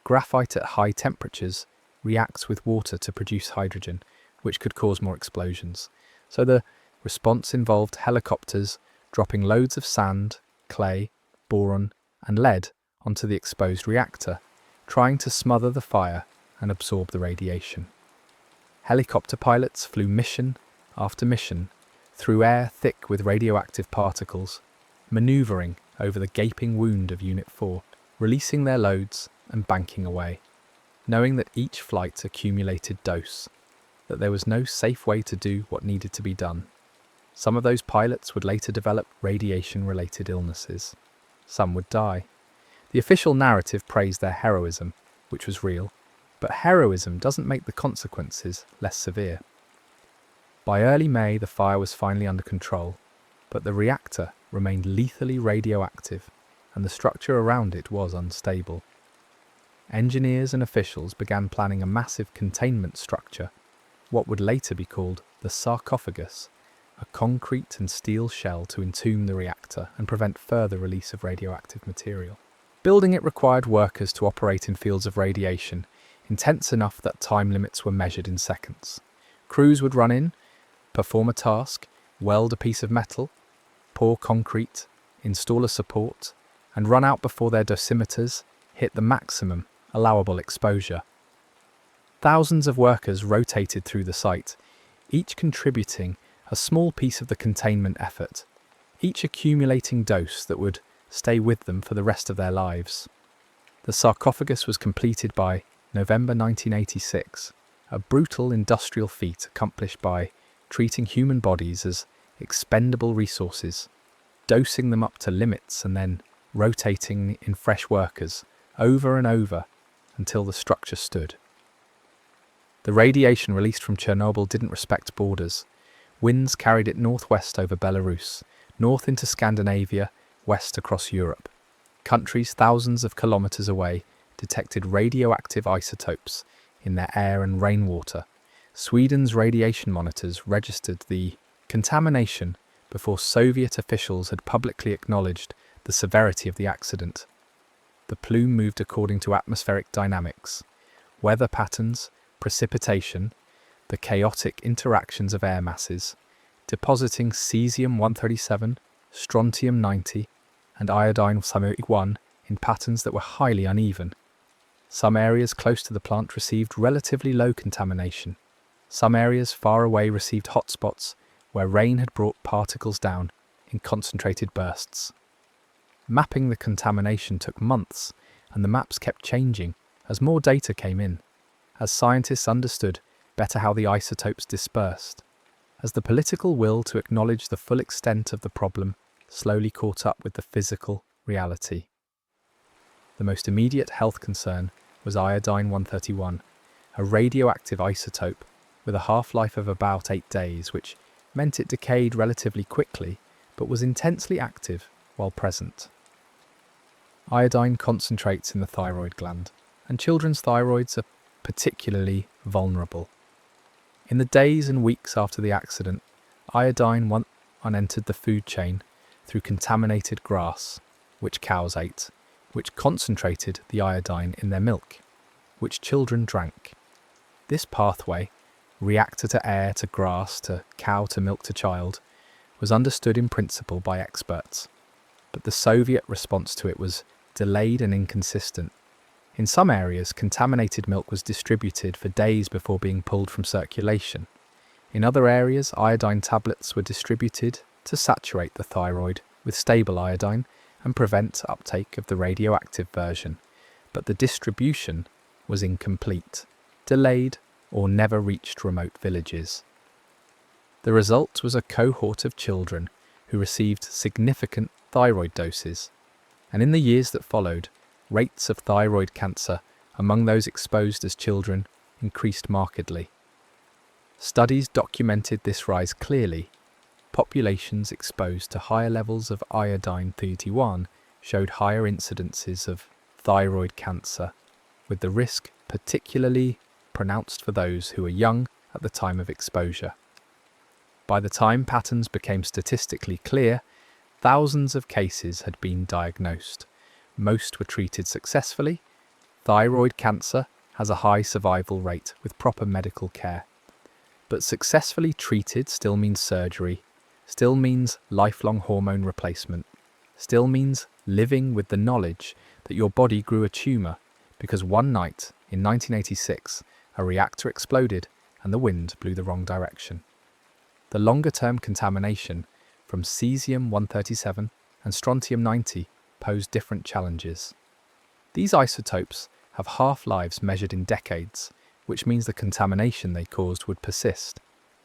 Graphite at high temperatures reacts with water to produce hydrogen, which could cause more explosions. So the response involved helicopters dropping loads of sand, clay, boron, and lead onto the exposed reactor, trying to smother the fire and absorb the radiation. Helicopter pilots flew mission after mission through air thick with radioactive particles, manoeuvring over the gaping wound of Unit 4, releasing their loads and banking away, knowing that each flight accumulated dose, that there was no safe way to do what needed to be done. Some of those pilots would later develop radiation-related illnesses. Some would die. The official narrative praised their heroism, which was real, but heroism doesn't make the consequences less severe. By early May, the fire was finally under control, but the reactor remained lethally radioactive, and the structure around it was unstable. Engineers and officials began planning a massive containment structure, what would later be called the sarcophagus, a concrete and steel shell to entomb the reactor and prevent further release of radioactive material. Building it required workers to operate in fields of radiation, intense enough that time limits were measured in seconds. Crews would run in, perform a task, weld a piece of metal, pour concrete, install a support, and run out before their dosimeters hit the maximum allowable exposure. Thousands of workers rotated through the site, each contributing a small piece of the containment effort, each accumulating dose that would stay with them for the rest of their lives. The sarcophagus was completed by November 1986, a brutal industrial feat accomplished by treating human bodies as expendable resources, dosing them up to limits and then rotating in fresh workers over and over until the structure stood. The radiation released from Chernobyl didn't respect borders. Winds carried it northwest over Belarus, north into Scandinavia, west across Europe. Countries thousands of kilometers away detected radioactive isotopes in their air and rainwater. Sweden's radiation monitors registered the contamination before Soviet officials had publicly acknowledged the severity of the accident. The plume moved according to atmospheric dynamics, weather patterns, precipitation, the chaotic interactions of air masses, depositing cesium-137, strontium-90, and iodine-1 in patterns that were highly uneven. Some areas close to the plant received relatively low contamination. Some areas far away received hotspots where rain had brought particles down in concentrated bursts. Mapping the contamination took months, and the maps kept changing as more data came in, as scientists understood better how the isotopes dispersed, as the political will to acknowledge the full extent of the problem slowly caught up with the physical reality. The most immediate health concern was iodine-131, a radioactive isotope with a half-life of about 8 days, which meant it decayed relatively quickly but was intensely active while present. Iodine concentrates in the thyroid gland, and children's thyroids are particularly vulnerable. In the days and weeks after the accident, iodine once entered the food chain through contaminated grass, which cows ate, which concentrated the iodine in their milk, which children drank. This pathway, reactor to air to grass to cow to milk to child, was understood in principle by experts, but the Soviet response to it was delayed and inconsistent. In some areas, contaminated milk was distributed for days before being pulled from circulation. In other areas, iodine tablets were distributed to saturate the thyroid with stable iodine and prevent uptake of the radioactive version, but the distribution was incomplete, delayed, or never reached remote villages. The result was a cohort of children who received significant thyroid doses, and in the years that followed, rates of thyroid cancer among those exposed as children increased markedly. Studies documented this rise clearly. Populations exposed to higher levels of iodine 31 showed higher incidences of thyroid cancer, with the risk particularly pronounced for those who were young at the time of exposure. By the time patterns became statistically clear, thousands of cases had been diagnosed. Most were treated successfully. Thyroid cancer has a high survival rate with proper medical care. But successfully treated still means surgery, still means lifelong hormone replacement, still means living with the knowledge that your body grew a tumour because one night in 1986 a reactor exploded and the wind blew the wrong direction. The longer-term contamination from cesium-137 and strontium-90 pose different challenges. These isotopes have half-lives measured in decades, which means the contamination they caused would persist.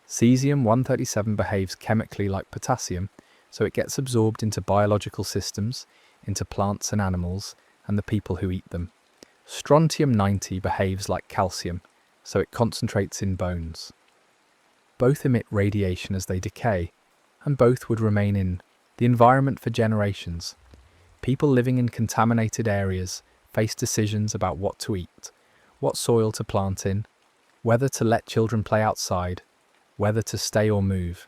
Cesium-137 behaves chemically like potassium, so it gets absorbed into biological systems, into plants and animals, and the people who eat them. Strontium-90 behaves like calcium, so it concentrates in bones. Both emit radiation as they decay, and both would remain in the environment for generations. People living in contaminated areas face decisions about what to eat, what soil to plant in, whether to let children play outside, whether to stay or move.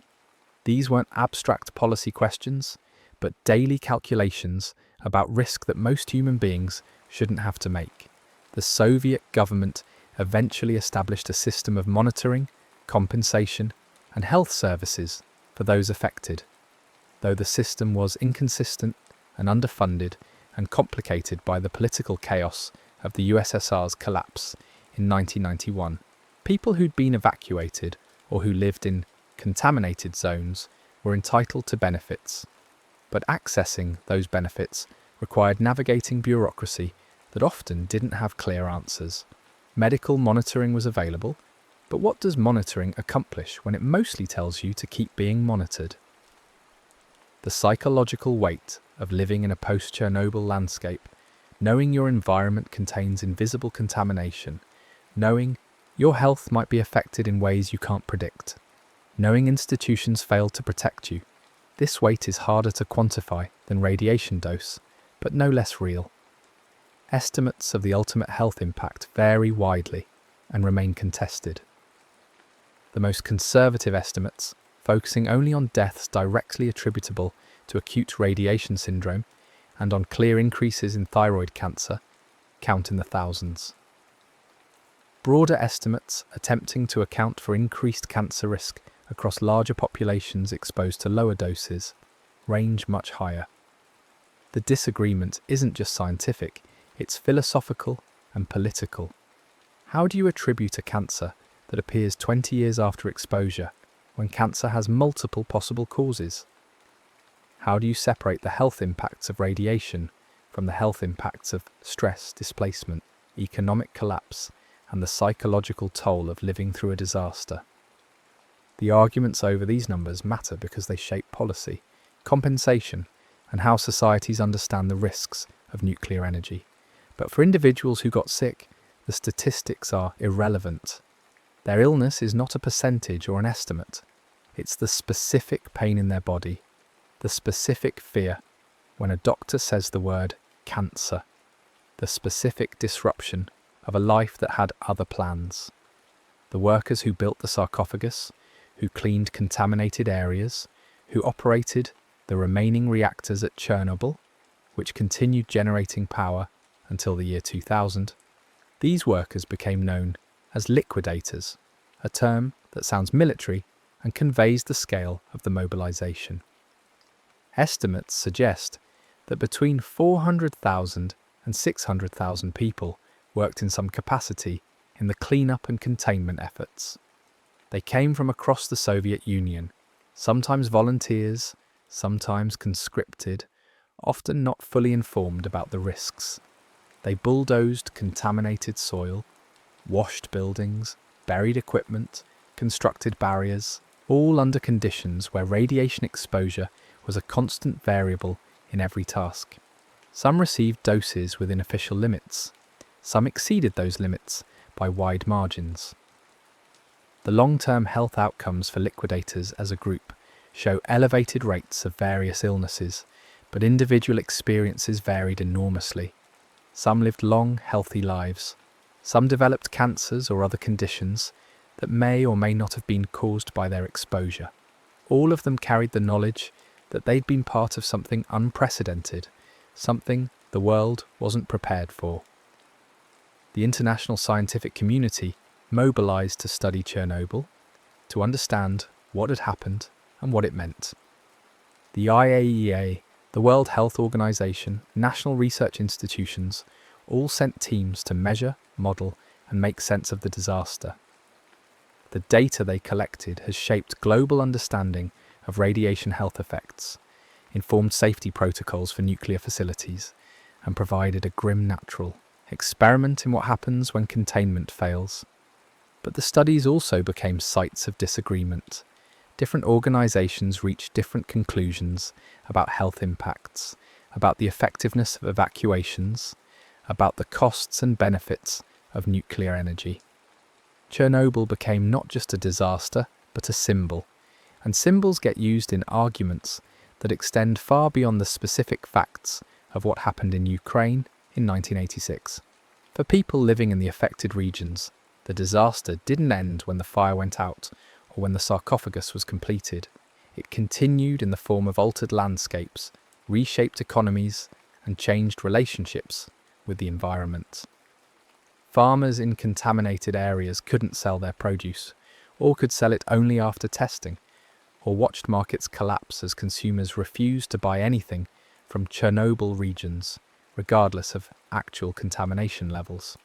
These weren't abstract policy questions, but daily calculations about risk that most human beings shouldn't have to make. The Soviet government eventually established a system of monitoring, compensation, and health services for those affected, though the system was inconsistent and underfunded and complicated by the political chaos of the USSR's collapse in 1991. People who'd been evacuated or who lived in contaminated zones were entitled to benefits, but accessing those benefits required navigating bureaucracy that often didn't have clear answers. Medical monitoring was available, but what does monitoring accomplish when it mostly tells you to keep being monitored? The psychological weight of living in a post-Chernobyl landscape, knowing your environment contains invisible contamination, knowing your health might be affected in ways you can't predict, knowing institutions fail to protect you. This weight is harder to quantify than radiation dose, but no less real. Estimates of the ultimate health impact vary widely and remain contested. The most conservative estimates, focusing only on deaths directly attributable to acute radiation syndrome and on clear increases in thyroid cancer, count in the thousands. Broader estimates attempting to account for increased cancer risk across larger populations exposed to lower doses range much higher. The disagreement isn't just scientific, it's philosophical and political. How do you attribute a cancer that appears 20 years after exposure when cancer has multiple possible causes? How do you separate the health impacts of radiation from the health impacts of stress, displacement, economic collapse, and the psychological toll of living through a disaster? The arguments over these numbers matter because they shape policy, compensation, and how societies understand the risks of nuclear energy. But for individuals who got sick, the statistics are irrelevant. Their illness is not a percentage or an estimate. It's the specific pain in their body, The specific fear when a doctor says the word cancer. The specific disruption of a life that had other plans. The workers who built the sarcophagus, who cleaned contaminated areas, who operated the remaining reactors at Chernobyl, which continued generating power until the year 2000, these workers became known as liquidators, a term that sounds military and conveys the scale of the mobilization. Estimates suggest that between 400,000 and 600,000 people worked in some capacity in the cleanup and containment efforts. They came from across the Soviet Union, sometimes volunteers, sometimes conscripted, often not fully informed about the risks. They bulldozed contaminated soil, washed buildings, buried equipment, constructed barriers, all under conditions where radiation exposure was a constant variable in every task. Some received doses within official limits. Some exceeded those limits by wide margins. The long-term health outcomes for liquidators as a group show elevated rates of various illnesses, but individual experiences varied enormously. Some lived long, healthy lives. Some developed cancers or other conditions that may or may not have been caused by their exposure. All of them carried the knowledge that they'd been part of something unprecedented, something the world wasn't prepared for. The international scientific community mobilized to study Chernobyl, to understand what had happened and what it meant. The IAEA, the World Health Organization, national research institutions all sent teams to measure, model, and make sense of the disaster. The data they collected has shaped global understanding of radiation health effects, informed safety protocols for nuclear facilities, and provided a grim natural experiment in what happens when containment fails. But the studies also became sites of disagreement. Different organizations reached different conclusions about health impacts, about the effectiveness of evacuations, about the costs and benefits of nuclear energy. Chernobyl became not just a disaster, but a symbol, and symbols get used in arguments that extend far beyond the specific facts of what happened in Ukraine in 1986. For people living in the affected regions, the disaster didn't end when the fire went out or when the sarcophagus was completed. It continued in the form of altered landscapes, reshaped economies, and changed relationships with the environment. Farmers in contaminated areas couldn't sell their produce, or could sell it only after testing, or watched markets collapse as consumers refused to buy anything from Chernobyl regions, regardless of actual contamination levels.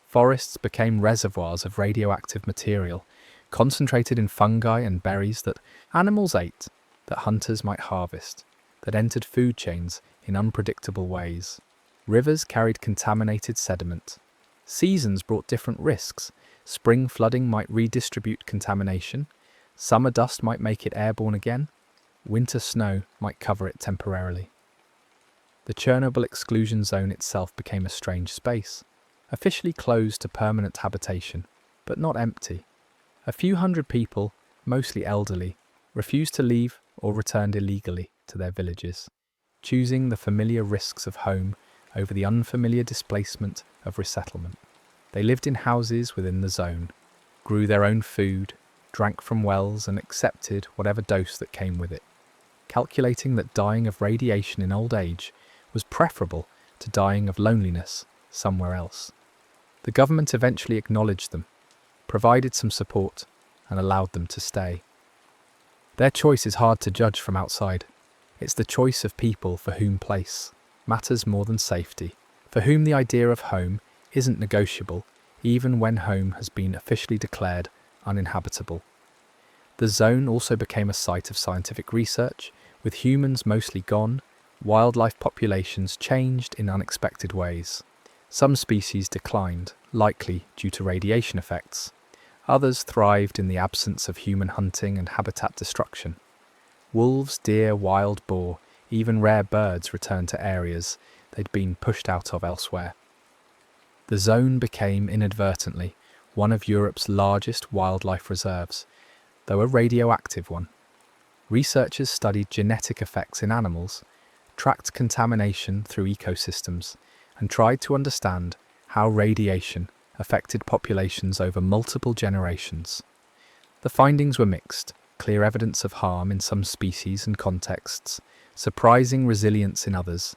Forests became reservoirs of radioactive material, concentrated in fungi and berries that animals ate, that hunters might harvest, that entered food chains in unpredictable ways. Rivers carried contaminated sediment. Seasons brought different risks. Spring flooding might redistribute contamination. Summer dust might make it airborne again. Winter snow might cover it temporarily. The Chernobyl exclusion zone itself became a strange space, officially closed to permanent habitation, but not empty. A few hundred people, mostly elderly, refused to leave or returned illegally to their villages, choosing the familiar risks of home over the unfamiliar displacement of resettlement. They lived in houses within the zone, grew their own food, drank from wells and accepted whatever dose that came with it, calculating that dying of radiation in old age was preferable to dying of loneliness somewhere else. The government eventually acknowledged them, provided some support, and allowed them to stay. Their choice is hard to judge from outside. It's the choice of people for whom place matters more than safety, for whom the idea of home isn't negotiable, even when home has been officially declared uninhabitable. The zone also became a site of scientific research, with humans mostly gone. Wildlife populations changed in unexpected ways. Some species declined, likely due to radiation effects. Others thrived in the absence of human hunting and habitat destruction. Wolves, deer, wild boar, even rare birds returned to areas they'd been pushed out of elsewhere. The zone became inadvertently one of Europe's largest wildlife reserves, though a radioactive one. Researchers studied genetic effects in animals, tracked contamination through ecosystems, and tried to understand how radiation affected populations over multiple generations. The findings were mixed: clear evidence of harm in some species and contexts, surprising resilience in others,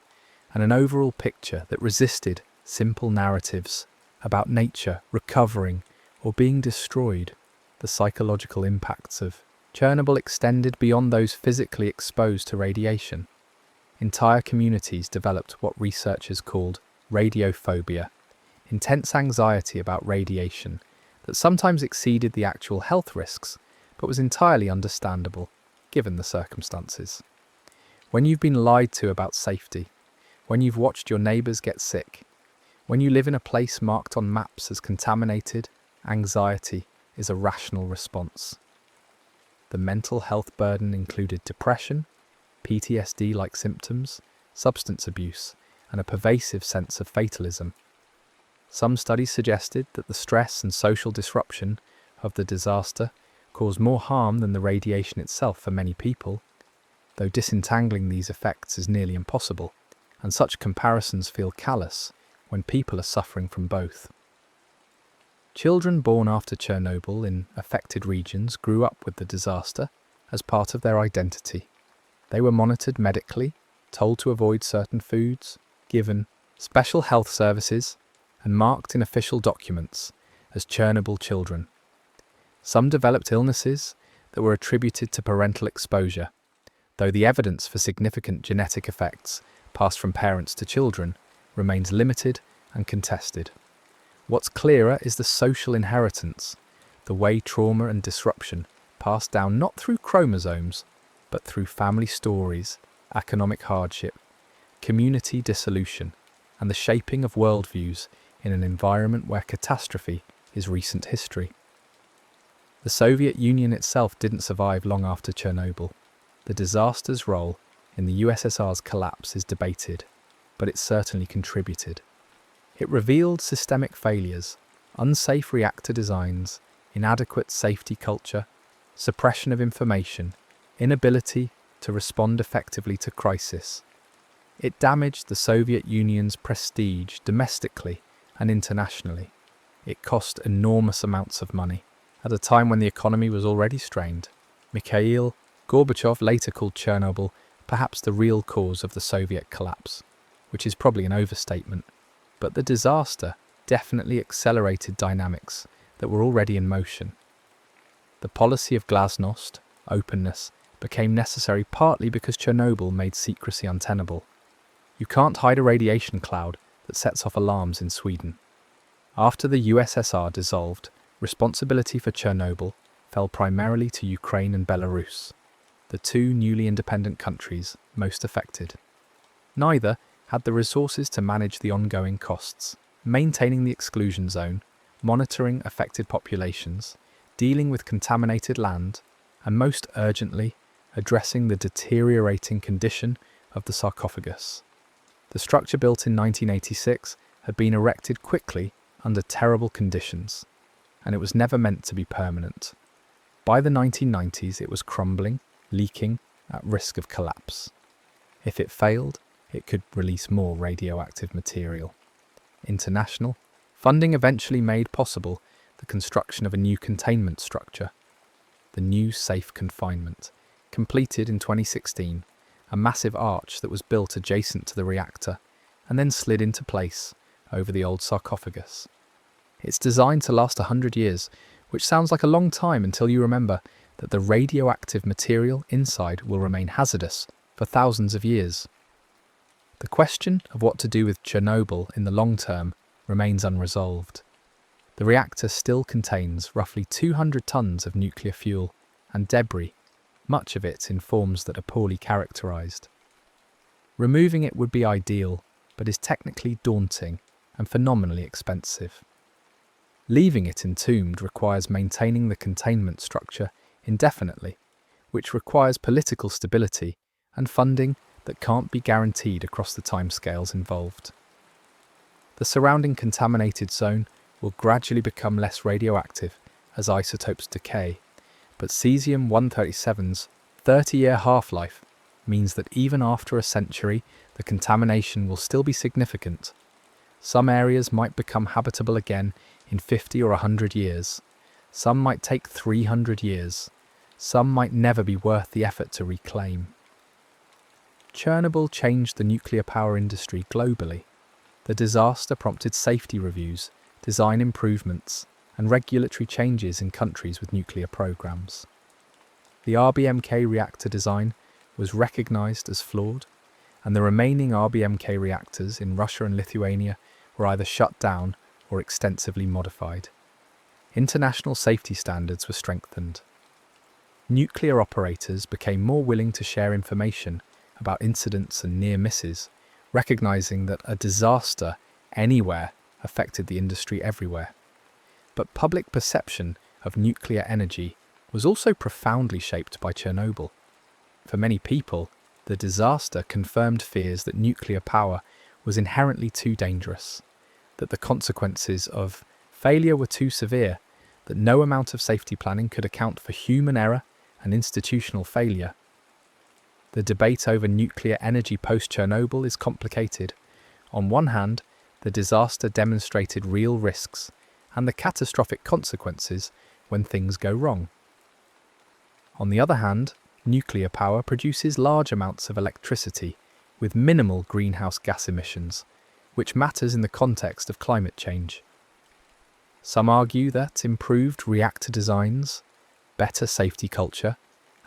and an overall picture that resisted simple narratives about nature recovering or being destroyed. The psychological impacts of Chernobyl extended beyond those physically exposed to radiation. Entire communities developed what researchers called radiophobia, intense anxiety about radiation that sometimes exceeded the actual health risks, but was entirely understandable, given the circumstances. When you've been lied to about safety, when you've watched your neighbours get sick, when you live in a place marked on maps as contaminated, anxiety is a rational response. The mental health burden included depression, PTSD-like symptoms, substance abuse, and a pervasive sense of fatalism. Some studies suggested that the stress and social disruption of the disaster caused more harm than the radiation itself for many people, though disentangling these effects is nearly impossible, and such comparisons feel callous when people are suffering from both. Children born after Chernobyl in affected regions grew up with the disaster as part of their identity. They were monitored medically, told to avoid certain foods, given special health services, and marked in official documents as Chernobyl children. Some developed illnesses that were attributed to parental exposure, though the evidence for significant genetic effects passed from parents to children remains limited and contested. What's clearer is the social inheritance, the way trauma and disruption pass down not through chromosomes, but through family stories, economic hardship, community dissolution, and the shaping of worldviews in an environment where catastrophe is recent history. The Soviet Union itself didn't survive long after Chernobyl. The disaster's role in the USSR's collapse is debated, but it certainly contributed. It revealed systemic failures, unsafe reactor designs, inadequate safety culture, suppression of information, inability to respond effectively to crisis. It damaged the Soviet Union's prestige domestically and internationally. It cost enormous amounts of money, at a time when the economy was already strained. Mikhail Gorbachev later called Chernobyl perhaps the real cause of the Soviet collapse, which is probably an overstatement. But the disaster definitely accelerated dynamics that were already in motion. The policy of glasnost, openness, became necessary partly because Chernobyl made secrecy untenable. You can't hide a radiation cloud that sets off alarms in Sweden. After the USSR dissolved, responsibility for Chernobyl fell primarily to Ukraine and Belarus, the two newly independent countries most affected. Neither had the resources to manage the ongoing costs, maintaining the exclusion zone, monitoring affected populations, dealing with contaminated land, and most urgently, addressing the deteriorating condition of the sarcophagus. The structure, built in 1986, had been erected quickly under terrible conditions, and it was never meant to be permanent. By the 1990s, it was crumbling, leaking, at risk of collapse. If it failed, it could release more radioactive material. International funding eventually made possible the construction of a new containment structure, the new safe confinement, completed in 2016, a massive arch that was built adjacent to the reactor and then slid into place over the old sarcophagus. It's designed to last 100 years, which sounds like a long time until you remember that the radioactive material inside will remain hazardous for thousands of years. The question of what to do with Chernobyl in the long term remains unresolved. The reactor still contains roughly 200 tons of nuclear fuel and debris, much of it in forms that are poorly characterized. Removing it would be ideal, but is technically daunting and phenomenally expensive. Leaving it entombed requires maintaining the containment structure indefinitely, which requires political stability and funding that can't be guaranteed across the timescales involved. The surrounding contaminated zone will gradually become less radioactive as isotopes decay, but cesium-137's 30-year half-life means that even after a century, the contamination will still be significant. Some areas might become habitable again in 50 or 100 years. Some might take 300 years. Some might never be worth the effort to reclaim. Chernobyl changed the nuclear power industry globally. The disaster prompted safety reviews, design improvements, and regulatory changes in countries with nuclear programs. The RBMK reactor design was recognized as flawed, and the remaining RBMK reactors in Russia and Lithuania were either shut down or extensively modified. International safety standards were strengthened. Nuclear operators became more willing to share information about incidents and near misses, recognizing that a disaster anywhere affected the industry everywhere. But public perception of nuclear energy was also profoundly shaped by Chernobyl. For many people, the disaster confirmed fears that nuclear power was inherently too dangerous, that the consequences of failure were too severe, that no amount of safety planning could account for human error and institutional failure. The debate over nuclear energy post-Chernobyl is complicated. On one hand, the disaster demonstrated real risks and the catastrophic consequences when things go wrong. On the other hand, nuclear power produces large amounts of electricity with minimal greenhouse gas emissions, which matters in the context of climate change. Some argue that improved reactor designs, better safety culture,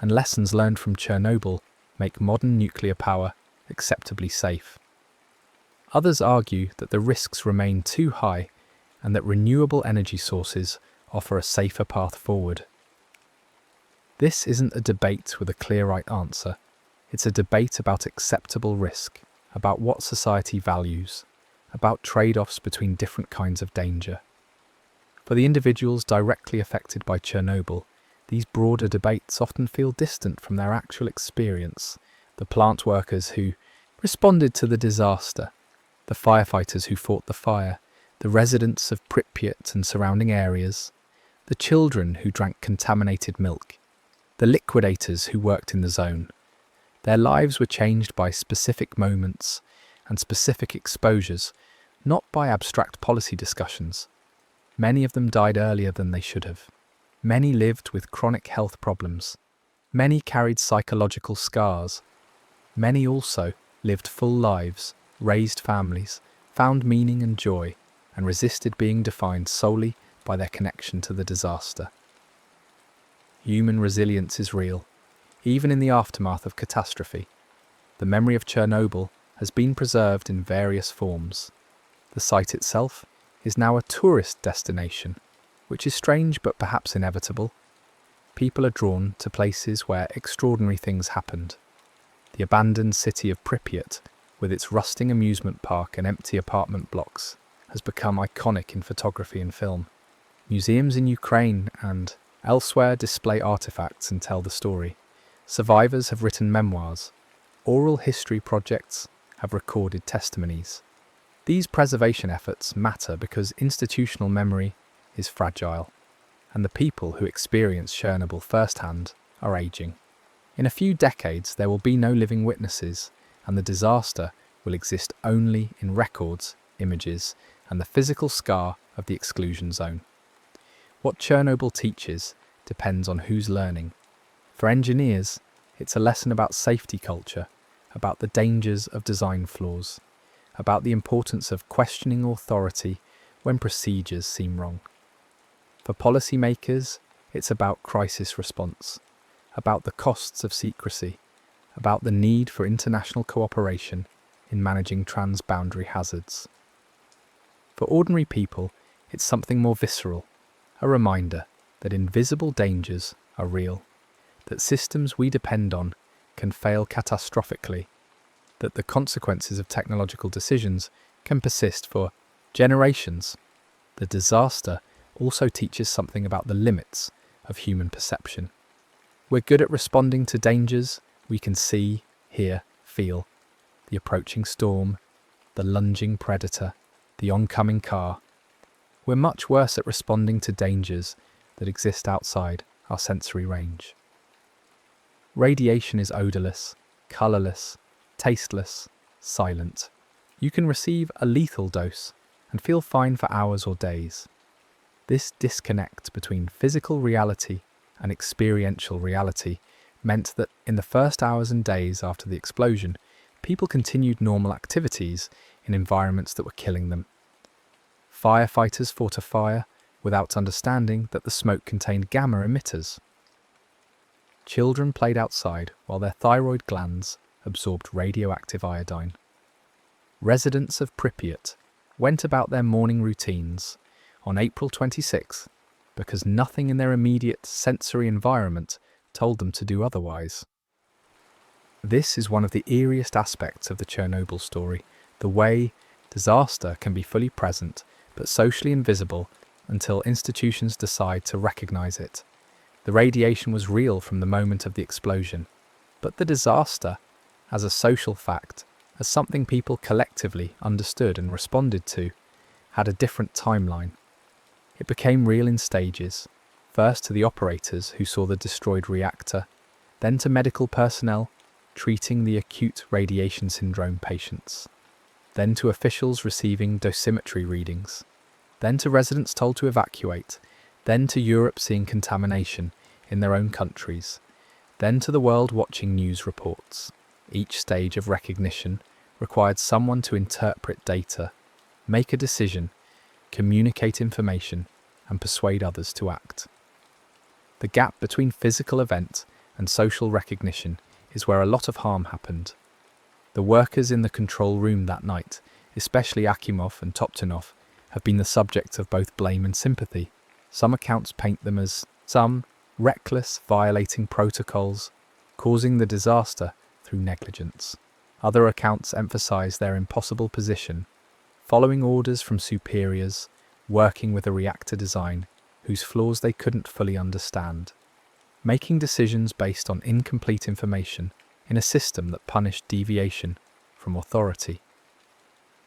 and lessons learned from Chernobyl make modern nuclear power acceptably safe. Others argue that the risks remain too high and that renewable energy sources offer a safer path forward. This isn't a debate with a clear right answer. It's a debate about acceptable risk, about what society values, about trade-offs between different kinds of danger. For the individuals directly affected by Chernobyl, these broader debates often feel distant from their actual experience. The plant workers who responded to the disaster, the firefighters who fought the fire, the residents of Pripyat and surrounding areas, the children who drank contaminated milk, the liquidators who worked in the zone. Their lives were changed by specific moments and specific exposures, not by abstract policy discussions. Many of them died earlier than they should have. Many lived with chronic health problems. Many carried psychological scars. Many also lived full lives, raised families, found meaning and joy, and resisted being defined solely by their connection to the disaster. Human resilience is real, even in the aftermath of catastrophe. The memory of Chernobyl has been preserved in various forms. The site itself is now a tourist destination, which is strange but perhaps inevitable. People are drawn to places where extraordinary things happened. The abandoned city of Pripyat, with its rusting amusement park and empty apartment blocks, has become iconic in photography and film. Museums in Ukraine and elsewhere display artifacts and tell the story. Survivors have written memoirs. Oral history projects have recorded testimonies. These preservation efforts matter because institutional memory is fragile, and the people who experience Chernobyl firsthand are aging. In a few decades, there will be no living witnesses, and the disaster will exist only in records, images, and the physical scar of the exclusion zone. What Chernobyl teaches depends on who's learning. For engineers, it's a lesson about safety culture, about the dangers of design flaws, about the importance of questioning authority when procedures seem wrong. For policymakers, it's about crisis response, about the costs of secrecy, about the need for international cooperation in managing transboundary hazards. For ordinary people, it's something more visceral, a reminder that invisible dangers are real, that systems we depend on can fail catastrophically, that the consequences of technological decisions can persist for generations. The disaster also teaches something about the limits of human perception. We're good at responding to dangers we can see, hear, feel. The approaching storm, the lunging predator, the oncoming car. We're much worse at responding to dangers that exist outside our sensory range. Radiation is odorless, colorless, tasteless, silent. You can receive a lethal dose and feel fine for hours or days. This disconnect between physical reality and experiential reality meant that in the first hours and days after the explosion, people continued normal activities in environments that were killing them. Firefighters fought a fire without understanding that the smoke contained gamma emitters. Children played outside while their thyroid glands absorbed radioactive iodine. Residents of Pripyat went about their morning routines on April 26th because nothing in their immediate sensory environment told them to do otherwise. This is one of the eeriest aspects of the Chernobyl story, the way disaster can be fully present but socially invisible until institutions decide to recognize it. The radiation was real from the moment of the explosion, but the disaster, as a social fact, as something people collectively understood and responded to, had a different timeline. It became real in stages, first to the operators who saw the destroyed reactor, then to medical personnel treating the acute radiation syndrome patients, then to officials receiving dosimetry readings, then to residents told to evacuate, then to Europe seeing contamination in their own countries, then to the world watching news reports. Each stage of recognition required someone to interpret data, make a decision, communicate information, and persuade others to act. The gap between physical event and social recognition is where a lot of harm happened. The workers in the control room that night, especially Akimov and Toptunov, have been the subject of both blame and sympathy. Some accounts paint them as some reckless, violating protocols, causing the disaster through negligence. Other accounts emphasize their impossible position, following orders from superiors, working with a reactor design whose flaws they couldn't fully understand, making decisions based on incomplete information in a system that punished deviation from authority.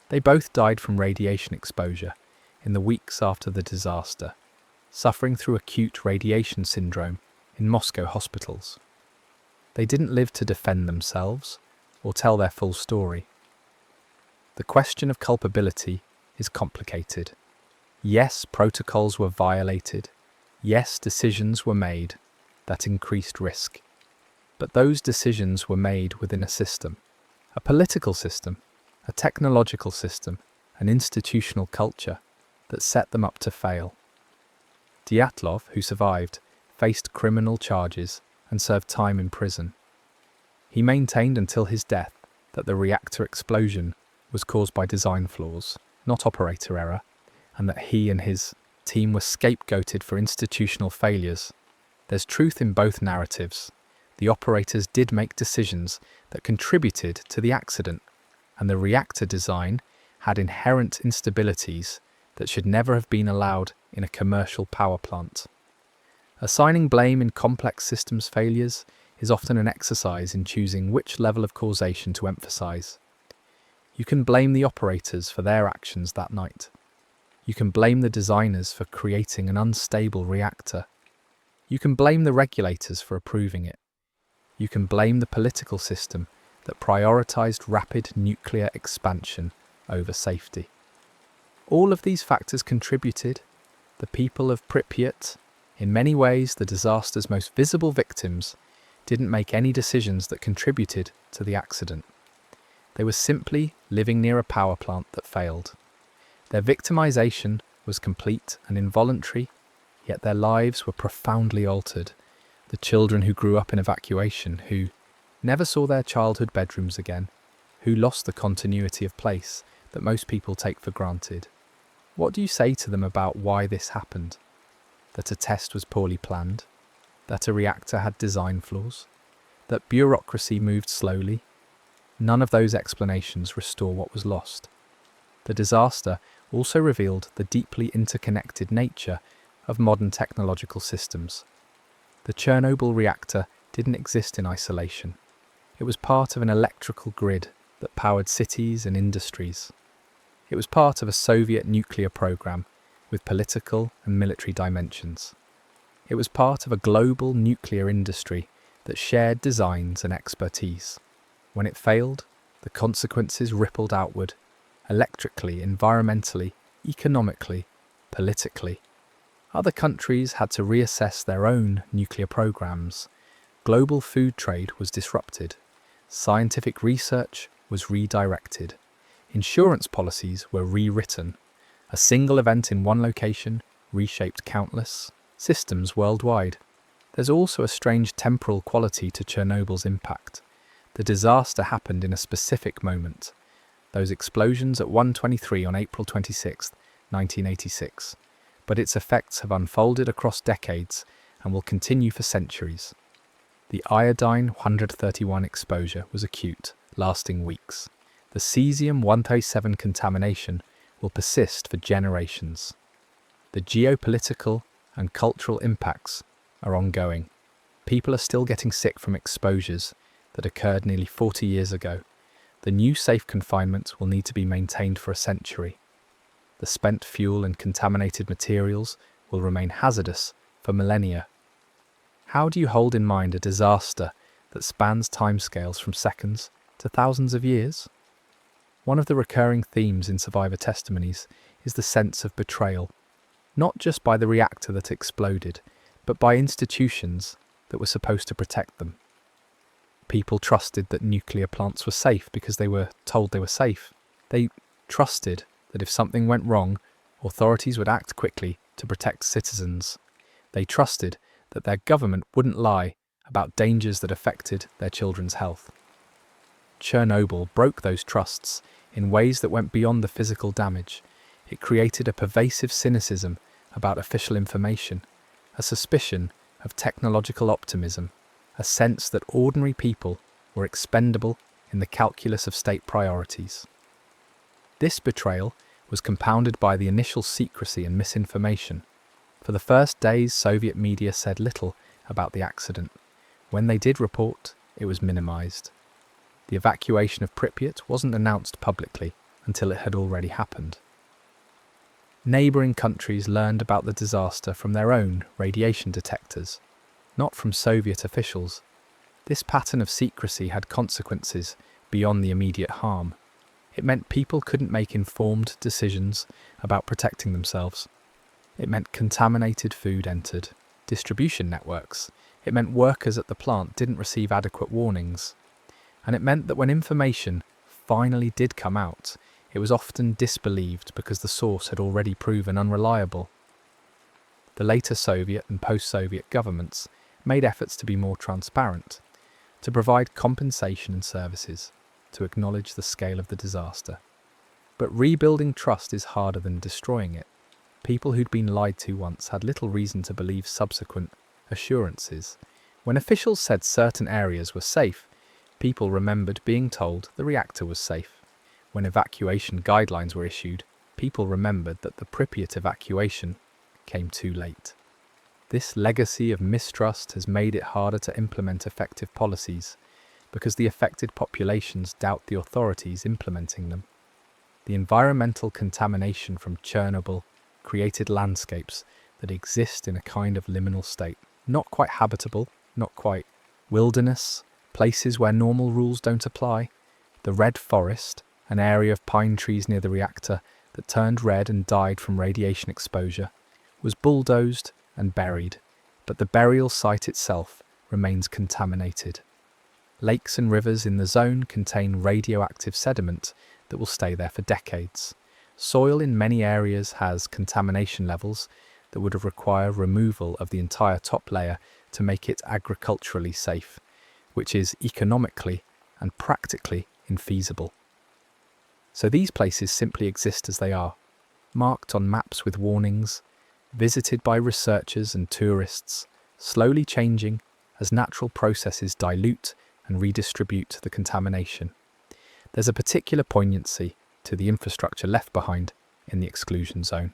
They both died from radiation exposure in the weeks after the disaster, suffering through acute radiation syndrome in Moscow hospitals. They didn't live to defend themselves or tell their full story. The question of culpability is complicated. Yes, protocols were violated. Yes, decisions were made that increased risk. But those decisions were made within a system, a political system, a technological system, an institutional culture that set them up to fail. Dyatlov, who survived, faced criminal charges and served time in prison. He maintained until his death that the reactor explosion was caused by design flaws, not operator error, and that he and his team were scapegoated for institutional failures. There's truth in both narratives. The operators did make decisions that contributed to the accident, and the reactor design had inherent instabilities that should never have been allowed in a commercial power plant. Assigning blame in complex systems failures is often an exercise in choosing which level of causation to emphasize. You can blame the operators for their actions that night. You can blame the designers for creating an unstable reactor. You can blame the regulators for approving it. You can blame the political system that prioritized rapid nuclear expansion over safety. All of these factors contributed. The people of Pripyat, in many ways the disaster's most visible victims, didn't make any decisions that contributed to the accident. They were simply living near a power plant that failed. Their victimization was complete and involuntary, yet their lives were profoundly altered. The children who grew up in evacuation, who never saw their childhood bedrooms again, who lost the continuity of place that most people take for granted. What do you say to them about why this happened? That a test was poorly planned? That a reactor had design flaws? That bureaucracy moved slowly? None of those explanations restore what was lost. The disaster also revealed the deeply interconnected nature of modern technological systems. The Chernobyl reactor didn't exist in isolation. It was part of an electrical grid that powered cities and industries. It was part of a Soviet nuclear program with political and military dimensions. It was part of a global nuclear industry that shared designs and expertise. When it failed, the consequences rippled outward, electrically, environmentally, economically, politically. Other countries had to reassess their own nuclear programs. Global food trade was disrupted. Scientific research was redirected. Insurance policies were rewritten. A single event in one location reshaped countless systems worldwide. There's also a strange temporal quality to Chernobyl's impact. The disaster happened in a specific moment. Those explosions at 1:23 on April 26, 1986. But its effects have unfolded across decades and will continue for centuries. The iodine-131 exposure was acute, lasting weeks. The cesium-137 contamination will persist for generations. The geopolitical and cultural impacts are ongoing. People are still getting sick from exposures that occurred nearly 40 years ago. The new safe confinement will need to be maintained for a century. The spent fuel and contaminated materials will remain hazardous for millennia. How do you hold in mind a disaster that spans timescales from seconds to thousands of years? One of the recurring themes in survivor testimonies is the sense of betrayal, not just by the reactor that exploded, but by institutions that were supposed to protect them. People trusted that nuclear plants were safe because they were told they were safe. They trusted that if something went wrong, authorities would act quickly to protect citizens. They trusted that their government wouldn't lie about dangers that affected their children's health. Chernobyl broke those trusts in ways that went beyond the physical damage. It created a pervasive cynicism about official information, a suspicion of technological optimism, a sense that ordinary people were expendable in the calculus of state priorities. This betrayal was compounded by the initial secrecy and misinformation. For the first days, Soviet media said little about the accident. When they did report, it was minimized. The evacuation of Pripyat wasn't announced publicly until it had already happened. Neighbouring countries learned about the disaster from their own radiation detectors, not from Soviet officials. This pattern of secrecy had consequences beyond the immediate harm. It meant people couldn't make informed decisions about protecting themselves. It meant contaminated food entered distribution networks. It meant workers at the plant didn't receive adequate warnings. And it meant that when information finally did come out, it was often disbelieved because the source had already proven unreliable. The later Soviet and post-Soviet governments made efforts to be more transparent, to provide compensation and services, to acknowledge the scale of the disaster. But rebuilding trust is harder than destroying it. People who'd been lied to once had little reason to believe subsequent assurances. When officials said certain areas were safe, people remembered being told the reactor was safe. When evacuation guidelines were issued, people remembered that the Pripyat evacuation came too late. This legacy of mistrust has made it harder to implement effective policies because the affected populations doubt the authorities implementing them. The environmental contamination from Chernobyl created landscapes that exist in a kind of liminal state, not quite habitable, not quite wilderness, places where normal rules don't apply. The Red Forest, an area of pine trees near the reactor that turned red and died from radiation exposure, was bulldozed and buried, but the burial site itself remains contaminated. Lakes and rivers in the zone contain radioactive sediment that will stay there for decades. Soil in many areas has contamination levels that would require removal of the entire top layer to make it agriculturally safe, which is economically and practically infeasible. So these places simply exist as they are, marked on maps with warnings, visited by researchers and tourists, slowly changing as natural processes dilute and redistribute the contamination. There's a particular poignancy to the infrastructure left behind in the exclusion zone.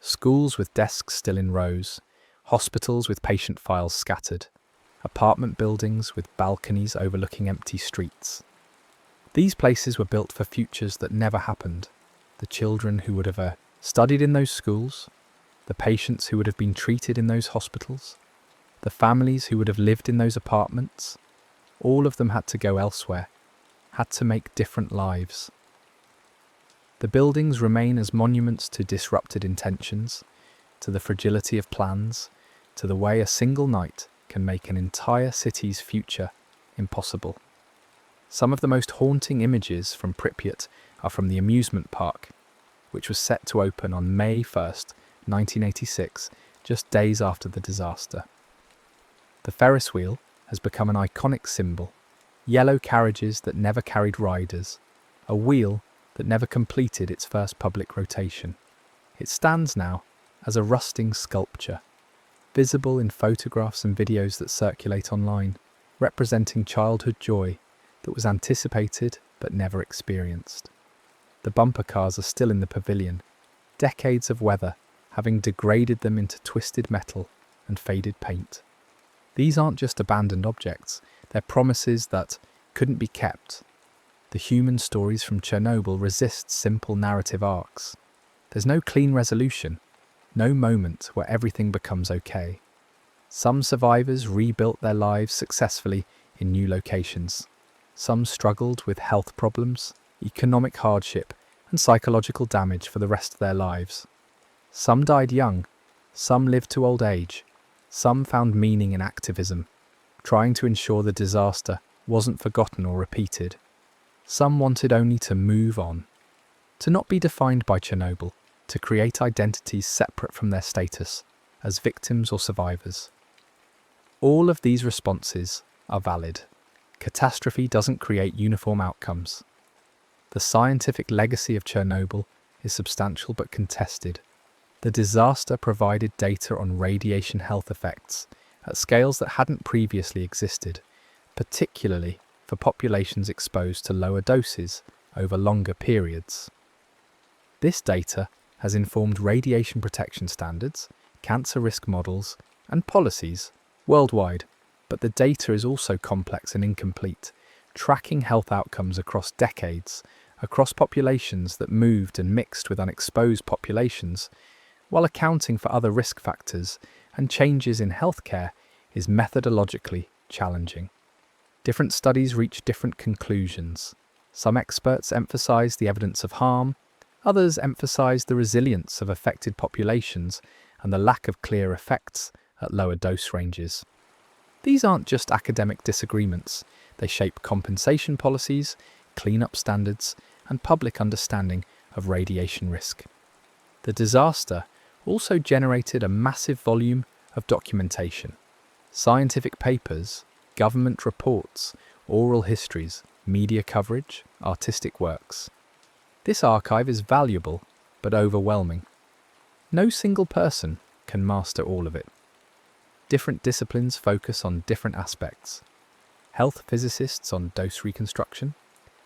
Schools with desks still in rows, hospitals with patient files scattered, apartment buildings with balconies overlooking empty streets. These places were built for futures that never happened. The children who would have studied in those schools, the patients who would have been treated in those hospitals. The families who would have lived in those apartments, all of them had to go elsewhere, had to make different lives. The buildings remain as monuments to disrupted intentions, to the fragility of plans, to the way a single night can make an entire city's future impossible. Some of the most haunting images from Pripyat are from the amusement park, which was set to open on May 1st, 1986, just days after the disaster. The Ferris wheel has become an iconic symbol, yellow carriages that never carried riders, a wheel that never completed its first public rotation. It stands now as a rusting sculpture, visible in photographs and videos that circulate online, representing childhood joy that was anticipated but never experienced. The bumper cars are still in the pavilion, decades of weather having degraded them into twisted metal and faded paint. These aren't just abandoned objects, they're promises that couldn't be kept. The human stories from Chernobyl resist simple narrative arcs. There's no clean resolution, no moment where everything becomes okay. Some survivors rebuilt their lives successfully in new locations. Some struggled with health problems, economic hardship, and psychological damage for the rest of their lives. Some died young, some lived to old age, some found meaning in activism, trying to ensure the disaster wasn't forgotten or repeated. Some wanted only to move on, to not be defined by Chernobyl, to create identities separate from their status as victims or survivors. All of these responses are valid. Catastrophe doesn't create uniform outcomes. The scientific legacy of Chernobyl is substantial but contested. The disaster provided data on radiation health effects at scales that hadn't previously existed, particularly for populations exposed to lower doses over longer periods. This data has informed radiation protection standards, cancer risk models, and policies worldwide, but the data is also complex and incomplete, tracking health outcomes across decades, across populations that moved and mixed with unexposed populations, while accounting for other risk factors and changes in healthcare is methodologically challenging. Different studies reach different conclusions. Some experts emphasize the evidence of harm, others emphasize the resilience of affected populations and the lack of clear effects at lower dose ranges. These aren't just academic disagreements, they shape compensation policies, cleanup standards, and public understanding of radiation risk. The disaster also generated a massive volume of documentation. Scientific papers, government reports, oral histories, media coverage, artistic works. This archive is valuable, but overwhelming. No single person can master all of it. Different disciplines focus on different aspects. Health physicists on dose reconstruction,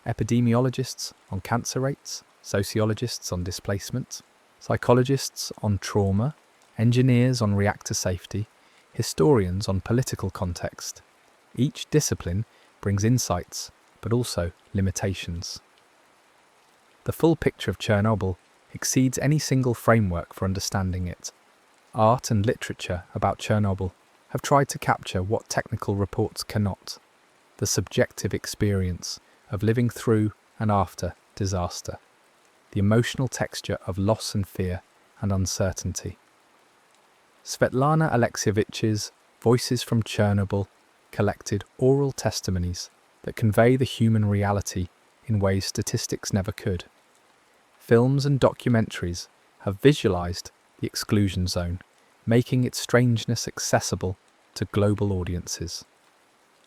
epidemiologists on cancer rates, sociologists on displacement, psychologists on trauma, engineers on reactor safety, historians on political context. Each discipline brings insights, but also limitations. The full picture of Chernobyl exceeds any single framework for understanding it. Art and literature about Chernobyl have tried to capture what technical reports cannot: the subjective experience of living through and after disaster, the emotional texture of loss and fear and uncertainty. Svetlana Alexievich's Voices from Chernobyl collected oral testimonies that convey the human reality in ways statistics never could. Films and documentaries have visualized the exclusion zone, making its strangeness accessible to global audiences.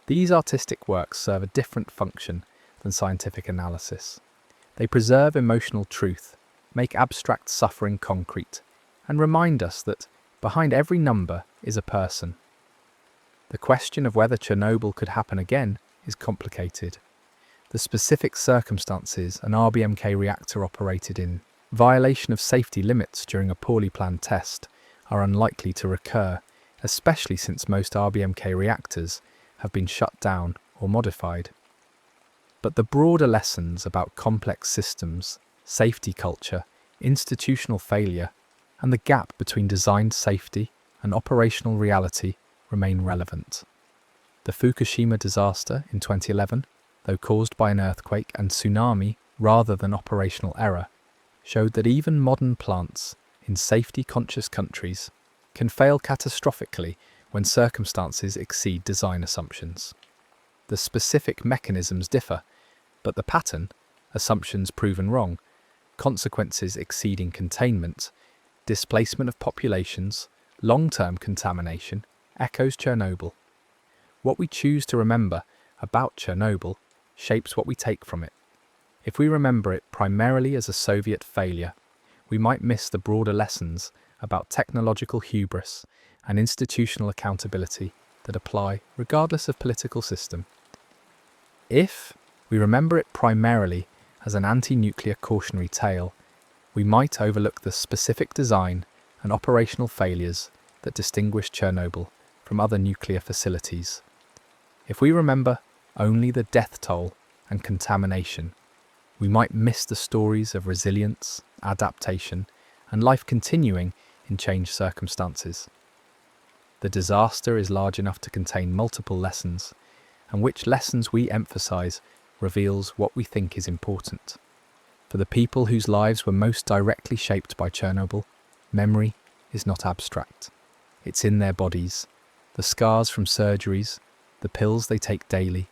These artistic works serve a different function than scientific analysis. They preserve emotional truth, make abstract suffering concrete, and remind us that behind every number is a person. The question of whether Chernobyl could happen again is complicated. The specific circumstances an RBMK reactor operated in, violation of safety limits during a poorly planned test, are unlikely to recur, especially since most RBMK reactors have been shut down or modified. But the broader lessons about complex systems, safety culture, institutional failure, and the gap between designed safety and operational reality remain relevant. The Fukushima disaster in 2011, though caused by an earthquake and tsunami rather than operational error, showed that even modern plants in safety-conscious countries can fail catastrophically when circumstances exceed design assumptions. The specific mechanisms differ, but the pattern, assumptions proven wrong, consequences exceeding containment, displacement of populations, long-term contamination, echoes Chernobyl. What we choose to remember about Chernobyl shapes what we take from it. If we remember it primarily as a Soviet failure, we might miss the broader lessons about technological hubris and institutional accountability that apply regardless of political system. If we remember it primarily as an anti-nuclear cautionary tale, we might overlook the specific design and operational failures that distinguish Chernobyl from other nuclear facilities. If we remember only the death toll and contamination, we might miss the stories of resilience, adaptation, and life continuing in changed circumstances. The disaster is large enough to contain multiple lessons, and which lessons we emphasize reveals what we think is important. For the people whose lives were most directly shaped by Chernobyl, memory is not abstract. It's in their bodies, the scars from surgeries, the pills they take daily,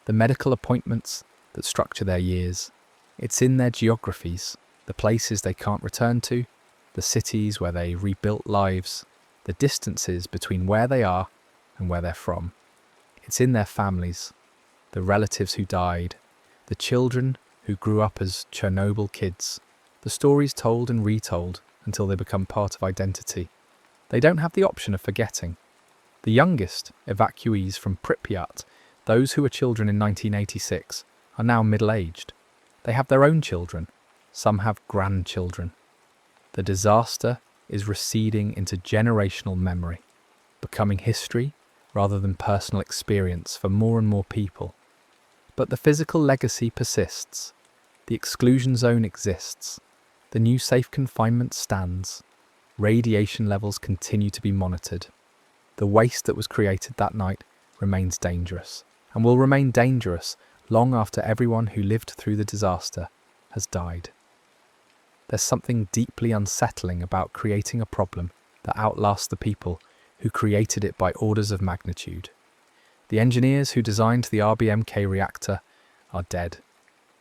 the medical appointments that structure their years. It's in their geographies, the places they can't return to, the cities where they rebuilt lives, the distances between where they are and where they're from. It's in their families, the relatives who died, the children who grew up as Chernobyl kids, the stories told and retold until they become part of identity. They don't have the option of forgetting. The youngest evacuees from Pripyat, those who were children in 1986, are now middle-aged. They have their own children. Some have grandchildren. The disaster is receding into generational memory, becoming history rather than personal experience for more and more people. But the physical legacy persists. The exclusion zone exists. The new safe confinement stands. Radiation levels continue to be monitored. The waste that was created that night remains dangerous, and will remain dangerous long after everyone who lived through the disaster has died. There's something deeply unsettling about creating a problem that outlasts the people who created it by orders of magnitude. The engineers who designed the RBMK reactor are dead.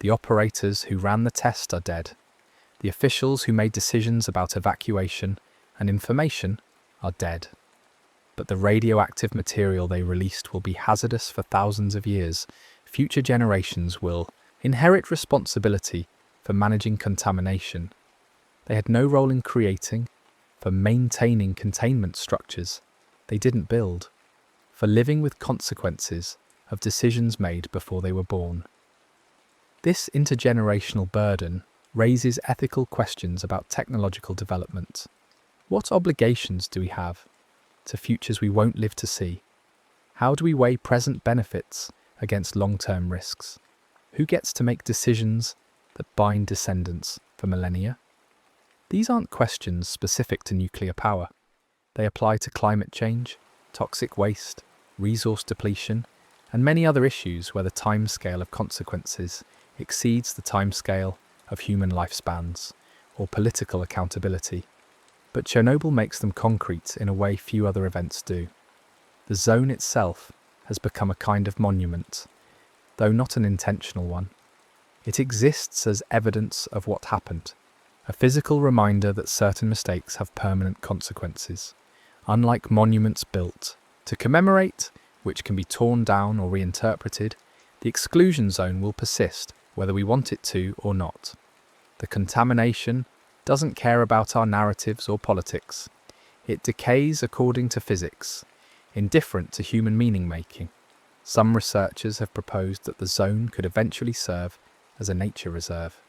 The operators who ran the test are dead. The officials who made decisions about evacuation and information are dead. But the radioactive material they released will be hazardous for thousands of years. Future generations will inherit responsibility for managing contamination. They had no role in creating, for maintaining containment structures they didn't build, for living with consequences of decisions made before they were born. This intergenerational burden raises ethical questions about technological development. What obligations do we have to futures we won't live to see? How do we weigh present benefits against long-term risks? Who gets to make decisions that bind descendants for millennia? These aren't questions specific to nuclear power. They apply to climate change, toxic waste, resource depletion, and many other issues where the timescale of consequences exceeds the timescale of human lifespans or political accountability. But Chernobyl makes them concrete in a way few other events do. The zone itself has become a kind of monument, though not an intentional one. It exists as evidence of what happened, a physical reminder that certain mistakes have permanent consequences. Unlike monuments built to commemorate, which can be torn down or reinterpreted, the exclusion zone will persist whether we want it to or not. The contamination doesn't care about our narratives or politics. It decays according to physics, indifferent to human meaning-making. Some researchers have proposed that the zone could eventually serve as a nature reserve,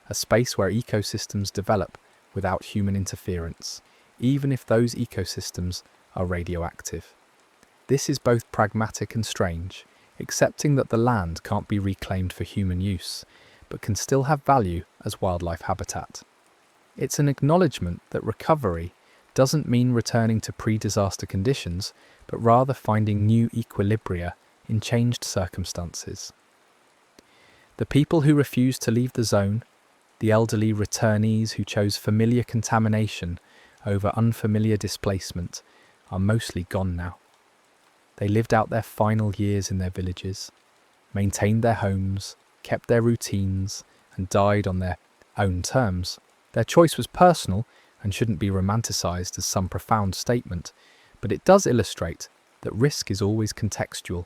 a space where ecosystems develop without human interference, even if those ecosystems are radioactive. This is both pragmatic and strange, accepting that the land can't be reclaimed for human use, but can still have value as wildlife habitat. It's an acknowledgement that recovery doesn't mean returning to pre-disaster conditions, but rather finding new equilibria in changed circumstances. The people who refused to leave the zone, the elderly returnees who chose familiar contamination over unfamiliar displacement, are mostly gone now. They lived out their final years in their villages, maintained their homes, kept their routines, and died on their own terms. Their choice was personal and shouldn't be romanticised as some profound statement, but it does illustrate that risk is always contextual.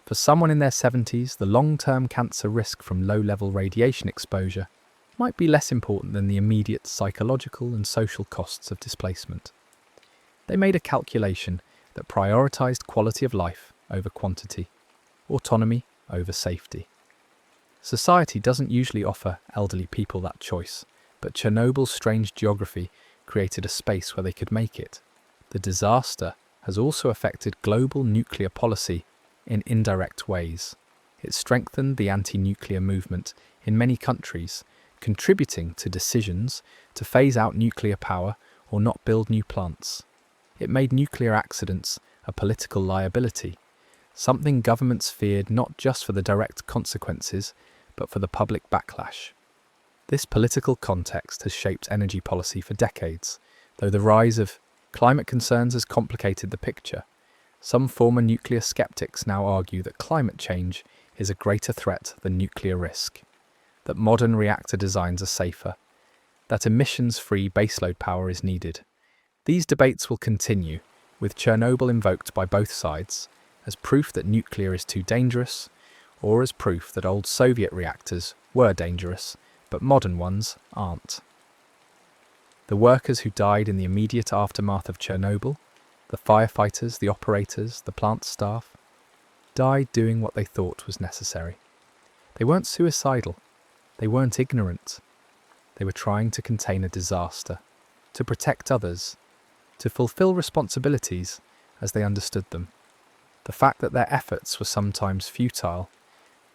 For someone in their 70s, the long-term cancer risk from low-level radiation exposure might be less important than the immediate psychological and social costs of displacement. They made a calculation that prioritised quality of life over quantity, autonomy over safety. Society doesn't usually offer elderly people that choice, but Chernobyl's strange geography created a space where they could make it. The disaster has also affected global nuclear policy in indirect ways. It strengthened the anti-nuclear movement in many countries, contributing to decisions to phase out nuclear power or not build new plants. It made nuclear accidents a political liability, something governments feared not just for the direct consequences, but for the public backlash. This political context has shaped energy policy for decades, though the rise of climate concerns has complicated the picture. Some former nuclear skeptics now argue that climate change is a greater threat than nuclear risk, that modern reactor designs are safer, that emissions-free baseload power is needed. These debates will continue, with Chernobyl invoked by both sides as proof that nuclear is too dangerous, or as proof that old Soviet reactors were dangerous, but modern ones aren't. The workers who died in the immediate aftermath of Chernobyl, the firefighters, the operators, the plant staff, died doing what they thought was necessary. They weren't suicidal. They weren't ignorant. They were trying to contain a disaster, to protect others, to fulfill responsibilities as they understood them. The fact that their efforts were sometimes futile,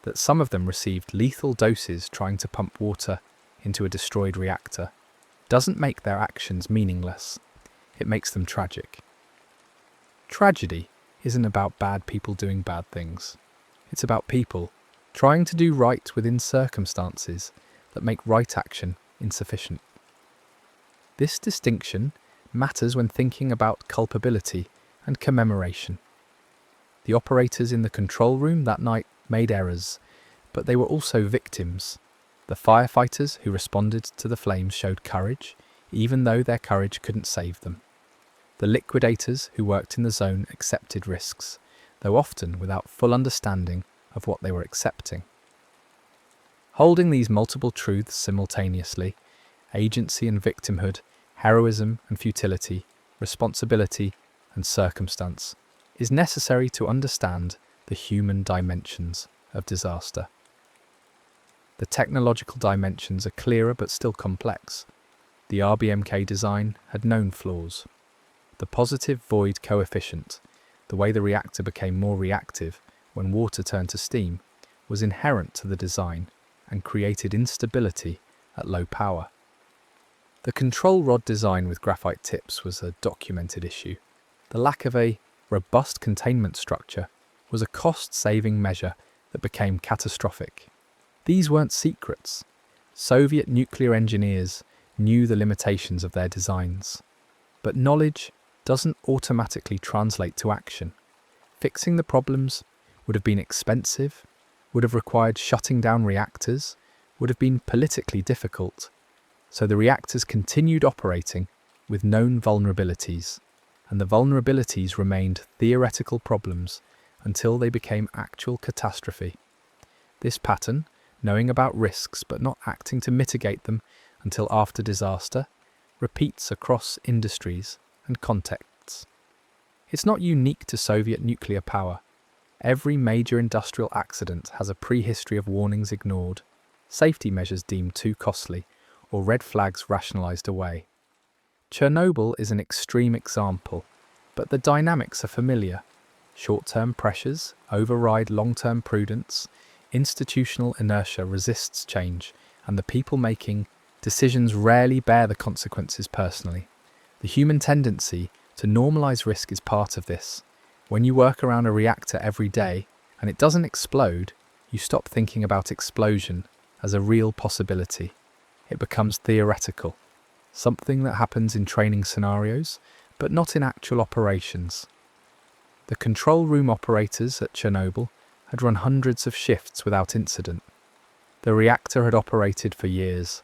that some of them received lethal doses trying to pump water into a destroyed reactor, doesn't make their actions meaningless. It makes them tragic. Tragedy isn't about bad people doing bad things. It's about people trying to do right within circumstances that make right action insufficient. This distinction matters when thinking about culpability and commemoration. The operators in the control room that night made errors, but they were also victims. The firefighters who responded to the flames showed courage, even though their courage couldn't save them. The liquidators who worked in the zone accepted risks, though often without full understanding of what they were accepting. Holding these multiple truths simultaneously, agency and victimhood, heroism and futility, responsibility and circumstance, is necessary to understand the human dimensions of disaster. The technological dimensions are clearer but still complex. The RBMK design had known flaws. The positive void coefficient, the way the reactor became more reactive when water turned to steam, was inherent to the design and created instability at low power. The control rod design with graphite tips was a documented issue. The lack of a robust containment structure was a cost-saving measure that became catastrophic. These weren't secrets. Soviet nuclear engineers knew the limitations of their designs. But knowledge doesn't automatically translate to action. Fixing the problems would have been expensive, would have required shutting down reactors, would have been politically difficult. So the reactors continued operating with known vulnerabilities, and the vulnerabilities remained theoretical problems until they became actual catastrophe. This pattern, knowing about risks but not acting to mitigate them until after disaster, repeats across industries and contexts. It's not unique to Soviet nuclear power. Every major industrial accident has a prehistory of warnings ignored, safety measures deemed too costly, or red flags rationalized away. Chernobyl is an extreme example, but the dynamics are familiar. Short-term pressures override long-term prudence, institutional inertia resists change, and the people making decisions rarely bear the consequences personally. The human tendency to normalize risk is part of this. When you work around a reactor every day and it doesn't explode, you stop thinking about explosion as a real possibility. It becomes theoretical, something that happens in training scenarios, but not in actual operations. The control room operators at Chernobyl had run hundreds of shifts without incident. The reactor had operated for years.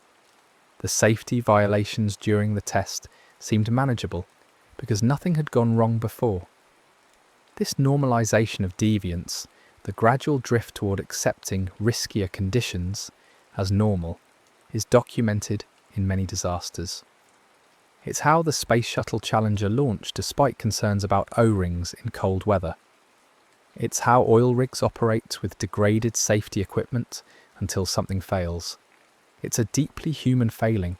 The safety violations during the test seemed manageable because nothing had gone wrong before. This normalization of deviance, the gradual drift toward accepting riskier conditions as normal, is documented in many disasters. It's how the Space Shuttle Challenger launched despite concerns about O-rings in cold weather. It's how oil rigs operate with degraded safety equipment until something fails. It's a deeply human failing,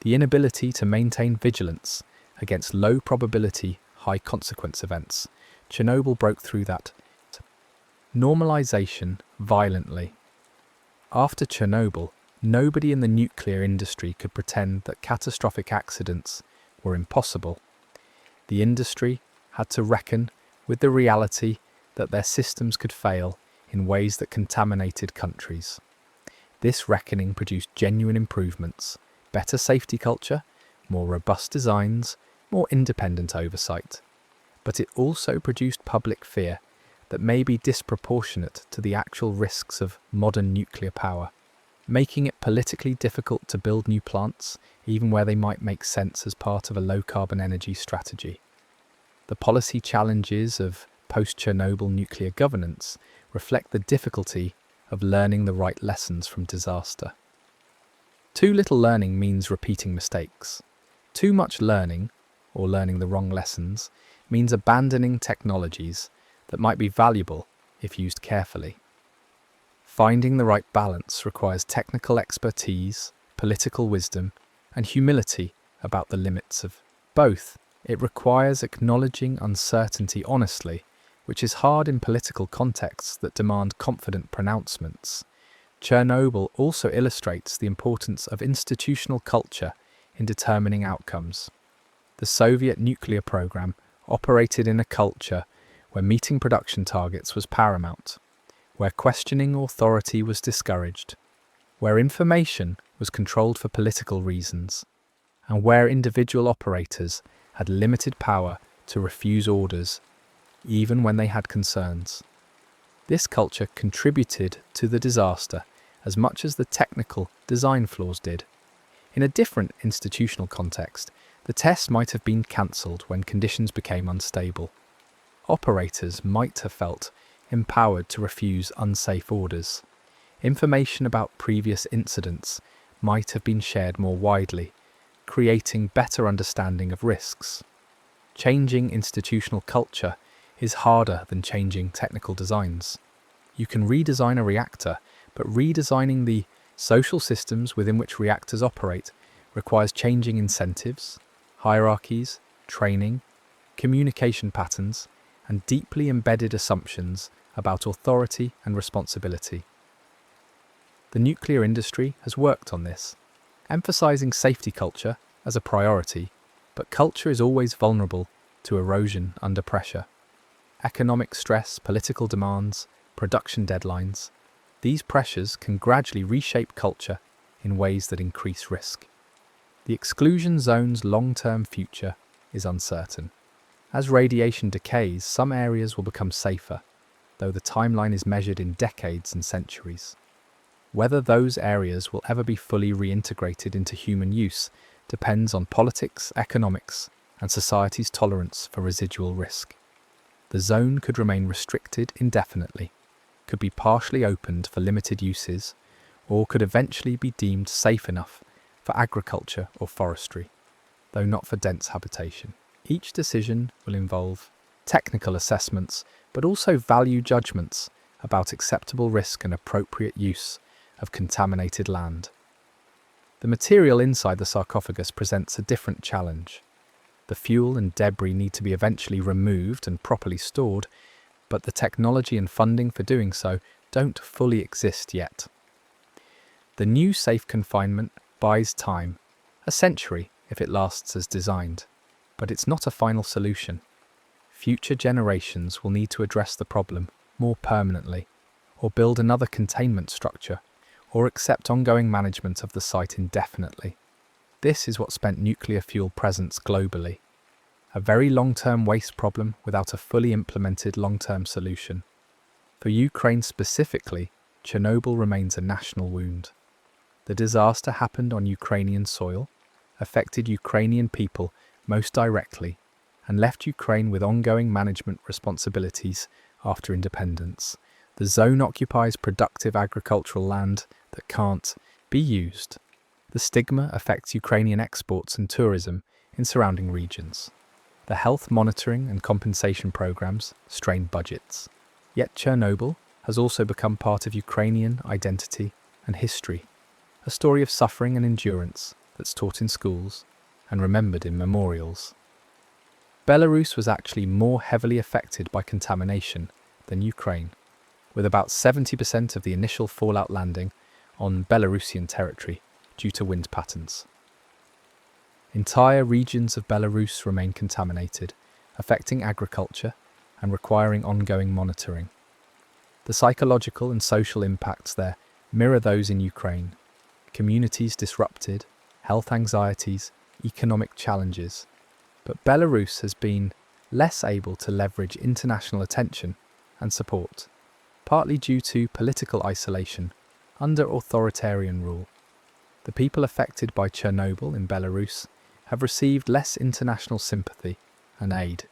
the inability to maintain vigilance against low probability, high consequence events. Chernobyl broke through that. Normalization violently. After Chernobyl, nobody in the nuclear industry could pretend that catastrophic accidents were impossible. The industry had to reckon with the reality that their systems could fail in ways that contaminated countries. This reckoning produced genuine improvements, better safety culture, more robust designs, more independent oversight. But it also produced public fear that may be disproportionate to the actual risks of modern nuclear power, making it politically difficult to build new plants, even where they might make sense as part of a low-carbon energy strategy. The policy challenges of post-Chernobyl nuclear governance reflect the difficulty of learning the right lessons from disaster. Too little learning means repeating mistakes. Too much learning, or learning the wrong lessons, means abandoning technologies that might be valuable if used carefully. Finding the right balance requires technical expertise, political wisdom, and humility about the limits of both. It requires acknowledging uncertainty honestly, which is hard in political contexts that demand confident pronouncements. Chernobyl also illustrates the importance of institutional culture in determining outcomes. The Soviet nuclear program operated in a culture where meeting production targets was paramount, where questioning authority was discouraged, where information was controlled for political reasons, and where individual operators had limited power to refuse orders, even when they had concerns. This culture contributed to the disaster as much as the technical design flaws did. In a different institutional context, the test might have been cancelled when conditions became unstable. Operators might have felt empowered to refuse unsafe orders. Information about previous incidents might have been shared more widely, creating better understanding of risks. Changing institutional culture is harder than changing technical designs. You can redesign a reactor, but redesigning the social systems within which reactors operate requires changing incentives, hierarchies, training, communication patterns, and deeply embedded assumptions about authority and responsibility. The nuclear industry has worked on this, emphasizing safety culture as a priority, but culture is always vulnerable to erosion under pressure. Economic stress, political demands, production deadlines, these pressures can gradually reshape culture in ways that increase risk. The exclusion zone's long-term future is uncertain. As radiation decays, some areas will become safer, though the timeline is measured in decades and centuries. Whether those areas will ever be fully reintegrated into human use depends on politics, economics, and society's tolerance for residual risk. The zone could remain restricted indefinitely, could be partially opened for limited uses, or could eventually be deemed safe enough for agriculture or forestry, though not for dense habitation. Each decision will involve technical assessments, but also value judgments about acceptable risk and appropriate use of contaminated land. The material inside the sarcophagus presents a different challenge. The fuel and debris need to be eventually removed and properly stored, but the technology and funding for doing so don't fully exist yet. The new safe confinement buys time, a century if it lasts as designed. but it's not a final solution. Future generations will need to address the problem more permanently, or build another containment structure, or accept ongoing management of the site indefinitely. This is what spent nuclear fuel presence globally. A very long-term waste problem without a fully implemented long-term solution. For Ukraine specifically, Chernobyl remains a national wound. The disaster happened on Ukrainian soil, affected Ukrainian people most directly, and left Ukraine with ongoing management responsibilities after independence. The zone occupies productive agricultural land that can't be used. The stigma affects Ukrainian exports and tourism in surrounding regions. The health monitoring and compensation programs strain budgets. Yet Chernobyl has also become part of Ukrainian identity and history, a story of suffering and endurance that's taught in schools and remembered in memorials. Belarus was actually more heavily affected by contamination than Ukraine, with about 70% of the initial fallout landing on Belarusian territory due to wind patterns. Entire regions of Belarus remain contaminated, affecting agriculture and requiring ongoing monitoring. The psychological and social impacts there mirror those in Ukraine. Communities disrupted, health anxieties, economic challenges. But Belarus has been less able to leverage international attention and support, partly due to political isolation under authoritarian rule. The people affected by Chernobyl in Belarus have received less international sympathy and aid,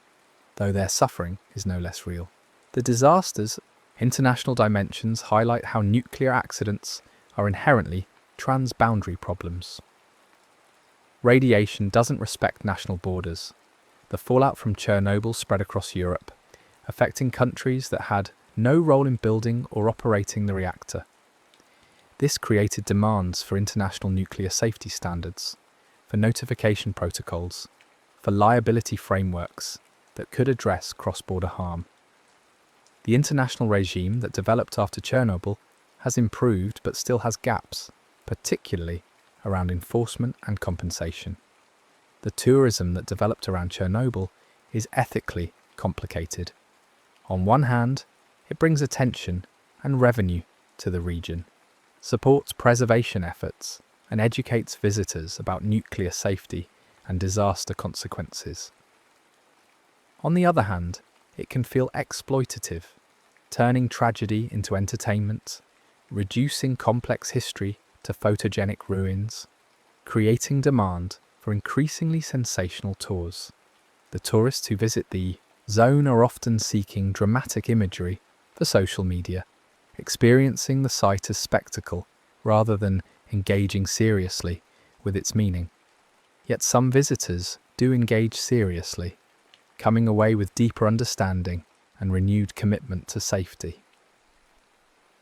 though their suffering is no less real. The disaster's international dimensions highlight how nuclear accidents are inherently transboundary problems. Radiation doesn't respect national borders. The fallout from Chernobyl spread across Europe, affecting countries that had no role in building or operating the reactor. This created demands for international nuclear safety standards, for notification protocols, for liability frameworks that could address cross-border harm. The international regime that developed after Chernobyl has improved but still has gaps, particularly around enforcement and compensation. The tourism that developed around Chernobyl is ethically complicated. On one hand, it brings attention and revenue to the region, supports preservation efforts, and educates visitors about nuclear safety and disaster consequences. On the other hand, it can feel exploitative, turning tragedy into entertainment, reducing complex history to photogenic ruins, creating demand for increasingly sensational tours. The tourists who visit the zone are often seeking dramatic imagery for social media, experiencing the site as spectacle rather than engaging seriously with its meaning. Yet some visitors do engage seriously, coming away with deeper understanding and renewed commitment to safety.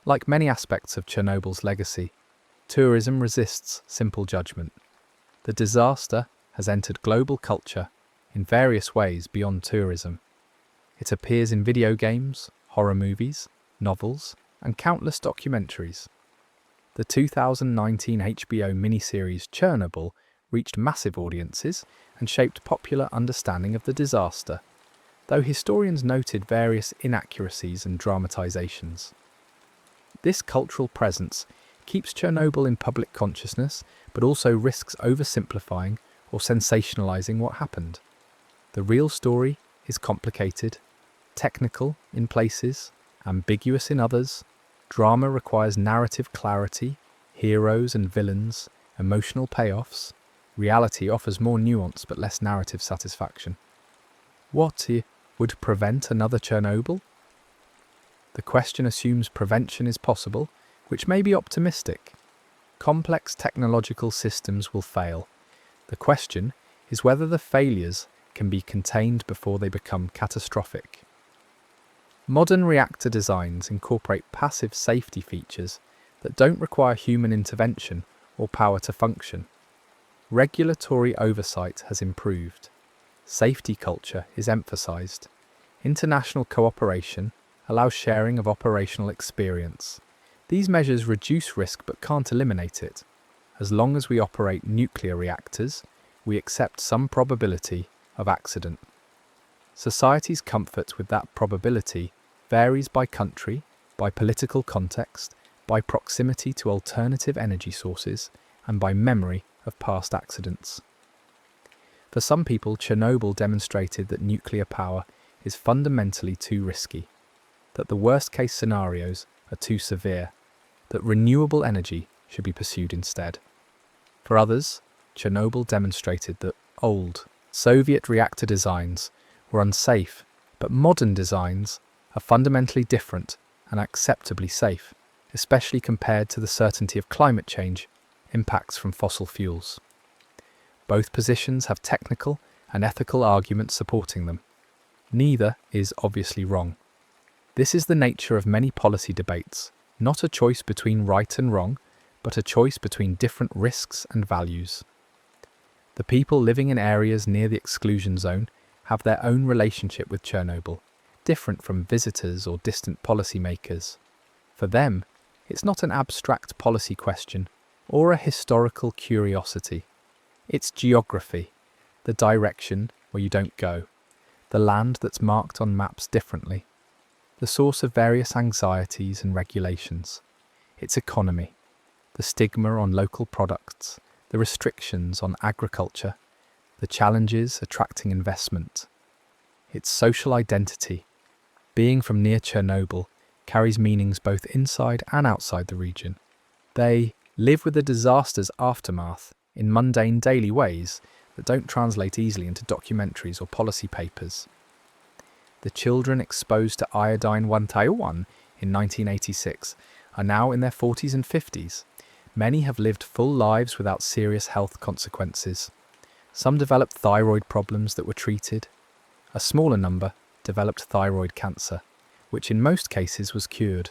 Like many aspects of Chernobyl's legacy, tourism resists simple judgment. The disaster has entered global culture in various ways beyond tourism. It appears in video games, horror movies, novels, and countless documentaries. The 2019 HBO miniseries Chernobyl reached massive audiences and shaped popular understanding of the disaster, though historians noted various inaccuracies and dramatizations. This cultural presence keeps Chernobyl in public consciousness, but also risks oversimplifying or sensationalizing what happened. The real story is complicated, technical in places, ambiguous in others. Drama requires narrative clarity, heroes and villains, emotional payoffs. Reality offers more nuance but less narrative satisfaction. What would prevent another Chernobyl? The question assumes prevention is possible, which may be optimistic. Complex technological systems will fail. The question is whether the failures can be contained before they become catastrophic. Modern reactor designs incorporate passive safety features that don't require human intervention or power to function. Regulatory oversight has improved. Safety culture is emphasized. International cooperation allows sharing of operational experience. These measures reduce risk but can't eliminate it. As long as we operate nuclear reactors, we accept some probability of accident. Society's comfort with that probability varies by country, by political context, by proximity to alternative energy sources, and by memory of past accidents. For some people, Chernobyl demonstrated that nuclear power is fundamentally too risky, that the worst-case scenarios are too severe, that renewable energy should be pursued instead. For others, Chernobyl demonstrated that old, Soviet reactor designs were unsafe, but modern designs are fundamentally different and acceptably safe, especially compared to the certainty of climate change impacts from fossil fuels. Both positions have technical and ethical arguments supporting them. Neither is obviously wrong. This is the nature of many policy debates, not a choice between right and wrong, but a choice between different risks and values. The people living in areas near the exclusion zone have their own relationship with Chernobyl, different from visitors or distant policymakers. For them, it's not an abstract policy question or a historical curiosity. It's geography, the direction where you don't go, the land that's marked on maps differently, the source of various anxieties and regulations. It's economy, the stigma on local products, the restrictions on agriculture, the challenges attracting investment. It's social identity. Being from near Chernobyl carries meanings both inside and outside the region. They live with the disaster's aftermath in mundane daily ways that don't translate easily into documentaries or policy papers. The children exposed to iodine 131 in 1986 are now in their 40s and 50s. Many have lived full lives without serious health consequences. Some developed thyroid problems that were treated. A smaller number developed thyroid cancer, which in most cases was cured.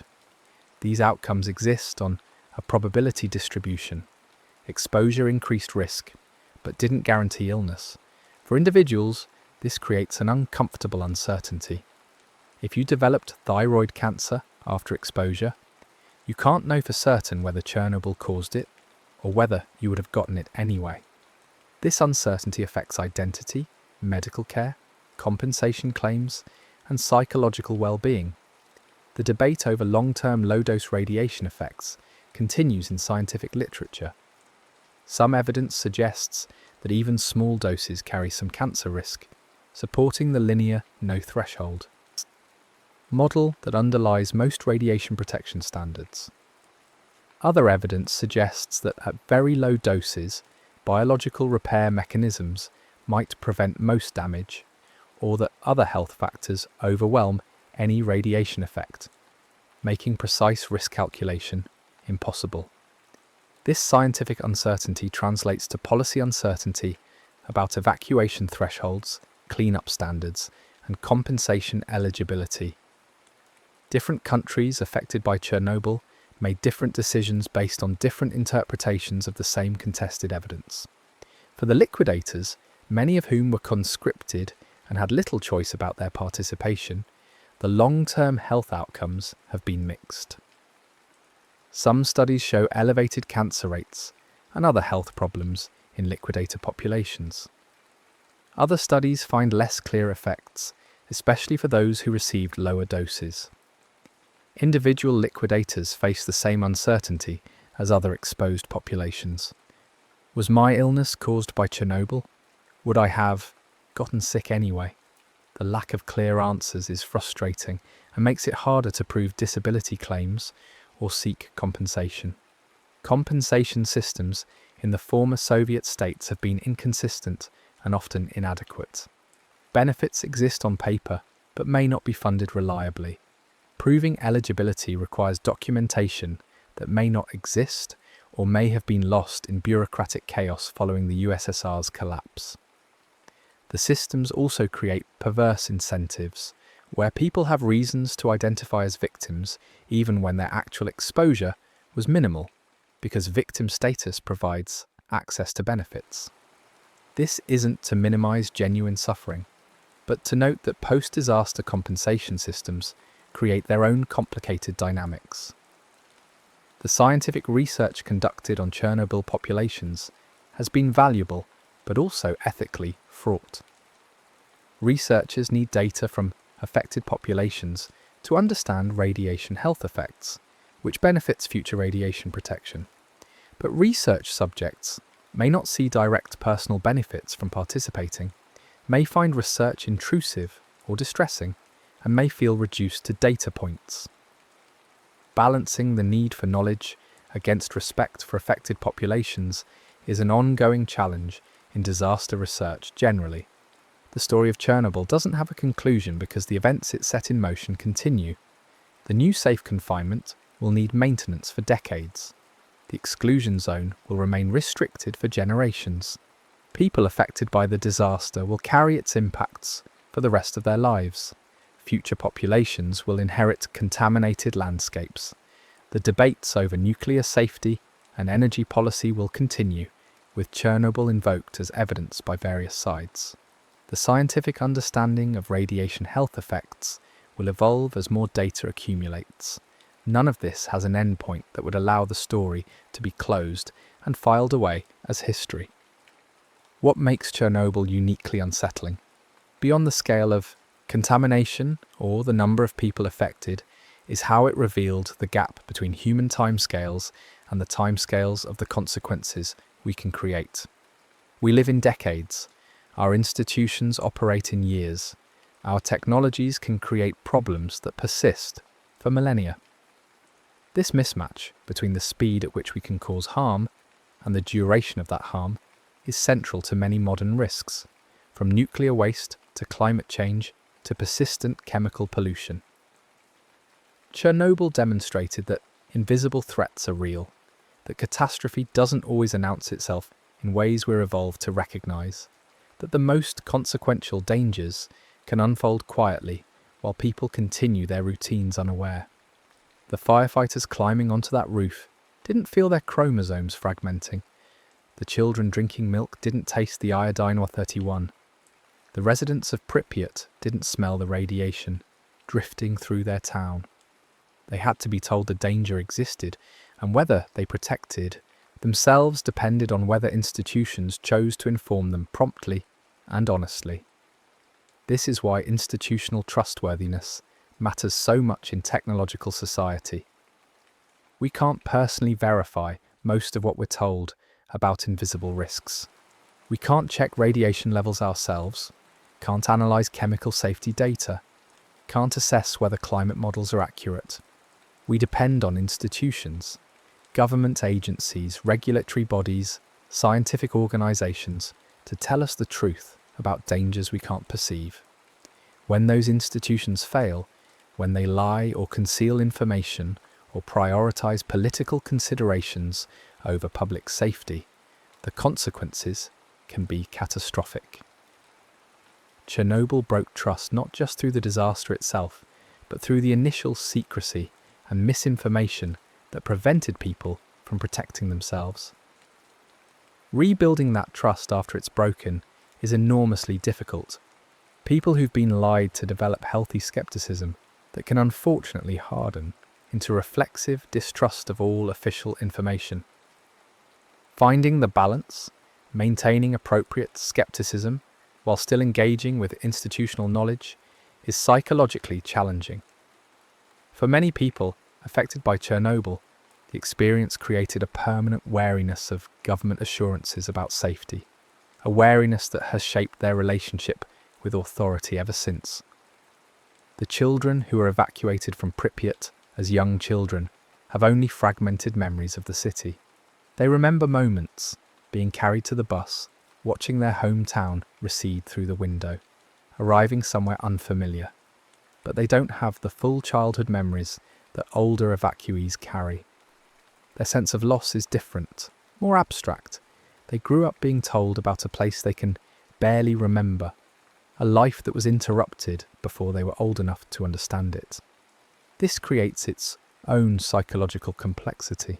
These outcomes exist on a probability distribution. Exposure increased risk, but didn't guarantee illness. For individuals, this creates an uncomfortable uncertainty. If you developed thyroid cancer after exposure, you can't know for certain whether Chernobyl caused it or whether you would have gotten it anyway. This uncertainty affects identity, medical care, compensation claims, and psychological well-being. The debate over long-term low-dose radiation effects continues in scientific literature. Some evidence suggests that even small doses carry some cancer risk, supporting the linear no threshold model that underlies most radiation protection standards. Other evidence suggests that at very low doses, biological repair mechanisms might prevent most damage, or that other health factors overwhelm any radiation effect, making precise risk calculation impossible. This scientific uncertainty translates to policy uncertainty about evacuation thresholds, cleanup standards, and compensation eligibility. Different countries affected by Chernobyl made different decisions based on different interpretations of the same contested evidence. For the liquidators, many of whom were conscripted and had little choice about their participation, the long-term health outcomes have been mixed. Some studies show elevated cancer rates and other health problems in liquidator populations. Other studies find less clear effects, especially for those who received lower doses. Individual liquidators face the same uncertainty as other exposed populations. Was my illness caused by Chernobyl? Would I have gotten sick anyway? The lack of clear answers is frustrating and makes it harder to prove disability claims or seek compensation. Compensation systems in the former Soviet states have been inconsistent and often inadequate. Benefits exist on paper, but may not be funded reliably. Proving eligibility requires documentation that may not exist or may have been lost in bureaucratic chaos following the USSR's collapse. The systems also create perverse incentives, where people have reasons to identify as victims even when their actual exposure was minimal, because victim status provides access to benefits. This isn't to minimize genuine suffering, but to note that post-disaster compensation systems create their own complicated dynamics. The scientific research conducted on Chernobyl populations has been valuable, but also ethically fraught. Researchers need data from affected populations to understand radiation health effects, which benefits future radiation protection. But research subjects may not see direct personal benefits from participating, may find research intrusive or distressing, and may feel reduced to data points. Balancing the need for knowledge against respect for affected populations is an ongoing challenge in disaster research generally. The story of Chernobyl doesn't have a conclusion because the events it set in motion continue. The new safe confinement will need maintenance for decades. The exclusion zone will remain restricted for generations. People affected by the disaster will carry its impacts for the rest of their lives. Future populations will inherit contaminated landscapes. The debates over nuclear safety and energy policy will continue, with Chernobyl invoked as evidence by various sides. The scientific understanding of radiation health effects will evolve as more data accumulates. None of this has an endpoint that would allow the story to be closed and filed away as history. What makes Chernobyl uniquely unsettling? Beyond the scale of contamination or the number of people affected is how it revealed the gap between human timescales and the timescales of the consequences we can create. We live in decades. Our institutions operate in years. Our technologies can create problems that persist for millennia. This mismatch between the speed at which we can cause harm and the duration of that harm is central to many modern risks, from nuclear waste to climate change to persistent chemical pollution. Chernobyl demonstrated that invisible threats are real, that catastrophe doesn't always announce itself in ways we're evolved to recognise, that the most consequential dangers can unfold quietly while people continue their routines unaware. The firefighters climbing onto that roof didn't feel their chromosomes fragmenting. The children drinking milk didn't taste the iodine or 31. The residents of Pripyat didn't smell the radiation drifting through their town. They had to be told the danger existed, and whether they protected themselves depended on whether institutions chose to inform them promptly and honestly. This is why institutional trustworthiness matters so much in technological society. We can't personally verify most of what we're told about invisible risks. We can't check radiation levels ourselves, can't analyse chemical safety data, can't assess whether climate models are accurate. We depend on institutions, government agencies, regulatory bodies, scientific organisations to tell us the truth about dangers we can't perceive. When those institutions fail, when they lie or conceal information or prioritise political considerations over public safety, the consequences can be catastrophic. Chernobyl broke trust not just through the disaster itself, but through the initial secrecy and misinformation that prevented people from protecting themselves. Rebuilding that trust after it's broken is enormously difficult. People who've been lied to develop healthy skepticism that can unfortunately harden into reflexive distrust of all official information. Finding the balance, maintaining appropriate skepticism while still engaging with institutional knowledge is psychologically challenging. For many people affected by Chernobyl, the experience created a permanent wariness of government assurances about safety, a wariness that has shaped their relationship with authority ever since. The children who were evacuated from Pripyat as young children have only fragmented memories of the city. They remember moments, being carried to the bus, watching their hometown recede through the window, arriving somewhere unfamiliar. But they don't have the full childhood memories that older evacuees carry. Their sense of loss is different, more abstract. They grew up being told about a place they can barely remember, a life that was interrupted before they were old enough to understand it. This creates its own psychological complexity.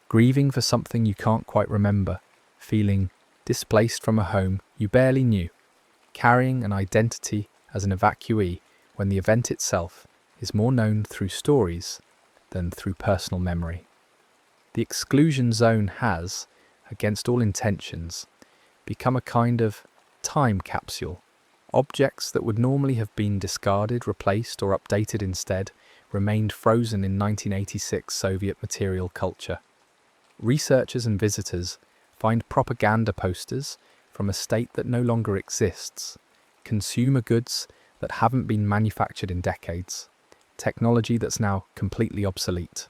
Grieving for something you can't quite remember, feeling displaced from a home you barely knew, carrying an identity as an evacuee when the event itself is more known through stories than through personal memory. The exclusion zone has, against all intentions, become a kind of time capsule, Objects that would normally have been discarded, replaced, or updated instead remained frozen in 1986 Soviet material culture. Researchers and visitors find propaganda posters from a state that no longer exists, consumer goods that haven't been manufactured in decades, technology that's now completely obsolete.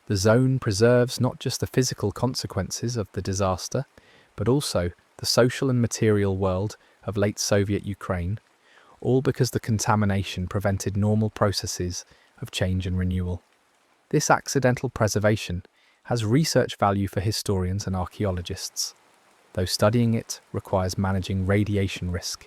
The zone preserves not just the physical consequences of the disaster, but also the social and material world of late Soviet Ukraine, all because the contamination prevented normal processes of change and renewal. This accidental preservation has research value for historians and archaeologists, though studying it requires managing radiation risk.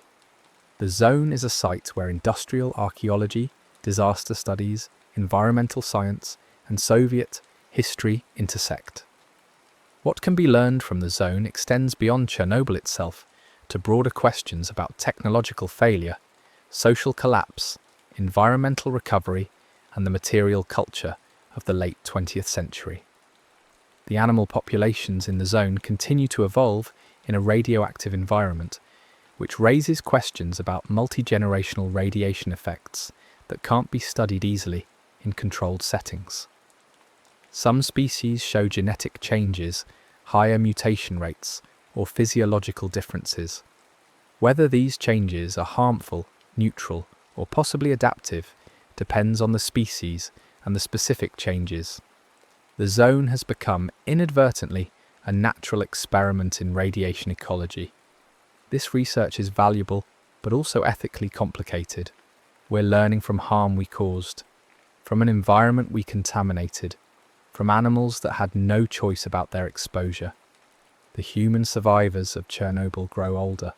The zone is a site where industrial archaeology, disaster studies, environmental science, and Soviet history intersect. What can be learned from the zone extends beyond Chernobyl itself to broader questions about technological failure, social collapse, environmental recovery, and the material culture of the late 20th century. The animal populations in the zone continue to evolve in a radioactive environment, which raises questions about multi-generational radiation effects that can't be studied easily in controlled settings. Some species show genetic changes, higher mutation rates, or physiological differences. Whether these changes are harmful, neutral, or possibly adaptive depends on the species and the specific changes. The zone has become, inadvertently, a natural experiment in radiation ecology. This research is valuable, but also ethically complicated. We're learning from harm we caused, from an environment we contaminated, from animals that had no choice about their exposure. The human survivors of Chernobyl grow older.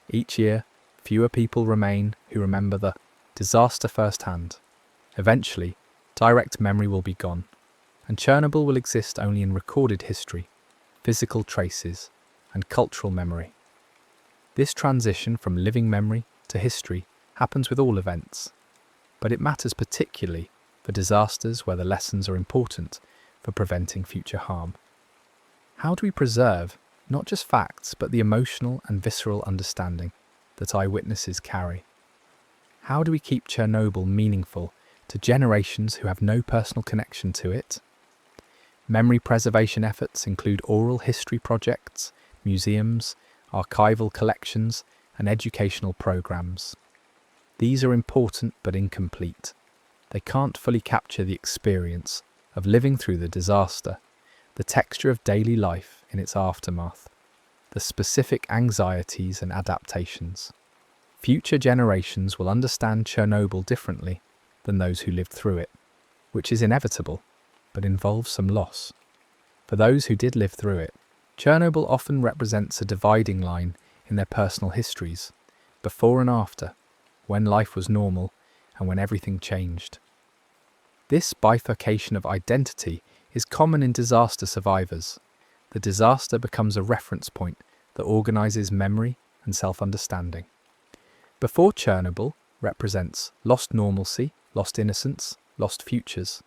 Each year, fewer people remain who remember the disaster firsthand. Eventually, direct memory will be gone, and Chernobyl will exist only in recorded history, physical traces, and cultural memory. This transition from living memory to history happens with all events, but it matters particularly for disasters where the lessons are important for preventing future harm. How do we preserve not just facts, but the emotional and visceral understanding that eyewitnesses carry? How do we keep Chernobyl meaningful to generations who have no personal connection to it? Memory preservation efforts include oral history projects, museums, archival collections, and educational programs. These are important but incomplete. They can't fully capture the experience of living through the disaster, the texture of daily life in its aftermath, the specific anxieties and adaptations. Future generations will understand Chernobyl differently than those who lived through it, which is inevitable, but involves some loss. For those who did live through it, Chernobyl often represents a dividing line in their personal histories, before and after, when life was normal and when everything changed. This bifurcation of identity is common in disaster survivors. The disaster becomes a reference point that organises memory and self-understanding. Before Chernobyl represents lost normalcy, lost innocence, lost futures.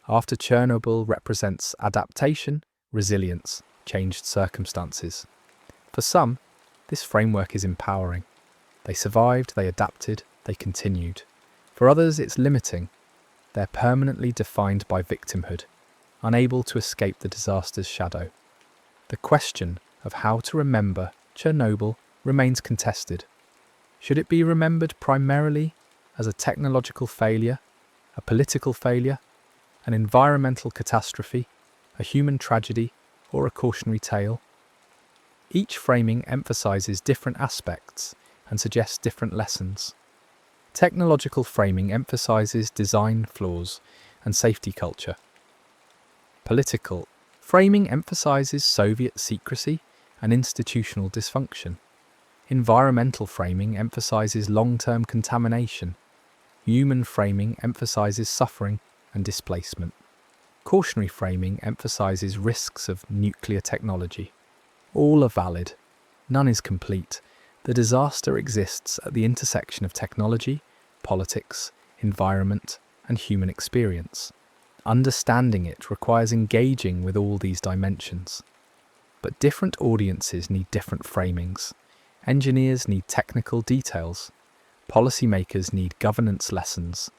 After Chernobyl represents adaptation, resilience, changed circumstances. For some, this framework is empowering. They survived, they adapted, they continued. For others, it's limiting. They're permanently defined by victimhood, unable to escape the disaster's shadow. The question of how to remember Chernobyl remains contested. Should it be remembered primarily as a technological failure, a political failure, an environmental catastrophe, a human tragedy, or a cautionary tale? Each framing emphasizes different aspects and suggests different lessons. Technological framing emphasizes design flaws and safety culture. Political framing emphasizes Soviet secrecy and institutional dysfunction. Environmental framing emphasizes long-term contamination. Human framing emphasizes suffering and displacement. Cautionary framing emphasizes risks of nuclear technology. All are valid. None is complete. The disaster exists at the intersection of technology, politics, environment, and human experience. Understanding it requires engaging with all these dimensions. But different audiences need different framings, Engineers need technical details. Policymakers need governance lessons.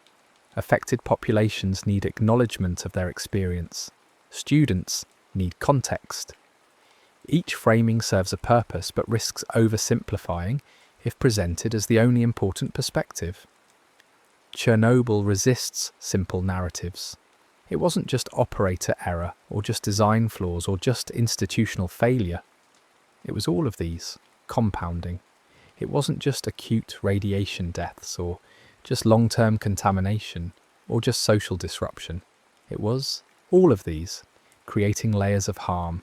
Affected populations need acknowledgement of their experience. Students need context. Each framing serves a purpose but risks oversimplifying if presented as the only important perspective. Chernobyl resists simple narratives. It wasn't just operator error, or just design flaws, or just institutional failure. It was all of these, compounding. It wasn't just acute radiation deaths, or just long-term contamination, or just social disruption. It was all of these, creating layers of harm.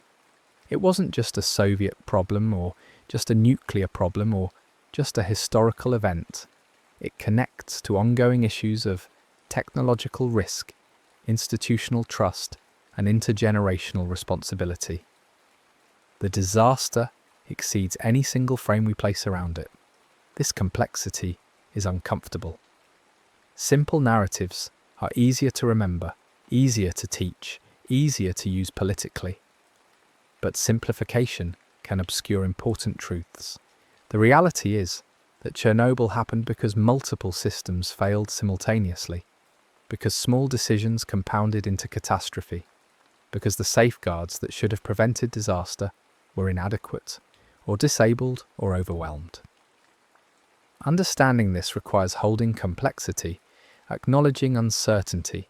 It wasn't just a Soviet problem, or just a nuclear problem, or just a historical event. It connects to ongoing issues of technological risk, institutional trust, and intergenerational responsibility. The disaster exceeds any single frame we place around it. This complexity is uncomfortable. Simple narratives are easier to remember, easier to teach, easier to use politically. But simplification can obscure important truths. The reality is that Chernobyl happened because multiple systems failed simultaneously, because small decisions compounded into catastrophe, because the safeguards that should have prevented disaster were inadequate, or disabled, or overwhelmed. Understanding this requires holding complexity, acknowledging uncertainty,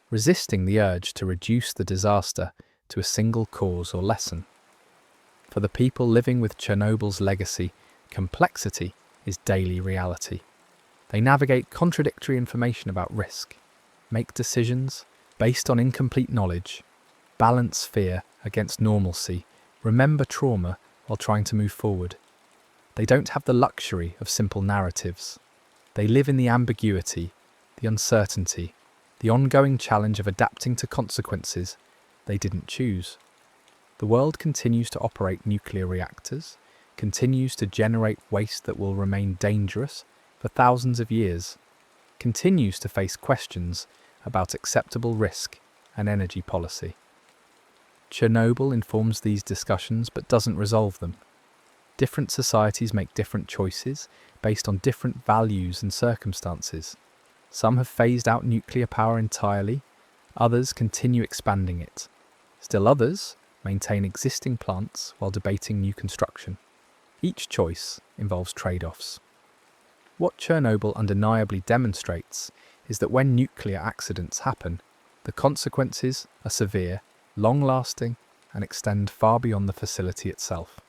resisting the urge to reduce the disaster to a single cause or lesson. For the people living with Chernobyl's legacy, complexity is daily reality. They navigate contradictory information about risk, make decisions based on incomplete knowledge, balance fear against normalcy, remember trauma while trying to move forward. They don't have the luxury of simple narratives. They live in the ambiguity, the uncertainty, the ongoing challenge of adapting to consequences they didn't choose. The world continues to operate nuclear reactors, continues to generate waste that will remain dangerous for thousands of years, continues to face questions about acceptable risk and energy policy. Chernobyl informs these discussions but doesn't resolve them. Different societies make different choices based on different values and circumstances. Some have phased out nuclear power entirely, others continue expanding it. Still others maintain existing plants while debating new construction. Each choice involves trade-offs. What Chernobyl undeniably demonstrates is that when nuclear accidents happen, the consequences are severe, long-lasting, and extend far beyond the facility itself.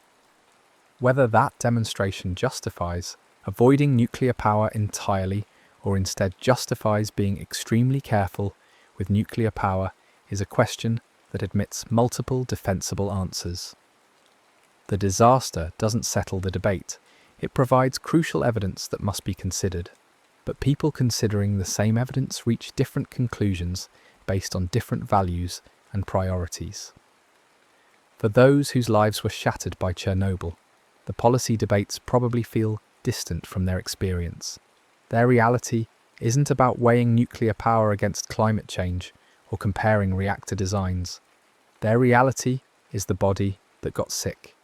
Whether that demonstration justifies avoiding nuclear power entirely or instead justifies being extremely careful with nuclear power is a question that admits multiple defensible answers. The disaster doesn't settle the debate. It provides crucial evidence that must be considered. But people considering the same evidence reach different conclusions based on different values and priorities. For those whose lives were shattered by Chernobyl, the policy debates probably feel distant from their experience. Their reality isn't about weighing nuclear power against climate change or comparing reactor designs. Their reality is the body that got sick,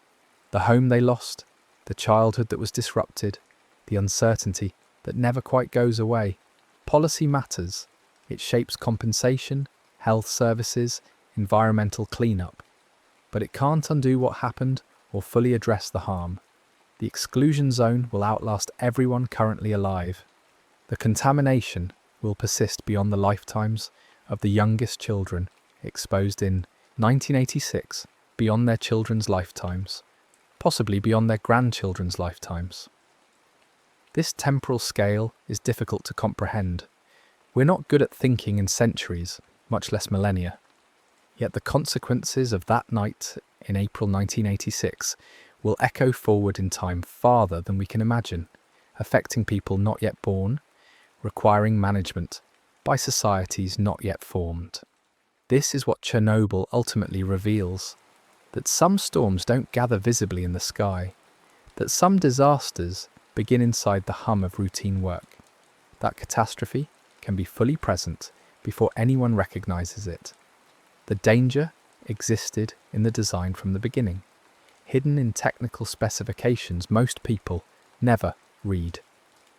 the home they lost, the childhood that was disrupted, the uncertainty that never quite goes away. Policy matters. It shapes compensation, health services, environmental cleanup. But it can't undo what happened or fully address the harm. The exclusion zone will outlast everyone currently alive. The contamination will persist beyond the lifetimes of the youngest children exposed in 1986, beyond their children's lifetimes, possibly beyond their grandchildren's lifetimes. This temporal scale is difficult to comprehend. We're not good at thinking in centuries, much less millennia. Yet the consequences of that night in April 1986 will echo forward in time farther than we can imagine, affecting people not yet born, requiring management by societies not yet formed. This is what Chernobyl ultimately reveals, that some storms don't gather visibly in the sky, that some disasters begin inside the hum of routine work, that catastrophe can be fully present before anyone recognizes it. The danger existed in the design from the beginning, hidden in technical specifications most people never read.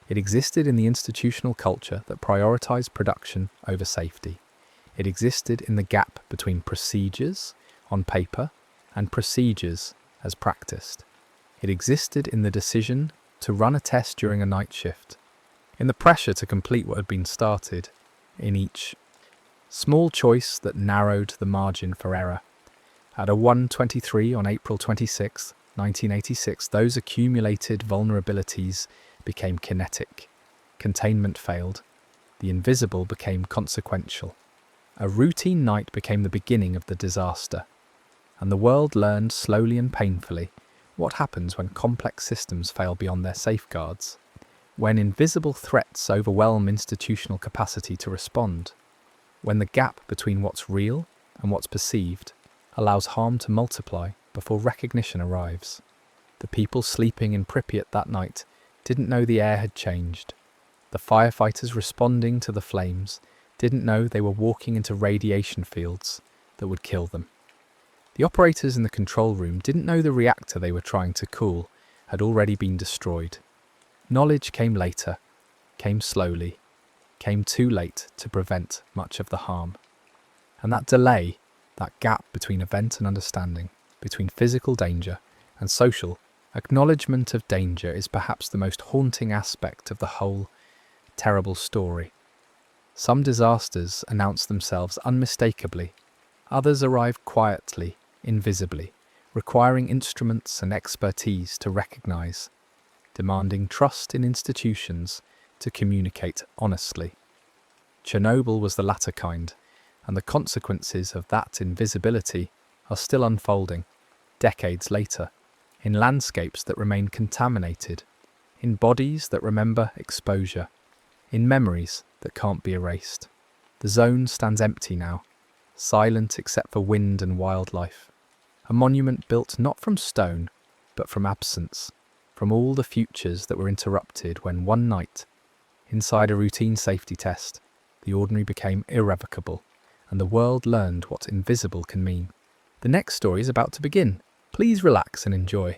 It existed in the institutional culture that prioritized production over safety. It existed in the gap between procedures on paper and procedures as practiced. It existed in the decision to run a test during a night shift, in the pressure to complete what had been started, in each small choice that narrowed the margin for error. At a 1:23 on April 26, 1986, those accumulated vulnerabilities became kinetic. Containment failed. The invisible became consequential. A routine night became the beginning of the disaster. And the world learned slowly and painfully what happens when complex systems fail beyond their safeguards, when invisible threats overwhelm institutional capacity to respond, when the gap between what's real and what's perceived allows harm to multiply before recognition arrives. The people sleeping in Pripyat that night didn't know the air had changed. The firefighters responding to the flames didn't know they were walking into radiation fields that would kill them. The operators in the control room didn't know the reactor they were trying to cool had already been destroyed. Knowledge came later, came slowly, came too late to prevent much of the harm. And that delay, that gap between event and understanding, between physical danger and social acknowledgement of danger, is perhaps the most haunting aspect of the whole terrible story. Some disasters announce themselves unmistakably, others arrive quietly, invisibly, requiring instruments and expertise to recognize, demanding trust in institutions to communicate honestly. Chernobyl was the latter kind, and the consequences of that invisibility are still unfolding, decades later, in landscapes that remain contaminated, in bodies that remember exposure, in memories that can't be erased. The zone stands empty now, silent except for wind and wildlife. A monument built not from stone, but from absence, from all the futures that were interrupted when one night, inside a routine safety test, the ordinary became irrevocable, and the world learned what invisible can mean. The next story is about to begin. Please relax and enjoy.